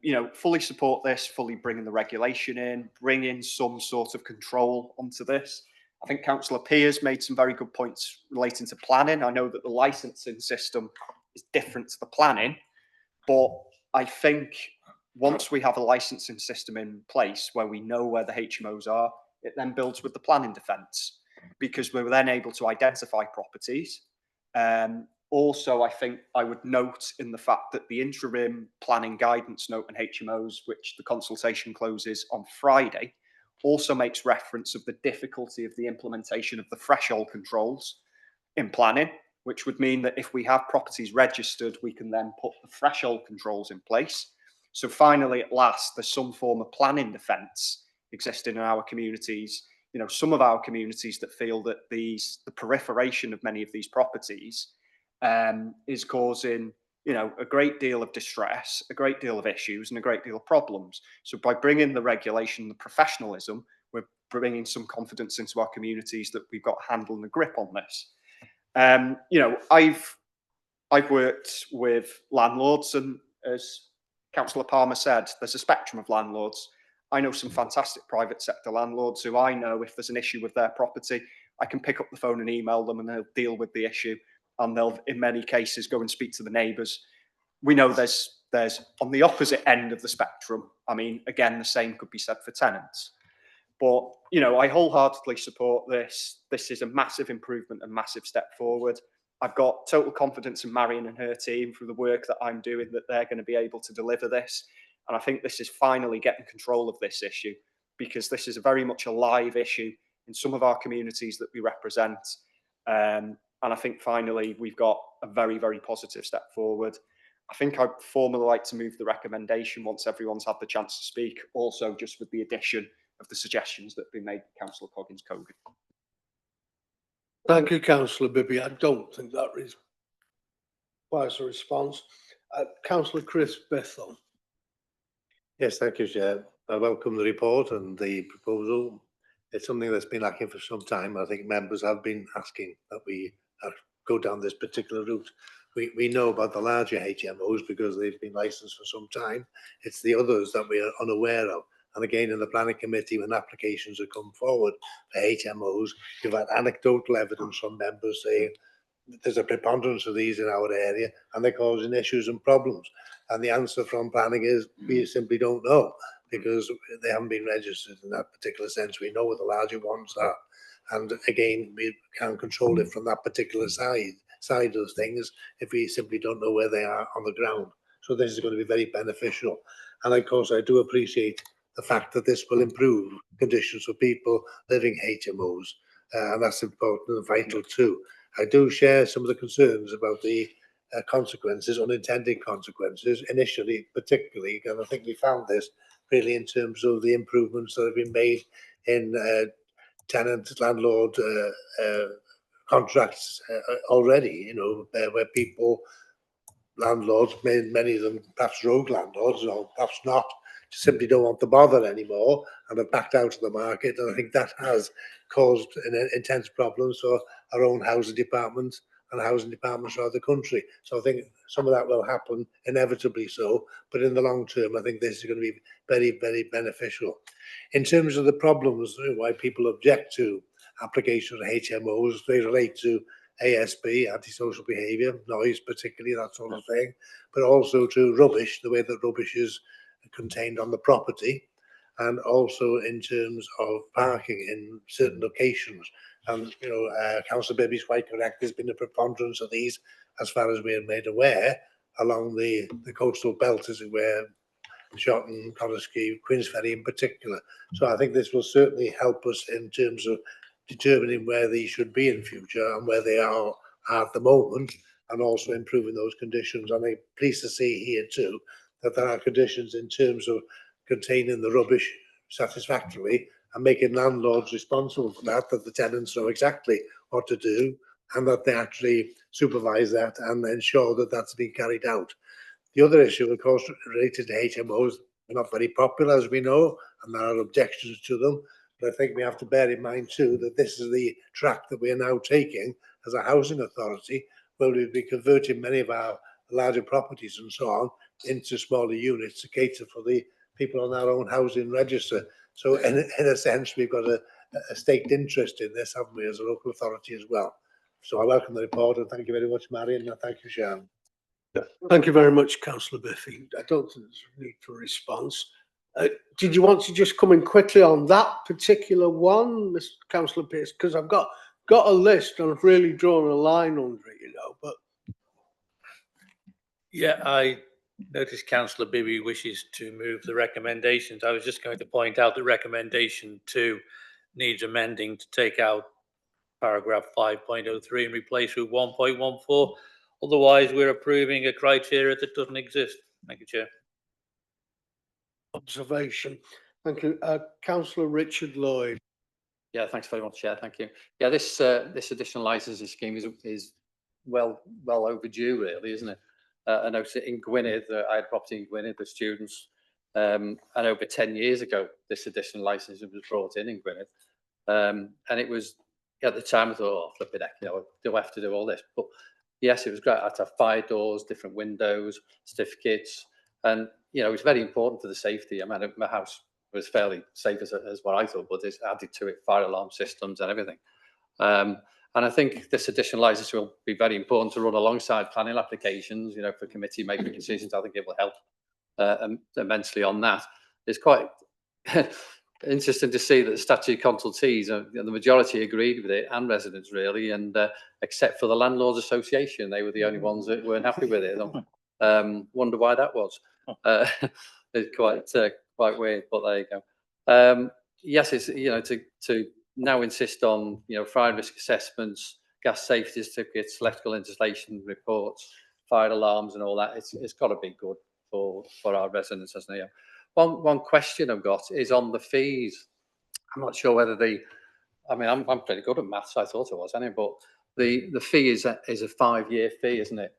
You know, fully support this, fully bringing the regulation in, bring in some sort of control onto this. I think Councillor Pearce made some very good points relating to planning. I know that the licensing system is different to the planning, but I think once we have a licensing system in place where we know where the HMOs are, it then builds with the planning defence, because we're then able to identify properties. Also, I think I would note in the fact that the interim planning guidance note on HMOs, which the consultation closes on Friday, also makes reference of the difficulty of the implementation of the threshold controls in planning, which would mean that if we have properties registered, we can then put the threshold controls in place. So finally, at last, there's some form of planning defence existing in our communities. You know, some of our communities that feel that the proliferation of many of these properties is causing, you know, a great deal of distress, a great deal of issues, and a great deal of problems. So by bringing the regulation, the professionalism, we're bringing some confidence into our communities that we've got a handle and a grip on this. You know, I've worked with landlords, and as Councillor Palmer said, there's a spectrum of landlords. I know some fantastic private sector landlords who I know if there's an issue with their property, I can pick up the phone and email them and they'll deal with the issue, and they'll in many cases go and speak to the neighbours. We know there's on the opposite end of the spectrum. I mean, again, the same could be said for tenants. But, you know, I wholeheartedly support this. This is a massive improvement and massive step forward. I've got total confidence in Marion and her team through the work that I'm doing, that they're going to be able to deliver this. And I think this is finally getting control of this issue, because this is very much a live issue in some of our communities that we represent. And I think finally we've got a very, very positive step forward. I think I'd formally like to move the recommendation once everyone's had the chance to speak, also just with the addition of the suggestions that have been made by Councillor Coggins-Cogan. Thank you, Councillor Bibby. I don't think that requires a response. Councillor Chris Bethel. Yes, thank you, Chair. I welcome the report and the proposal. It's something that's been lacking for some time. I think members have been asking that we go down this particular route. We know about the larger HMOs because they've been licensed for some time. It's the others that we are unaware of. And again, in the planning committee, when applications have come forward for HMOs, we've had anecdotal evidence from members saying there's a preponderance of these in our area and they're causing issues and problems. And the answer from planning is we simply don't know, because they haven't been registered in that particular sense. We know what the larger ones are. And again, we can't control it from that particular side of things if we simply don't know where they are on the ground. So this is going to be very beneficial. And of course, I do appreciate the fact that this will improve conditions for people living HMOs. And that's important and vital too. I do share some of the concerns about the consequences, unintended consequences, initially, particularly, and I think we found this really in terms of the improvements that have been made in tenant-landlord contracts already, you know, where people, landlords, many of them perhaps rogue landlords, or perhaps not, simply don't want to bother anymore and have backed out of the market. And I think that has caused intense problems for our own housing department and housing departments around the country. So I think some of that will happen, inevitably so, but in the long term, I think this is going to be very, very beneficial. In terms of the problems, why people object to application of HMOs, they relate to ASB, antisocial behaviour, noise particularly, that sort of thing, but also to rubbish, the way that rubbish is contained on the property, and also in terms of parking in certain locations. And, you know, Councillor Bibby is quite correct, there's been a preponderance of these, as far as we're made aware, along the coastal belt, as it were, Shotton, Conisky, Queensferry in particular. So I think this will certainly help us in terms of determining where these should be in future and where they are at the moment, and also improving those conditions. And I'm pleased to see here too that there are conditions in terms of containing the rubbish satisfactorily and making landlords responsible for that, that the tenants know exactly what to do and that they actually supervise that and ensure that that's being carried out. The other issue, of course, related to HMOs, are not very popular, as we know, and there are objections to them. But I think we have to bear in mind too that this is the track that we are now taking as a housing authority, where we'll be converting many of our larger properties and so on into smaller units to cater for the people on our own housing register. So in a sense, we've got a staked interest in this, haven't we, as a local authority as well. So I welcome the report, and thank you very much, Marion, and thank you, Sharon. Thank you very much, Councillor Biffy. I don't think there's a need for a response. Did you want to just come in quickly on that particular one, Mr. Councillor Pearce? Because I've got a list and I've really drawn a line under it, you know. But yeah, I noticed Councillor Bibby wishes to move the recommendations. I was just going to point out that recommendation 2 needs amending to take out paragraph 5.03 and replace with 1.14. Otherwise, we're approving a criteria that doesn't exist. Thank you, Chair. Observation. Thank you. Councillor Richard Lloyd. Yeah, thanks very much, Chair. Thank you. Yeah, this additional licensing scheme is well overdue, really, isn't it? I know in Gwynedd, I had property in Gwynedd, the students And over 10 years ago, this additional licence was brought in Gwynedd. And it was, at the time, I thought, oh, flipping heck, do I have to do all this? But yes, it was great. I had to have fire doors, different windows, certificates. And, it was very important for the safety. I mean, my house was fairly safe as what I thought, but it's added to it fire alarm systems and everything. And I think this additional licence will be very important to run alongside planning applications, for committee making decisions. I think it will help immensely on that. It's quite interesting to see that the statutory consultees, the majority agreed with it, and residents really, and except for the Landlords Association, they were the only ones that weren't happy with it. Wonder why that was. It's quite weird, but there you go. Yes, it's to now insist on fire risk assessments, gas safety certificates, electrical installation reports, fire alarms, and all that. It's got to be good for our residents, hasn't it? One question I've got is on the fees. I'm not sure whether I'm pretty good at maths. I thought I was anyway, but the fee is a 5-year fee, isn't it?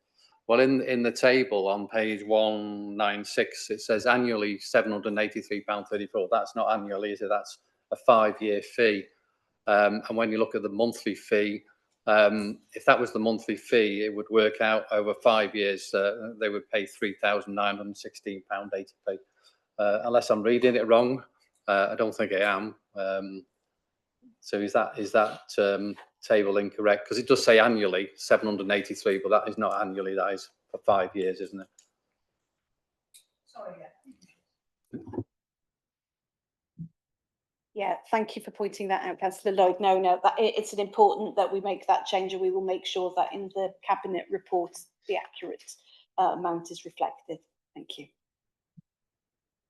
Well, in the table on page 196, it says annually £783.34. That's not annually, is it? That's a 5-year fee. And when you look at the monthly fee, if that was the monthly fee, it would work out over 5 years. They would pay £3,916.80. Unless I'm reading it wrong, I don't think I am. So is that table incorrect? Because it does say annually 783, but that is not annually. That is for 5 years, isn't it? Sorry, yeah. Yeah, thank you for pointing that out, Councillor Lloyd. No, that it's important that we make that change, and we will make sure that in the cabinet report the accurate amount is reflected. Thank you.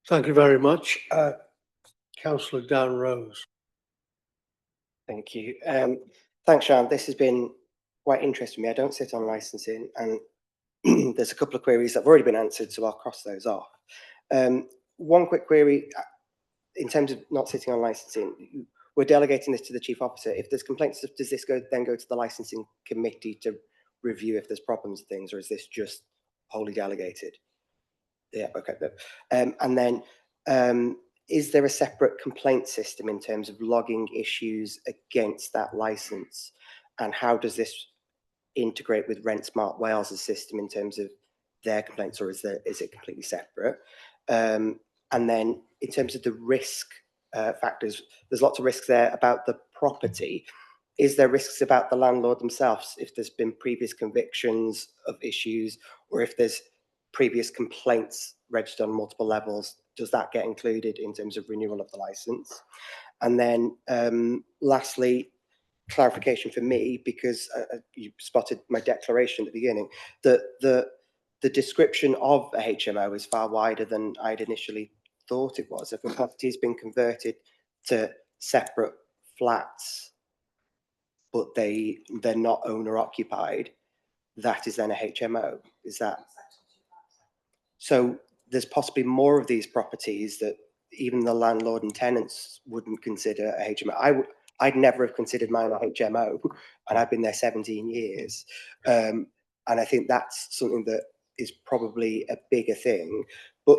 Thank you very much. Councillor Dan Rose. Thank you. Thanks, Sean. This has been quite interesting to me. I don't sit on licensing, and there's a couple of queries that have already been answered, so I'll cross those off. One quick query, in terms of not sitting on licensing, we're delegating this to the chief officer. If there's complaints, does this then go to the licensing committee to review if there's problems and things, or is this just wholly delegated? Yeah, okay. And then, is there a separate complaint system in terms of logging issues against that license? And how does this integrate with Rent Smart Wales' system in terms of their complaints, or is it completely separate? And then in terms of the risk factors, there's lots of risks there about the property. Is there risks about the landlord themselves if there's been previous convictions of issues, or if there's previous complaints registered on multiple levels? Does that get included in terms of renewal of the license? And then lastly, clarification for me, because you spotted my declaration at the beginning, that the description of a HMO is far wider than I'd initially thought it was. If a property has been converted to separate flats, but they're not owner occupied, that is then a HMO. Is that? So there's possibly more of these properties that even the landlord and tenants wouldn't consider a HMO. I'd never have considered mine a HMO, and I've been there 17 years. And I think that's something that is probably a bigger thing. But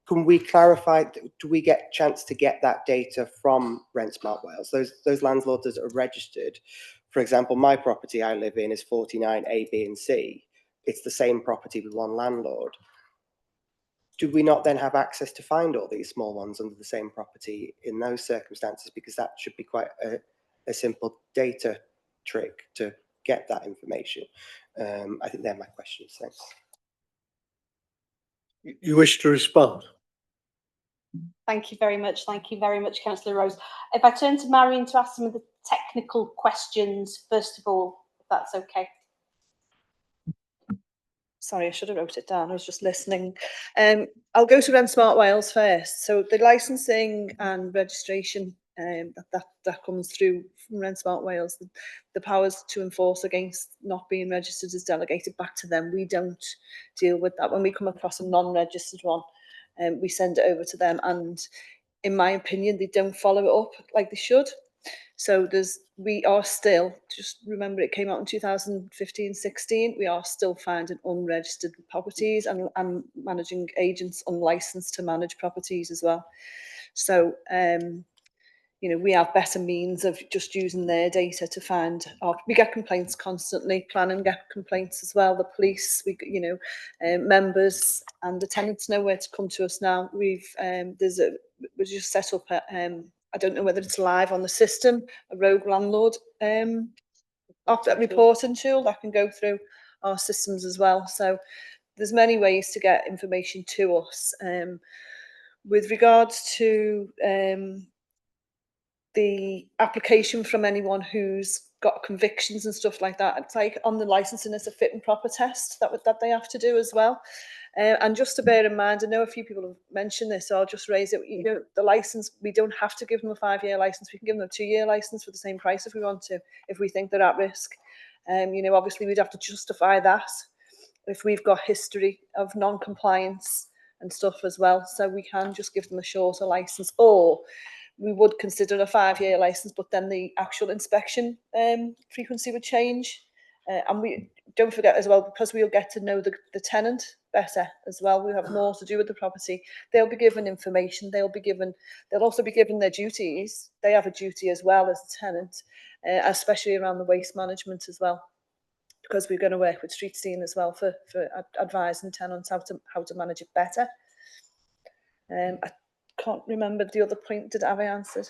can we clarify, do we get a chance to get that data from Rent Smart Wales? Those landlords that are registered, for example, my property I live in is 49 A, B and C. It's the same property with one landlord. Do we not then have access to find all these small ones under the same property in those circumstances? Because that should be quite a simple data trick to get that information. I think they're my questions. Thanks. You wish to respond? Thank you very much. Thank you very much, Councillor Rose. If I turn to Marion to ask some of the technical questions, first of all, if that's okay. Sorry, I should have wrote it down. I was just listening. I'll go to Rent Smart Wales first. So the licensing and registration that comes through from Rent Smart Wales, the powers to enforce against not being registered is delegated back to them. We don't deal with that. When we come across a non-registered one, we send it over to them. And in my opinion, they don't follow it up like they should. So we are still, just remember it came out in 2015-16, we are still finding unregistered properties and managing agents unlicensed to manage properties as well. So, you know, we have better means of just using their data to find we get complaints constantly, planning get complaints as well, the police, you know, members and the tenants know where to come to us now. We just set up I don't know whether it's live on the system, a rogue landlord reporting tool that can go through our systems as well. So there's many ways to get information to us. With regards to the application from anyone who's got convictions and stuff like that, it's like on the licensing, it's a fit and proper test that they have to do as well. And just to bear in mind, I know a few people have mentioned this, so I'll just raise it. You know, the license, we don't have to give them a 5-year license. We can give them a 2-year license for the same price if we want to, if we think they're at risk. You know, obviously we'd have to justify that if we've got history of non-compliance and stuff as well. So we can just give them a shorter license, or we would consider a 5-year license, but then the actual inspection frequency would change. And we don't forget as well, because we'll get to know the tenant better as well. We'll have more to do with the property. They'll be given information. They'll also be given their duties. They have a duty as well as a tenant, especially around the waste management as well, because we're going to work with Street Scene as well for advising tenants how to manage it better. I can't remember the other point. Have I answered?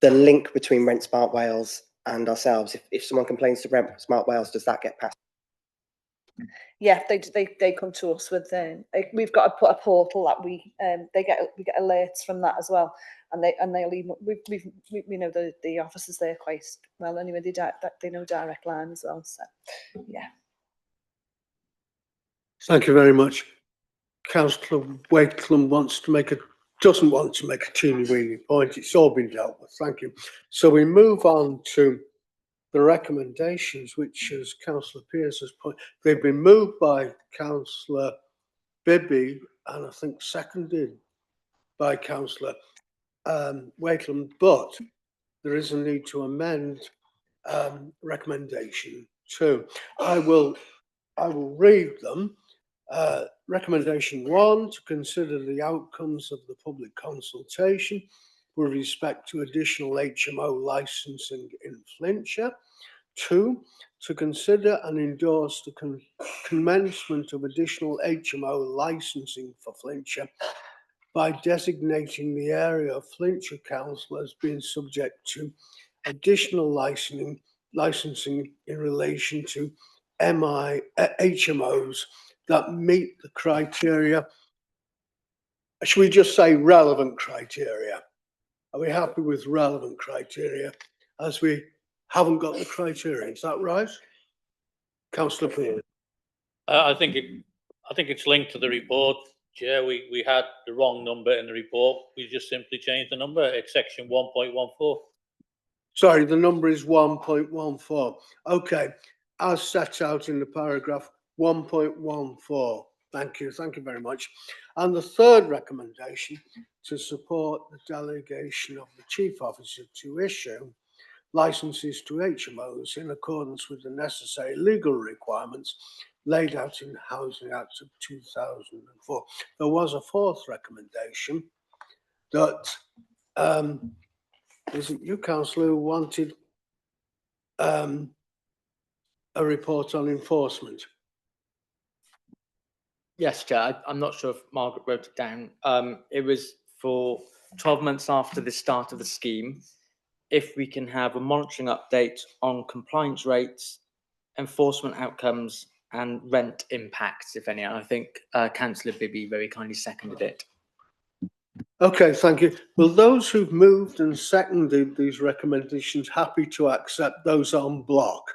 The link between Rent Smart Wales and ourselves. If someone complains to Rent Smart Wales, does that get passed? Yeah, they come to us with we've got to put a portal that we get alerts from that as well, and they'll leave. We know the officers there quite well anyway. They know direct line as well. So yeah. Thank you very much. Councillor Wakeland doesn't want to make a teeny-weeny point. It's all been dealt with. Thank you. So we move on to the recommendations, which, as Councillor Pearce has put, they've been moved by Councillor Bibby and I think seconded by Councillor Wakeland, but there is a need to amend recommendation 2. I will read them. Recommendation 1, to consider the outcomes of the public consultation with respect to additional HMO licensing in Flintshire. 2, to consider and endorse the commencement of additional HMO licensing for Flintshire by designating the area of Flintshire Council as being subject to additional licensing in relation to HMOs that meet the criteria. Should we just say relevant criteria? Are we happy with relevant criteria, as we haven't got the criteria? Is that right, Councillor Pearce? I think it's linked to the report, Chair. We had the wrong number in the report. We just simply changed the number. It's section 1.14. Sorry, the number is 1.14. Okay, as set out in the paragraph 1.14. Thank you very much. And the third recommendation, to support the delegation of the Chief Officer to issue licences to HMOs in accordance with the necessary legal requirements laid out in the Housing Act of 2004. There was a fourth recommendation that is it you, Councillor, who wanted a report on enforcement? Yes, Chair. I'm not sure if Margaret wrote it down. It was for 12 months after the start of the scheme, if we can have a monitoring update on compliance rates, enforcement outcomes, and rent impacts, if any. And I think Councillor Bibby very kindly seconded it. Okay, thank you. Well, those who've moved and seconded these recommendations happy to accept those en bloc?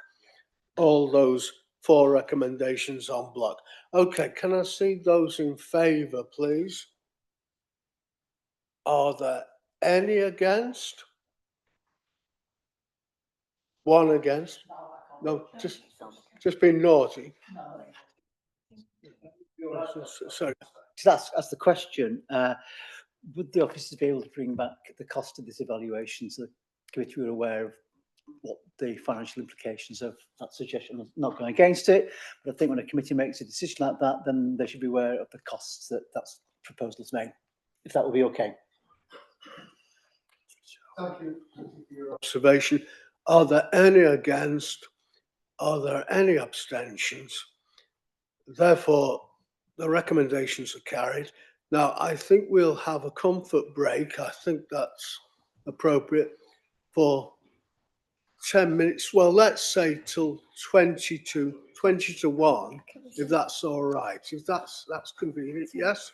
All those 4 recommendations en bloc. Okay, can I see those in favour, please? Are there any against? 1 against? No, just being naughty. Sorry. that's the question. Would the officers be able to bring back the cost of this evaluation so the committee were aware of what the financial implications of that suggestion? I'm not going against it, but I think when a committee makes a decision like that, then they should be aware of the costs that proposal's made, if that would be okay. Thank you for your observation. Are there any against? Are there any abstentions? Therefore, the recommendations are carried. Now, I think we'll have a comfort break. I think that's appropriate for 10 minutes. Well, let's say till 20 to 1, if that's all right. If that's convenient, yes?